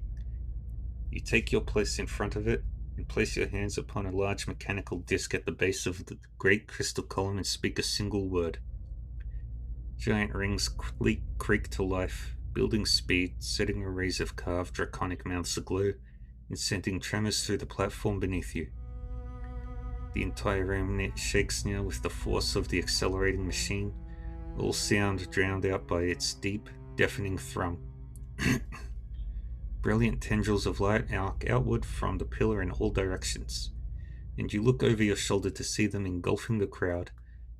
You take your place in front of it and place your hands upon a large mechanical disc at the base of the great crystal column and speak a single word. Giant rings creak to life, building speed, setting arrays of carved draconic mouths aglow, and sending tremors through the platform beneath you. The entire room shakes now with the force of the accelerating machine, all sound drowned out by its deep, deafening thrum. Brilliant tendrils of light arc outward from the pillar in all directions, and you look over your shoulder to see them engulfing the crowd,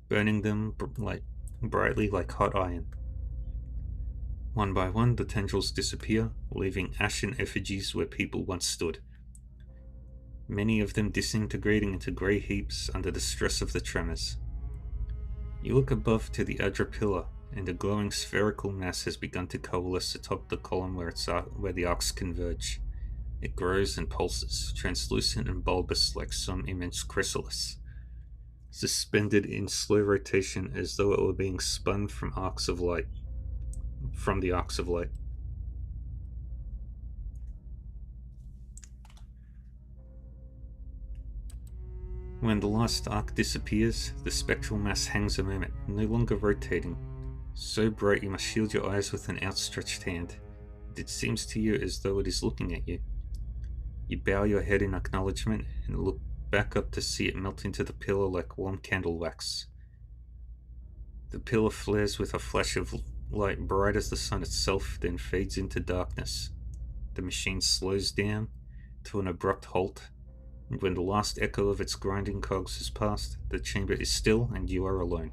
burning them brightly like hot iron. One by one, the tendrils disappear, leaving ashen effigies where people once stood, many of them disintegrating into grey heaps under the stress of the tremors. You look above to the Adra pillar, and a glowing spherical mass has begun to coalesce atop the column where the arcs converge. It grows and pulses, translucent and bulbous like some immense chrysalis, suspended in slow rotation as though it were being spun from the arcs of light. When the last arc disappears, the spectral mass hangs a moment, no longer rotating, so bright you must shield your eyes with an outstretched hand. It seems to you as though it is looking at you. You bow your head in acknowledgement and look back up to see it melt into the pillar like warm candle wax. The pillar flares with a flash of light bright as the sun itself, then fades into darkness. The machine slows down to an abrupt halt, and when the last echo of its grinding cogs has passed, the chamber is still and you are alone.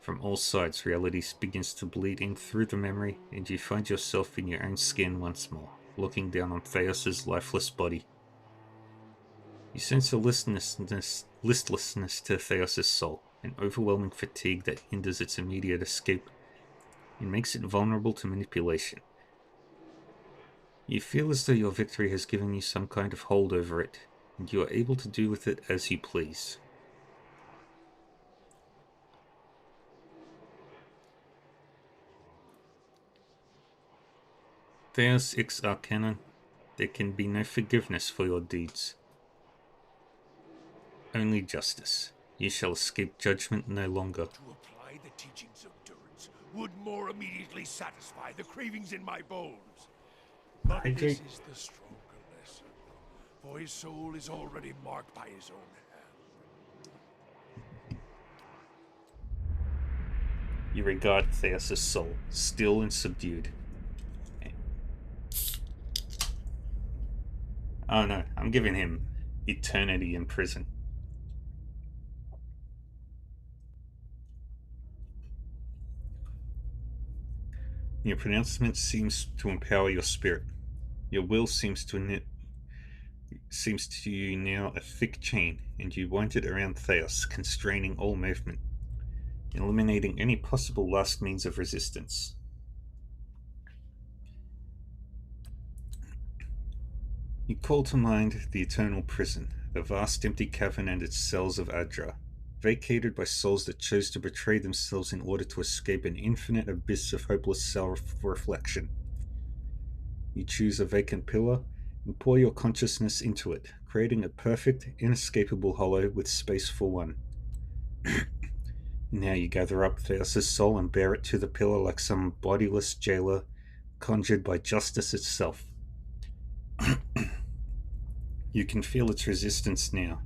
From all sides, reality begins to bleed in through the memory, and you find yourself in your own skin once more, looking down on Theos' lifeless body. You sense a listlessness to Theos' soul, an overwhelming fatigue that hinders its immediate escape and makes it vulnerable to manipulation. You feel as though your victory has given you some kind of hold over it, and you are able to do with it as you please. Theos Ix Arcana, there can be no forgiveness for your deeds. Only justice. You shall escape judgment no longer. To apply the teachings of Durance would more immediately satisfy the cravings in my bones. But this is the stronger lesson, for his soul is already marked by his own hand. You regard Theos' soul, still and subdued. Oh no, I'm giving him eternity in prison. Your pronouncement seems to empower your spirit. Your will seems to you now a thick chain, and you wind it around Theos, constraining all movement, eliminating any possible last means of resistance. You call to mind the eternal prison, the vast empty cavern and its cells of Adra, vacated by souls that chose to betray themselves in order to escape an infinite abyss of hopeless self-reflection. You choose a vacant pillar and pour your consciousness into it, creating a perfect, inescapable hollow with space for one. Now you gather up Theos' soul and bear it to the pillar like some bodiless jailer conjured by justice itself. You can feel its resistance now,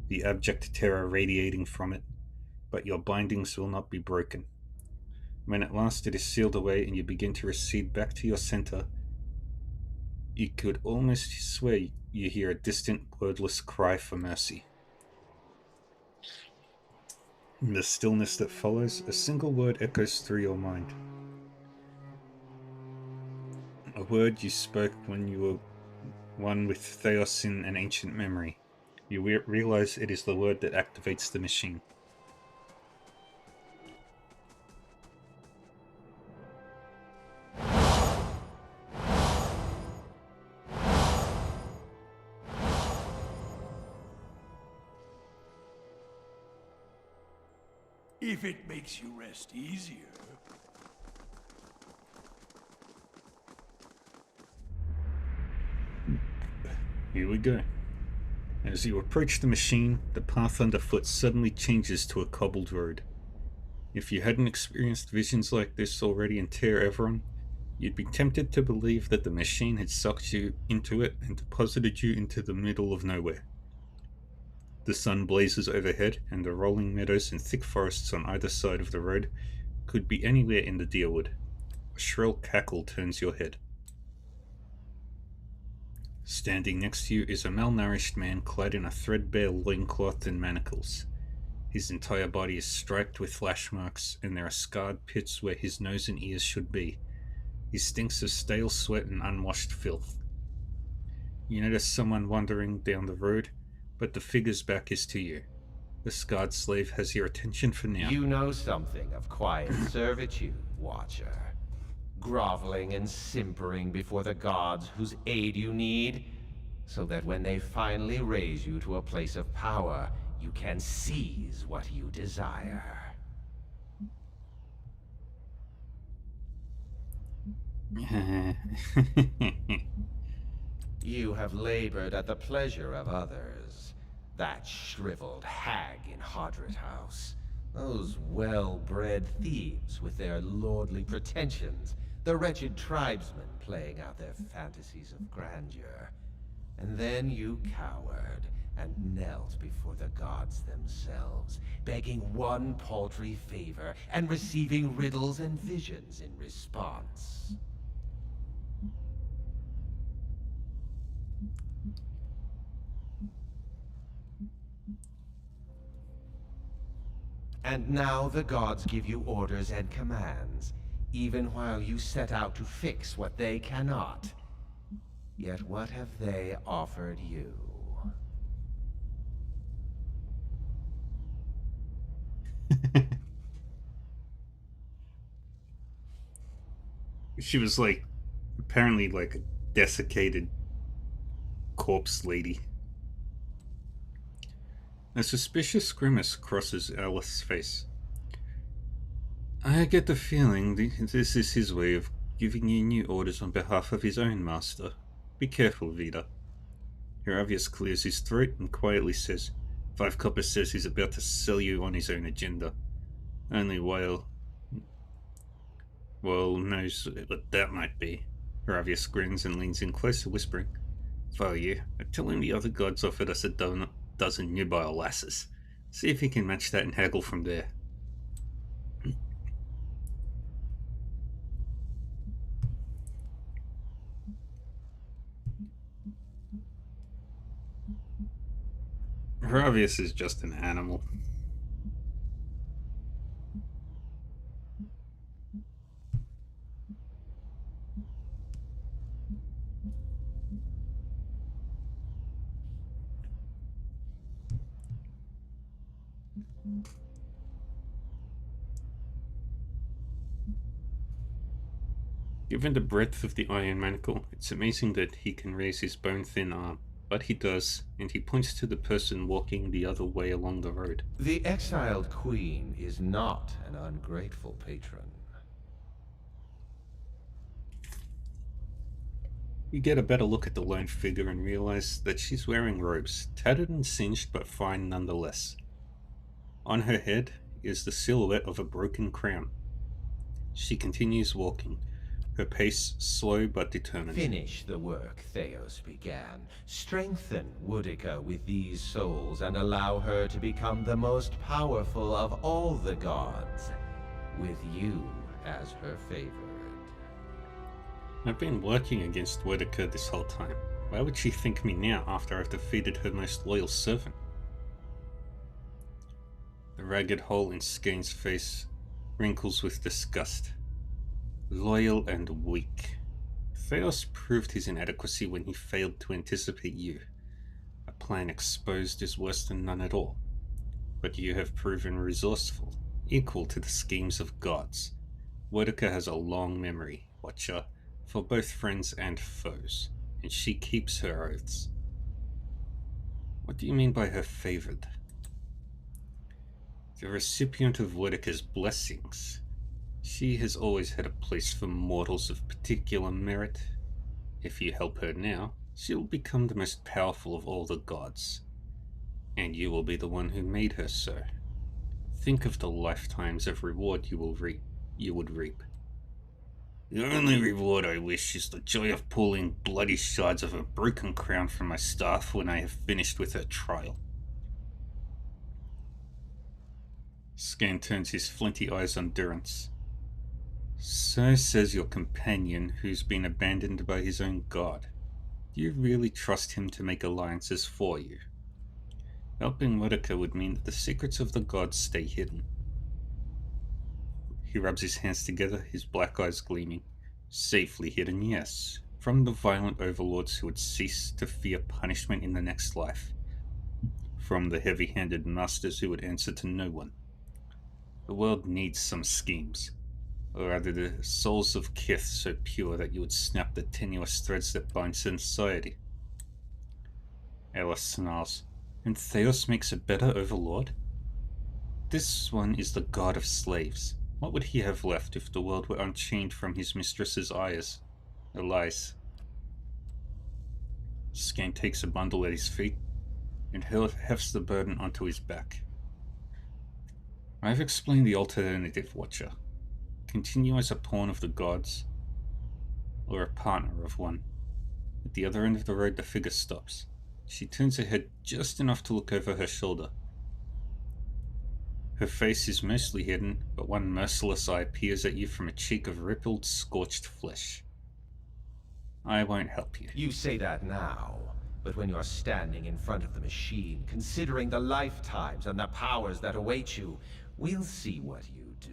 the abject terror radiating from it, but your bindings will not be broken. When at last it is sealed away and you begin to recede back to your center, you could almost swear you hear a distant, wordless cry for mercy. In the stillness that follows, a single word echoes through your mind. A word you spoke when you were one with Theos in an ancient memory. You realize it is the word that activates the machine. If it makes you rest easier. Here we go. As you approach the machine, the path underfoot suddenly changes to a cobbled road. If you hadn't experienced visions like this already in Ter Everon, you'd be tempted to believe that the machine had sucked you into it and deposited you into the middle of nowhere. The sun blazes overhead, and the rolling meadows and thick forests on either side of the road could be anywhere in the Deerwood. A shrill cackle turns your head. Standing next to you is a malnourished man clad in a threadbare loincloth and manacles. His entire body is striped with flash marks, and there are scarred pits where his nose and ears should be. He stinks of stale sweat and unwashed filth. You notice someone wandering down the road, but the figure's back is to you. The scarred slave has your attention for now. You know something of quiet servitude, Watcher. Groveling and simpering before the gods whose aid you need, so that when they finally raise you to a place of power, you can seize what you desire. You have labored at the pleasure of others. That shriveled hag in Hodrit House. Those well-bred thieves with their lordly pretensions. The wretched tribesmen playing out their fantasies of grandeur. And then you cowered and knelt before the gods themselves, begging one paltry favor and receiving riddles and visions in response. And now the gods give you orders and commands, even while you set out to fix what they cannot. Yet what have they offered you? She was like, apparently like a desiccated corpse lady. A suspicious grimace crosses Alice's face. I get the feeling this is his way of giving you new orders on behalf of his own master. Be careful, Vida. Heravius clears his throat and quietly says, 5 copper says he's about to sell you on his own agenda. Only Whale knows what that might be. Heravius grins and leans in closer, whispering, if I were you, I'd tell him the other gods offered us a dozen nubile lasses. See if he can match that and haggle from there. Heravius is just an animal. Given the breadth of the iron manacle, it's amazing that he can raise his bone-thin arm. But he does, and he points to the person walking the other way along the road. The exiled queen is not an ungrateful patron. You get a better look at the lone figure and realize that she's wearing robes, tattered and singed but fine nonetheless. On her head is the silhouette of a broken crown. She continues walking, her pace slow but determined. Finish the work Theos began. Strengthen Woodica with these souls and allow her to become the most powerful of all the gods, with you as her favorite. I've been working against Woodica this whole time. Why would she thank me now after I've defeated her most loyal servant? The ragged hole in Skane's face wrinkles with disgust. Loyal and weak. Theos proved his inadequacy when he failed to anticipate you. A plan exposed is worse than none at all. But you have proven resourceful, equal to the schemes of gods. Woodica has a long memory, Watcher, for both friends and foes, and she keeps her oaths. What do you mean by her favored? The recipient of Woodica's blessings. She has always had a place for mortals of particular merit. If you help her now, she will become the most powerful of all the gods. And you will be the one who made her so. Think of the lifetimes of reward you would reap. The only reward I wish is the joy of pulling bloody shards of a broken crown from my staff when I have finished with her trial. Skane turns his flinty eyes on Durance. So says your companion who's been abandoned by his own god. Do you really trust him to make alliances for you? Helping Woodica would mean that the secrets of the gods stay hidden. He rubs his hands together, his black eyes gleaming. Safely hidden, yes, from the violent overlords who would cease to fear punishment in the next life. From the heavy-handed masters who would answer to no one. The world needs some schemes. Or rather the souls of Kith so pure that you would snap the tenuous threads that bind society. Alice snarls. And Theos makes a better overlord? This one is the god of slaves. What would he have left if the world were unchained from his mistress's eyes? Elias. Skane takes a bundle at his feet and hefts the burden onto his back. I've explained the alternative, Watcher. Continue as a pawn of the gods, or a partner of one. At the other end of the road, the figure stops. She turns her head just enough to look over her shoulder. Her face is mostly hidden, but one merciless eye peers at you from a cheek of rippled, scorched flesh. I won't help you. You say that now, but when you're standing in front of the machine, considering the lifetimes and the powers that await you, We'll see what you do.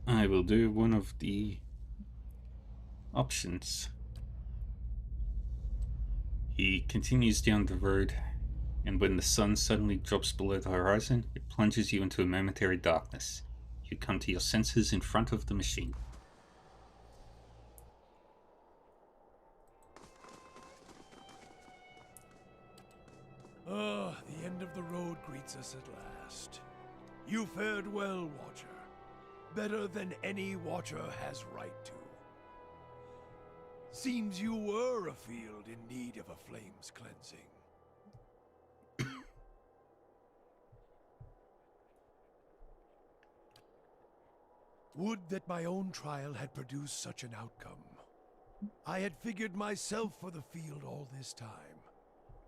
I will do one of the options. He continues down the road, and when the sun suddenly drops below the horizon, it plunges you into a momentary darkness. You come to your senses in front of the machine. Ah, the end of the road greets us at last. You fared well, Watcher. Better than any Watcher has right to. Seems you were a field in need of a flame's cleansing. Would that my own trial had produced such an outcome. I had figured myself for the field all this time.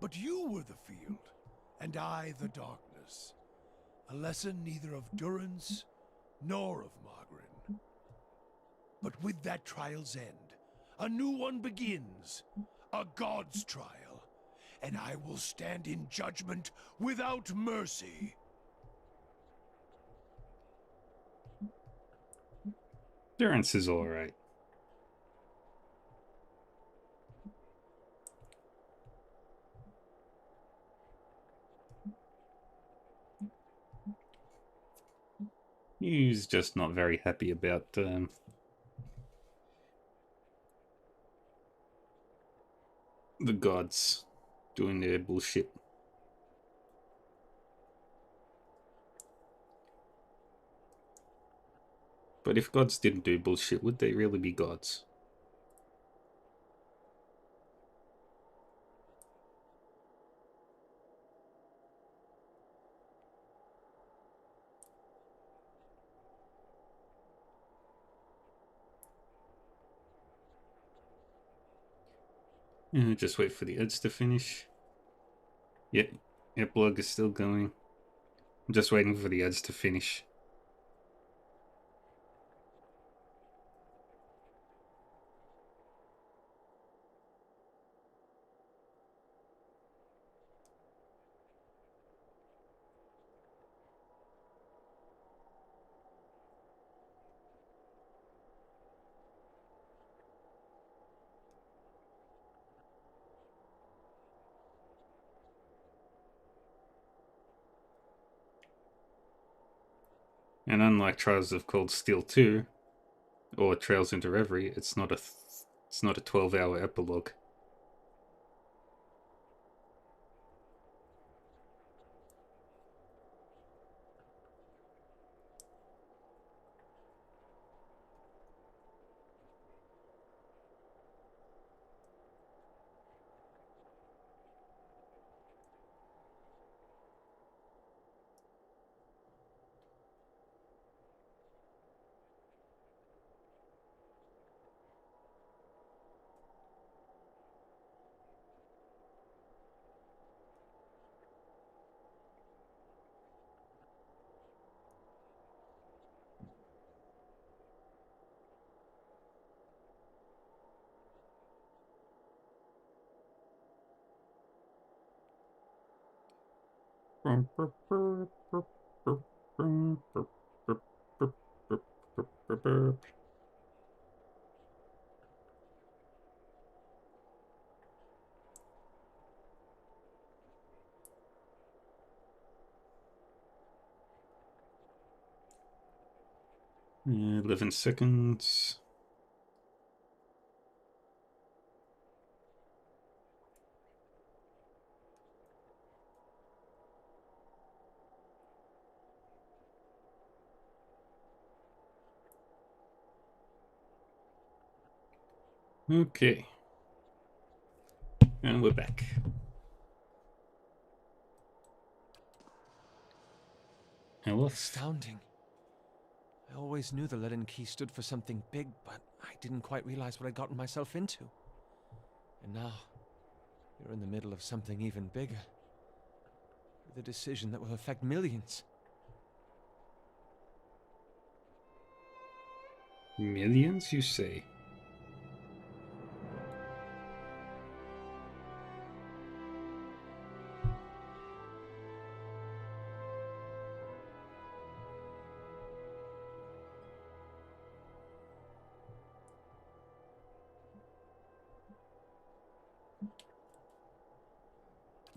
But you were the field, and I the darkness. A lesson neither of Durance nor of Margarin. But with that trial's end, a new one begins. A god's trial. And I will stand in judgment without mercy. Durance is alright. He's just not very happy about the gods doing their bullshit. But if gods didn't do bullshit, would they really be gods? Just wait for the ads to finish. Yep, epilogue is still going. I'm just waiting for the ads to finish. And unlike Trials of Cold Steel 2 or Trails into Reverie, it's not a 12-hour epilogue. Yeah, 11 seconds. Okay. And we're back. Hello. Astounding. I always knew the Leaden Key stood for something big, but I didn't quite realize what I'd gotten myself into. And now, you're in the middle of something even bigger. With a decision that will affect millions. Millions, you say?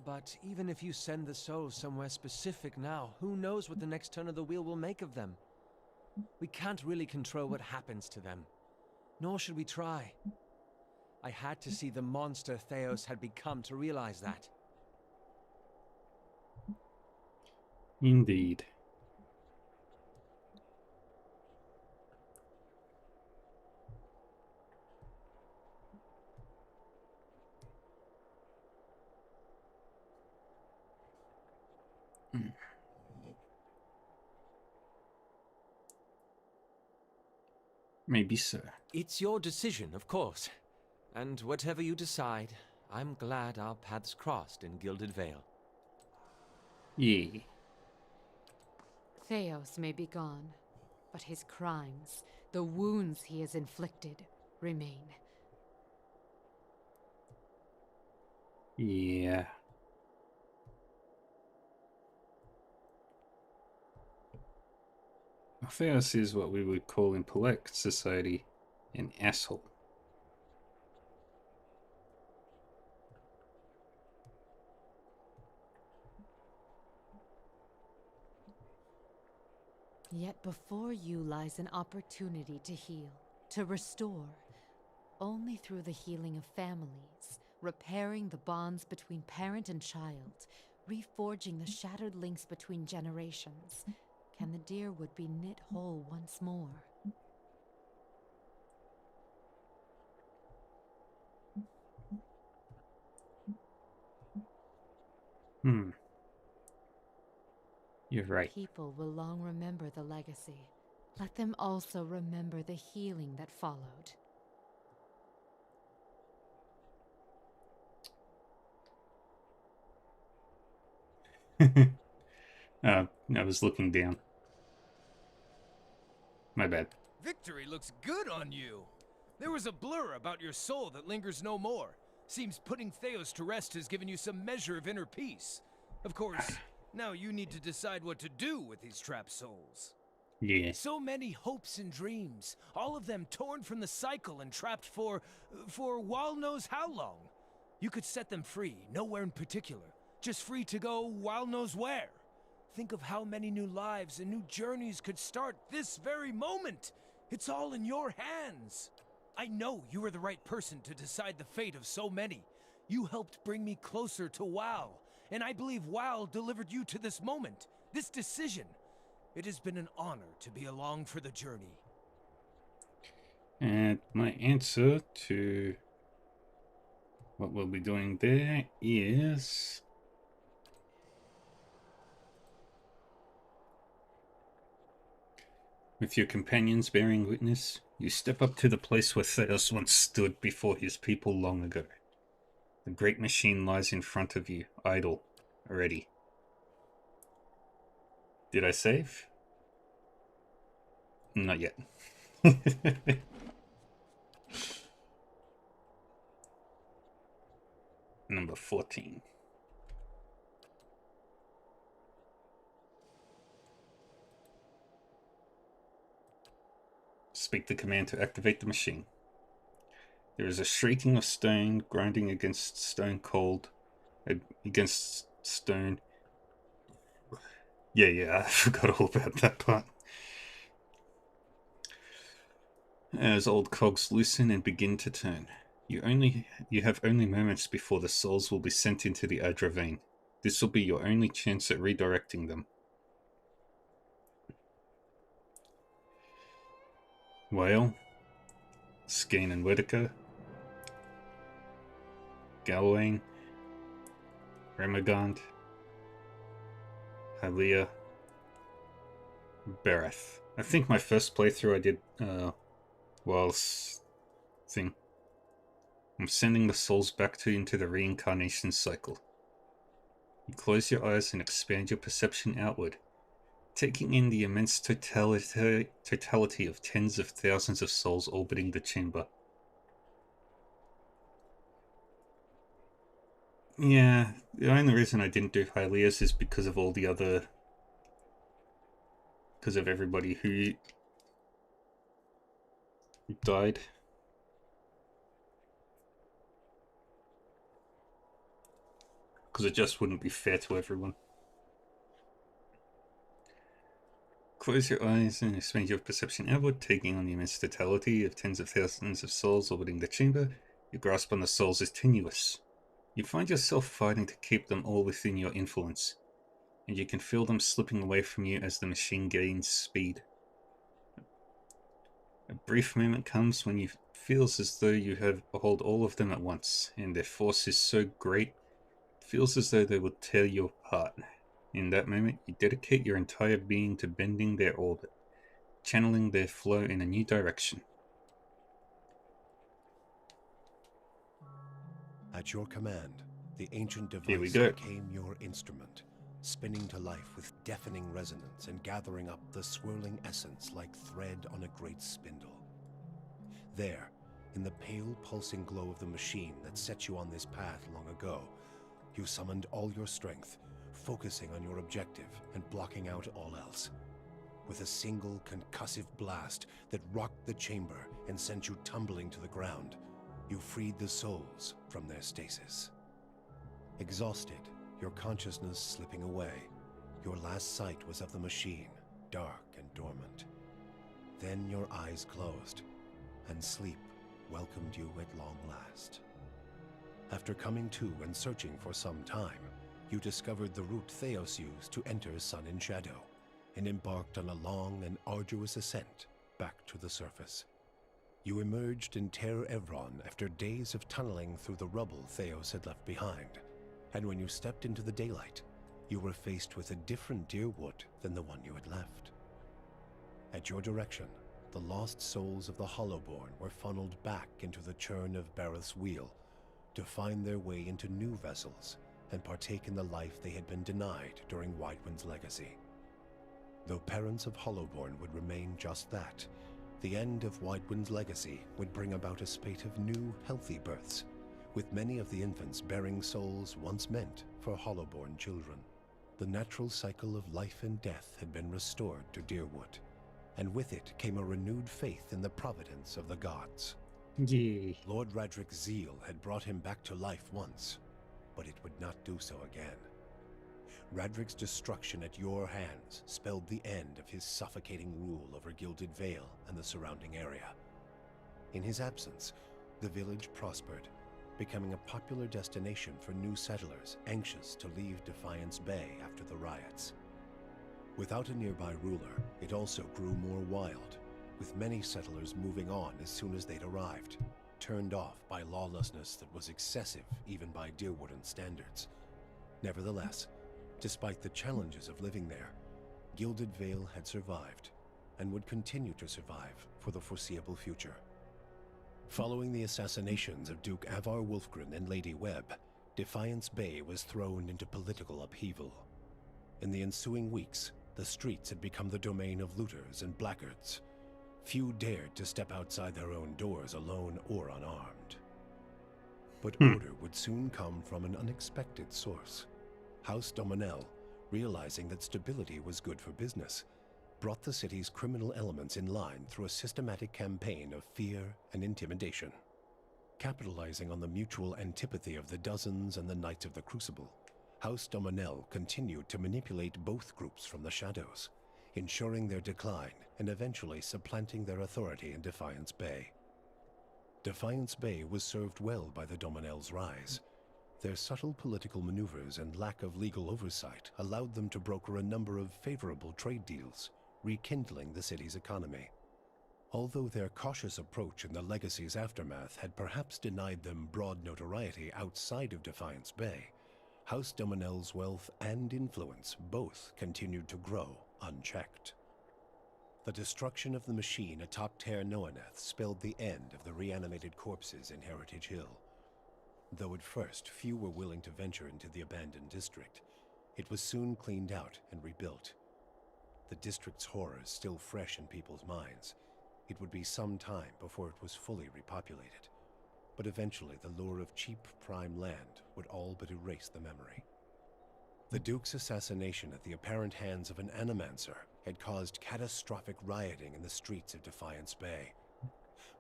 but even if you send the souls somewhere specific now, who knows what the next turn of the wheel will make of them? We can't really control what happens to them. Nor should we try. I had to see the monster Theos had become to realize that. Indeed. Maybe so. It's your decision, of course. And whatever you decide, I'm glad our paths crossed in Gilded Vale. Yeah. Theos may be gone, but his crimes, the wounds he has inflicted, remain. Yeah. Theos is what we would call in polite society an asshole. Yet before you lies an opportunity to heal, to restore. Only through the healing of families, repairing the bonds between parent and child, reforging the shattered links between generations, can the Deerwood be knit whole once more. You're right. People will long remember the legacy. Let them also remember the healing that followed. I was looking down. My bad. Victory looks good on you. There was a blur about your soul that lingers no more. Seems putting Theos to rest has given you some measure of inner peace. Of course, now you need to decide what to do with these trapped souls. Yeah. So many hopes and dreams, all of them torn from the cycle and trapped for Wall knows how long. You could set them free, nowhere in particular. Just free to go Wall knows where. Think of how many new lives and new journeys could start this very moment. It's all in your hands. I know you are the right person to decide the fate of so many. You helped bring me closer to WoW, and I believe WoW delivered you to this moment, this decision. It has been an honor to be along for the journey. And my answer to what we'll be doing there is... with your companions bearing witness, you step up to the place where Theos once stood before his people long ago. The great machine lies in front of you, idle, ready. Did I save? Not yet. Number 14. Speak the command to activate the machine. There is a shrieking of stone grinding against stone cold. Against stone. Yeah, I forgot all about that part. As old cogs loosen and begin to turn. You have only moments before the souls will be sent into the Adra vein. This will be your only chance at redirecting them. Whale, Skane and Whitaker, Galwain, Remagond, Hylia, Bereth. I think my first playthrough I did, whilst thing. I'm sending the souls back into the reincarnation cycle. You close your eyes and expand your perception outward, taking in the immense totality of tens of thousands of souls orbiting the chamber. Yeah, the only reason I didn't do Hylia's is because of all the other... because of everybody who died. because it just wouldn't be fair to everyone. Close your eyes and expand your perception outward, taking on the immense totality of tens of thousands of souls orbiting the chamber. Your grasp on the souls is tenuous. You find yourself fighting to keep them all within your influence, and you can feel them slipping away from you as the machine gains speed. A brief moment comes when you feels as though you have behold all of them at once, and their force is so great, it feels as though they will tear you apart. In that moment, you dedicate your entire being to bending their orbit, channeling their flow in a new direction. At your command, the ancient Here we device go. became your instrument, spinning to life with deafening resonance and gathering up the swirling essence like thread on a great spindle. There, in the pale, pulsing glow of the machine that set you on this path long ago, you summoned all your strength, focusing on your objective and blocking out all else. With a single concussive blast that rocked the chamber and sent you tumbling to the ground, you freed the souls from their stasis. Exhausted, your consciousness slipping away, your last sight was of the machine, dark and dormant. Then your eyes closed, and sleep welcomed you at long last. After coming to and searching for some time, you discovered the route Theos used to enter Sun and Shadow, and embarked on a long and arduous ascent back to the surface. You emerged in Ter Evron after days of tunneling through the rubble Theos had left behind, and when you stepped into the daylight, you were faced with a different Dyrwood than the one you had left. At your direction, the lost souls of the Hollowborn were funneled back into the churn of Bareth's wheel to find their way into new vessels and partake in the life they had been denied during Widewind's legacy. Though parents of Hollowborn would remain just that, the end of Widewind's legacy would bring about a spate of new, healthy births, with many of the infants bearing souls once meant for Hollowborn children. The natural cycle of life and death had been restored to Dyrwood, and with it came a renewed faith in the providence of the gods. Yeah. Lord Radric's zeal had brought him back to life once, but it would not do so again. Radric's destruction at your hands spelled the end of his suffocating rule over Gilded Vale and the surrounding area. In his absence, the village prospered, becoming a popular destination for new settlers anxious to leave Defiance Bay after the riots. Without a nearby ruler, it also grew more wild, with many settlers moving on as soon as they'd arrived, turned off by lawlessness that was excessive even by Dyrwoodan standards. Nevertheless, despite the challenges of living there, Gilded Vale had survived, and would continue to survive for the foreseeable future. Following the assassinations of Duke Avar Wolfgren and Lady Webb, Defiance Bay was thrown into political upheaval. In the ensuing weeks, the streets had become the domain of looters and blackguards. Few dared to step outside their own doors alone or unarmed. But order would soon come from an unexpected source. House Dominel, realizing that stability was good for business, brought the city's criminal elements in line through a systematic campaign of fear and intimidation. Capitalizing on the mutual antipathy of the Dozens and the Knights of the Crucible, House Dominel continued to manipulate both groups from the shadows, ensuring their decline and eventually supplanting their authority in Defiance Bay. Defiance Bay was served well by the Dominel's rise. Their subtle political maneuvers and lack of legal oversight allowed them to broker a number of favorable trade deals, rekindling the city's economy. Although their cautious approach in the legacy's aftermath had perhaps denied them broad notoriety outside of Defiance Bay, House Dominel's wealth and influence both continued to grow unchecked. The destruction of the machine atop Ter Noaneth spelled the end of the reanimated corpses in Heritage Hill. Though at first few were willing to venture into the abandoned district, it was soon cleaned out and rebuilt. The district's horrors still fresh in people's minds, it would be some time before it was fully repopulated. But eventually the lure of cheap prime land would all but erase the memory. The Duke's assassination at the apparent hands of an Animancer had caused catastrophic rioting in the streets of Defiance Bay.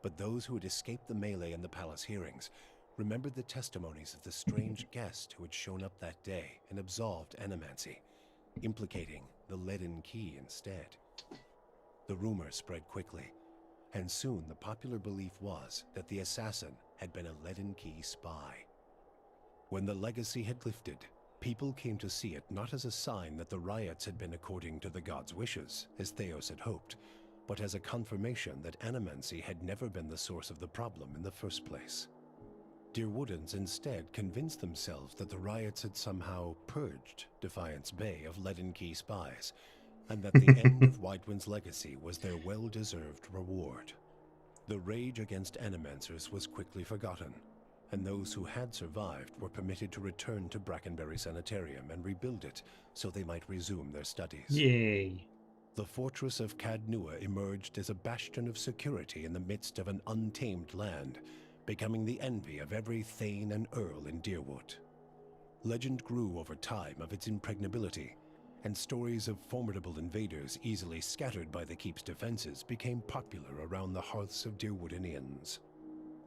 But those who had escaped the melee and the palace hearings remembered the testimonies of the strange guest who had shown up that day and absolved Animancy, implicating the Leaden Key instead. The rumor spread quickly, and soon the popular belief was that the assassin had been a Leaden Key spy. When the legacy had lifted, people came to see it not as a sign that the riots had been according to the gods' wishes, as Theos had hoped, but as a confirmation that Animancy had never been the source of the problem in the first place. Deerwoodans instead convinced themselves that the riots had somehow purged Defiance Bay of Leaden Key spies, and that the end of Widewind's legacy was their well-deserved reward. The rage against Animancers was quickly forgotten, and those who had survived were permitted to return to Brackenberry Sanitarium and rebuild it so they might resume their studies. Yay. The fortress of Cadnua emerged as a bastion of security in the midst of an untamed land, becoming the envy of every Thane and Earl in Deerwood. Legend grew over time of its impregnability, and stories of formidable invaders easily scattered by the keep's defenses became popular around the hearths of Deerwoodanians.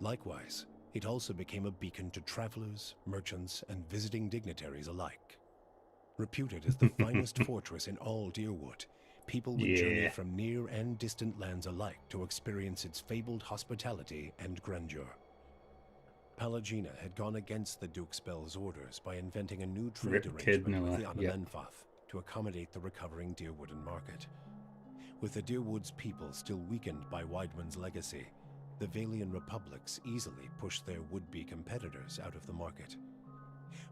Likewise, it also became a beacon to travelers, merchants, and visiting dignitaries alike. Reputed as the finest fortress in all Deerwood, people would journey from near and distant lands alike to experience its fabled hospitality and grandeur. Pallegina had gone against the Duke Spell's orders by inventing a new trade arrangement with the Ananenfath to accommodate the recovering Deerwoodan market. With the Deerwood's people still weakened by Widewind's legacy, the Vailian Republics easily pushed their would-be competitors out of the market.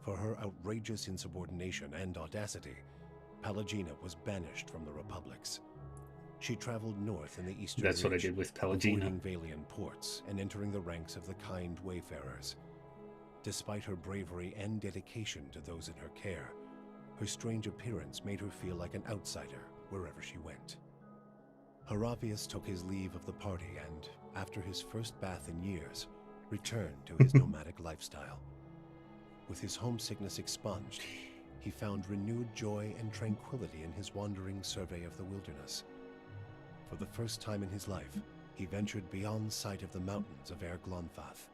For her outrageous insubordination and audacity, Pallegina was banished from the Republics. She traveled north in the eastern That's what I did with Pallegina. avoiding Vailian ports and entering the ranks of the kind wayfarers. Despite her bravery and dedication to those in her care, her strange appearance made her feel like an outsider wherever she went. Haravius took his leave of the party and, after his first bath in years, returned to his nomadic lifestyle. With his homesickness expunged, he found renewed joy and tranquility in his wandering survey of the wilderness. For the first time in his life, he ventured beyond sight of the mountains of Glonfath.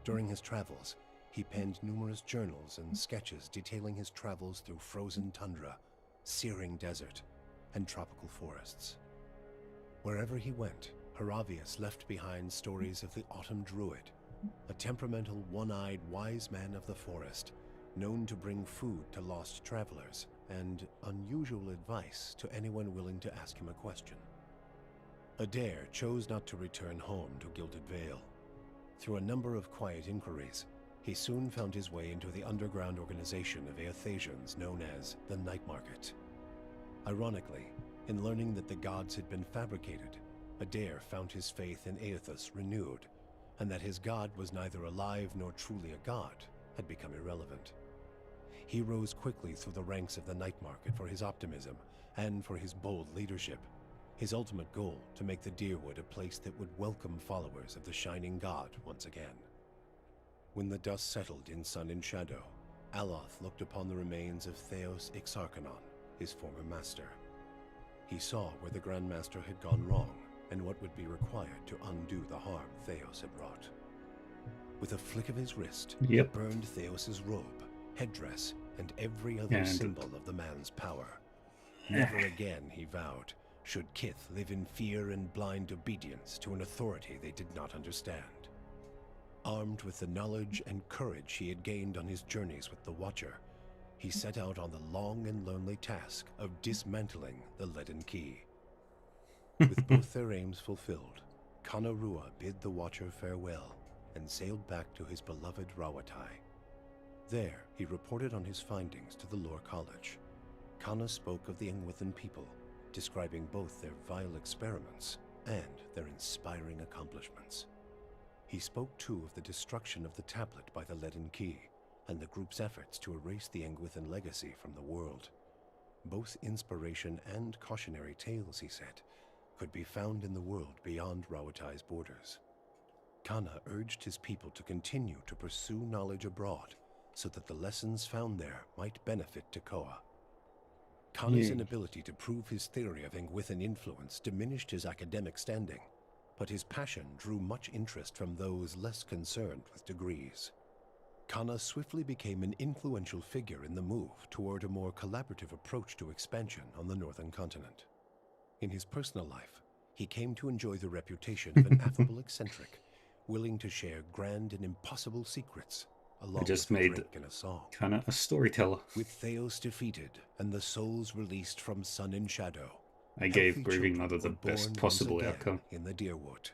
During his travels, he penned numerous journals and sketches detailing his travels through frozen tundra, searing desert, and tropical forests. Wherever he went, Haravius left behind stories of the Autumn Druid, a temperamental, one-eyed wise man of the forest, known to bring food to lost travelers and unusual advice to anyone willing to ask him a question. Adair chose not to return home to Gilded Vale. Through a number of quiet inquiries, he soon found his way into the underground organization of Aethasians known as the Night Market. Ironically, in learning that the gods had been fabricated, Adair found his faith in Aethus renewed, and that his god was neither alive nor truly a god had become irrelevant. He rose quickly through the ranks of the Night Market for his optimism and for his bold leadership, his ultimate goal to make the Deerwood a place that would welcome followers of the Shining God once again. When the dust settled in Sun and Shadow, Aloth looked upon the remains of Theos Exarchanon, his former master. He saw where the Grandmaster had gone wrong and what would be required to undo the harm Theos had wrought. With a flick of his wrist, he burned Theos's robe, headdress, and every other symbol of the man's power. Never again, he vowed, should Kith live in fear and blind obedience to an authority they did not understand. Armed with the knowledge and courage he had gained on his journeys with the Watcher, he set out on the long and lonely task of dismantling the Leaden Key. With both their aims fulfilled, Kana Rua bid the Watcher farewell and sailed back to his beloved Rawatai. There, he reported on his findings to the Lore College. Kana spoke of the Engwithan people, describing both their vile experiments and their inspiring accomplishments. He spoke too of the destruction of the tablet by the Leaden Key, and the group's efforts to erase the Engwithan legacy from the world. Both inspiration and cautionary tales, he said, could be found in the world beyond Rawatai's borders. Kana urged his people to continue to pursue knowledge abroad, so that the lessons found there might benefit Tekoa. Kana's inability to prove his theory of Engwithan influence diminished his academic standing, but his passion drew much interest from those less concerned with degrees. Kana swiftly became an influential figure in the move toward a more collaborative approach to expansion on the northern continent. In his personal life, he came to enjoy the reputation of an affable eccentric, willing to share grand and impossible secrets, along just with a made drink and a song. Kana a storyteller. With Theos defeated and the souls released from Sun and Shadow, I gave healthy Grieving children Mother the were best born possible once again outcome. in the Deerwood.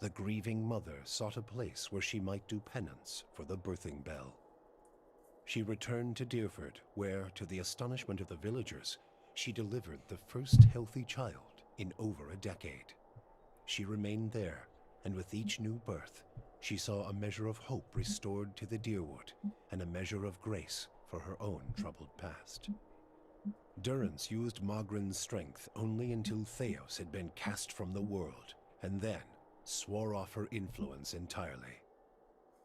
The grieving mother sought a place where she might do penance for the birthing bell. She returned to Deerford, where, to the astonishment of the villagers, she delivered the first healthy child in over a decade. She remained there, and with each new birth, she saw a measure of hope restored to the Deerwood, and a measure of grace for her own troubled past. Durrance used Magrin's strength only until Theos had been cast from the world, and then swore off her influence entirely.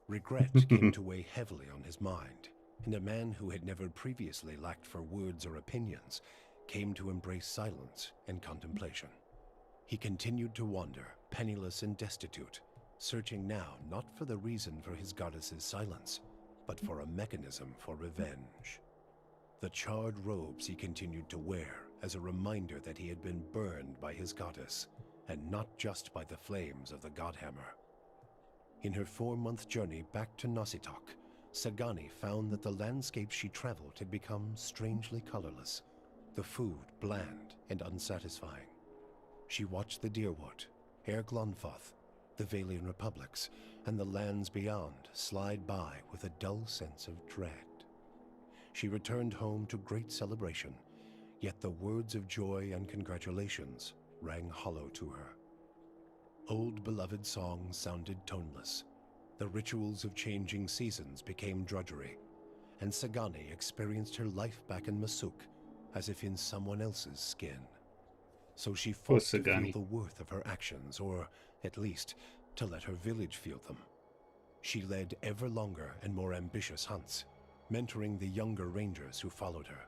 Regret came to weigh heavily on his mind, and a man who had never previously lacked for words or opinions came to embrace silence and contemplation. He continued to wander, penniless and destitute, searching now not for the reason for his goddess's silence, but for a mechanism for revenge. The charred robes he continued to wear as a reminder that he had been burned by his goddess, and not just by the flames of the Godhammer. In her 4-month journey back to Nositoc, Sagani found that the landscapes she traveled had become strangely colorless, the food bland and unsatisfying. She watched the Deerwood, Air Glonfoth, the Valian Republics, and the lands beyond slide by with a dull sense of dread. She returned home to great celebration, yet the words of joy and congratulations rang hollow to her. Old beloved songs sounded toneless. The rituals of changing seasons became drudgery, and Sagani experienced her life back in Masuk as if in someone else's skin. So she fought to feel the worth of her actions, or at least to let her village feel them. She led ever longer and more ambitious hunts, mentoring the younger rangers who followed her.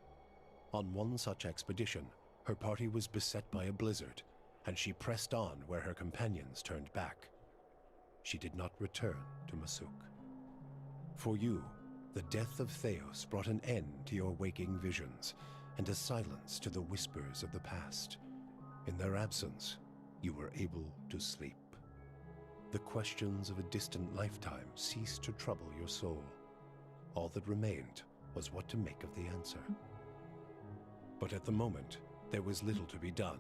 On one such expedition, her party was beset by a blizzard, and she pressed on where her companions turned back. She did not return to Masuk. For you, the death of Theos brought an end to your waking visions, and a silence to the whispers of the past. In their absence, you were able to sleep. The questions of a distant lifetime ceased to trouble your soul. All that remained was what to make of the answer. But at the moment, there was little to be done,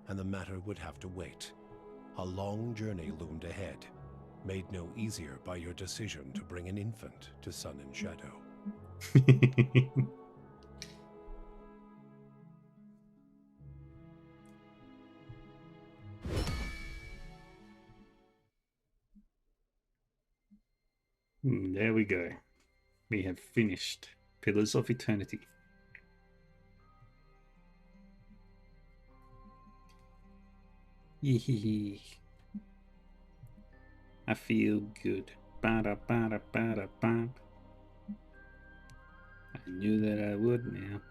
and the matter would have to wait. A long journey loomed ahead, made no easier by your decision to bring an infant to Sun and Shadow. There we go. We have finished Pillars of Eternity. Yee. I feel good. Ba-da, ba-da, ba-da, ba. I knew that I would now.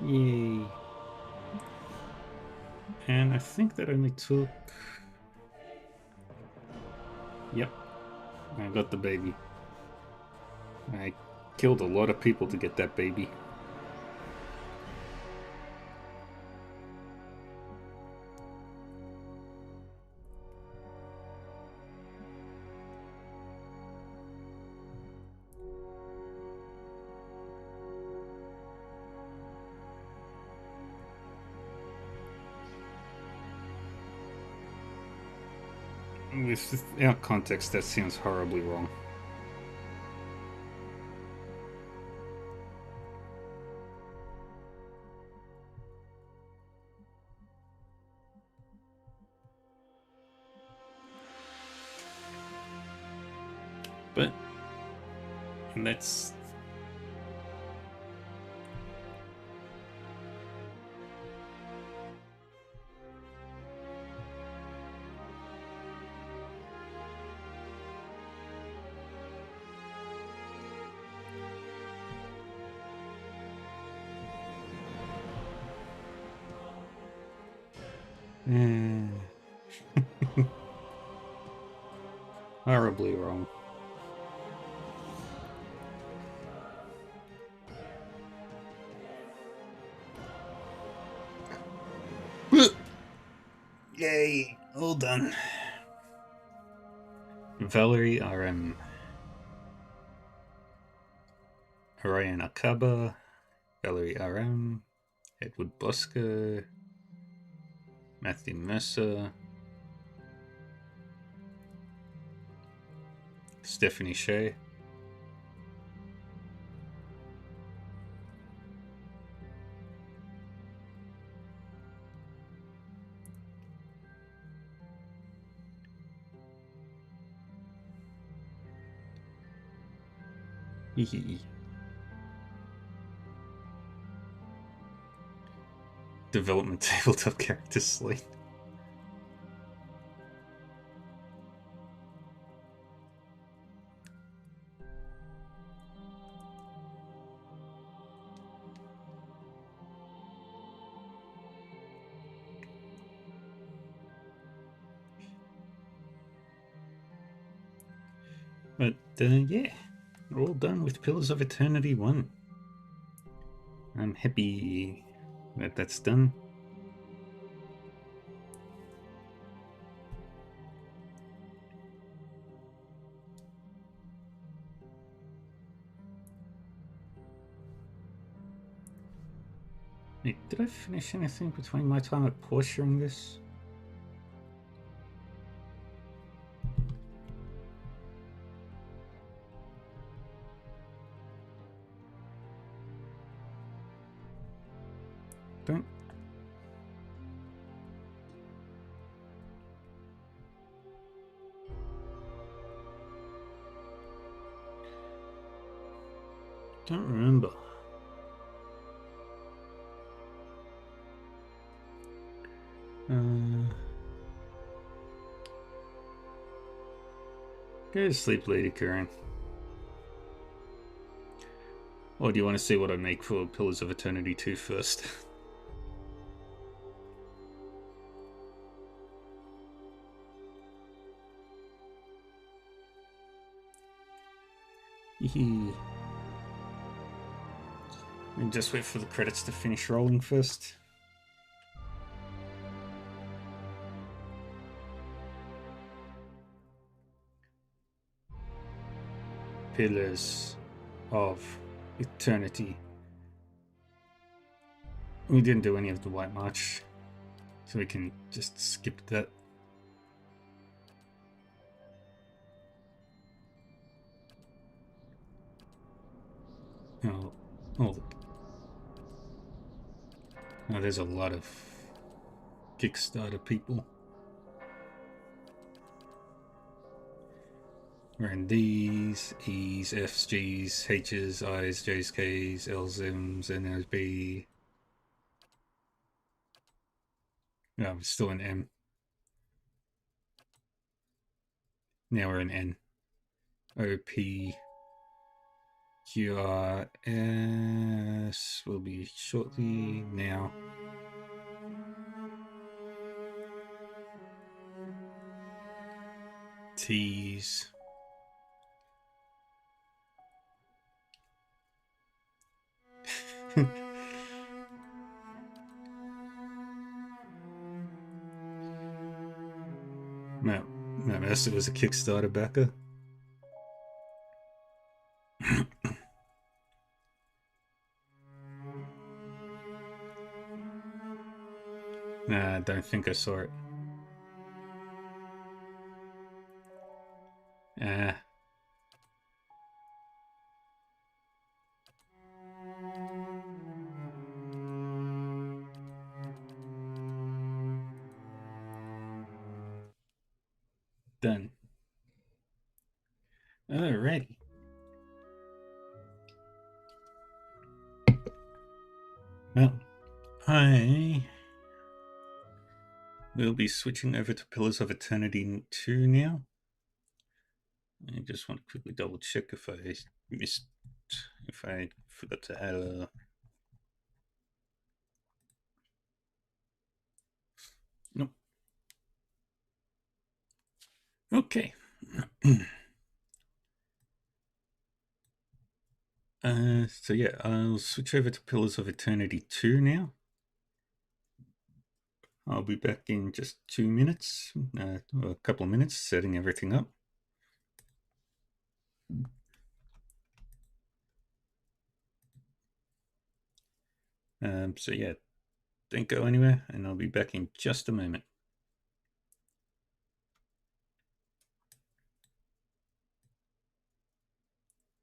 Yay. And I think that only took... Yep. I got the baby. I killed a lot of people to get that baby. Without context, that sounds horribly wrong. But that's... Horribly wrong. Yay, all done. Valerie RM. Orion Akaba, Valerie RM, Edward Bosco, Matthew Mercer, Stephanie Shea, Development tabletop character slate. But yeah, we're all done with Pillars of Eternity 1. I'm happy that that's done. Wait, did I finish anything between my time at Porsche and this? Don't. Don't remember. Go to sleep, Lady Curran. Or do you want to see what I make for Pillars of Eternity 2 first? And just wait for the credits to finish rolling first. Pillars of Eternity. We didn't do any of the White March, so we can just skip that. Oh, there's a lot of Kickstarter people. We're in D's, E's, F's, G's, H's, I's, J's, K's, L's, M's, N's, B. No, I'm still in M. Now we're in N. O, P, Q, R, S will be shortly now. T's. No, Mercer was a Kickstarter backer. Nah, I don't think I saw it. Done. Alrighty. Well, I will be switching over to Pillars of Eternity 2 now. I just want to quickly double check if I forgot to add a... Nope, Okay. So yeah, I'll switch over to Pillars of Eternity 2 now. I'll be back in just 2 minutes, or a couple of minutes, setting everything up. So yeah, don't go anywhere, and I'll be back in just a moment.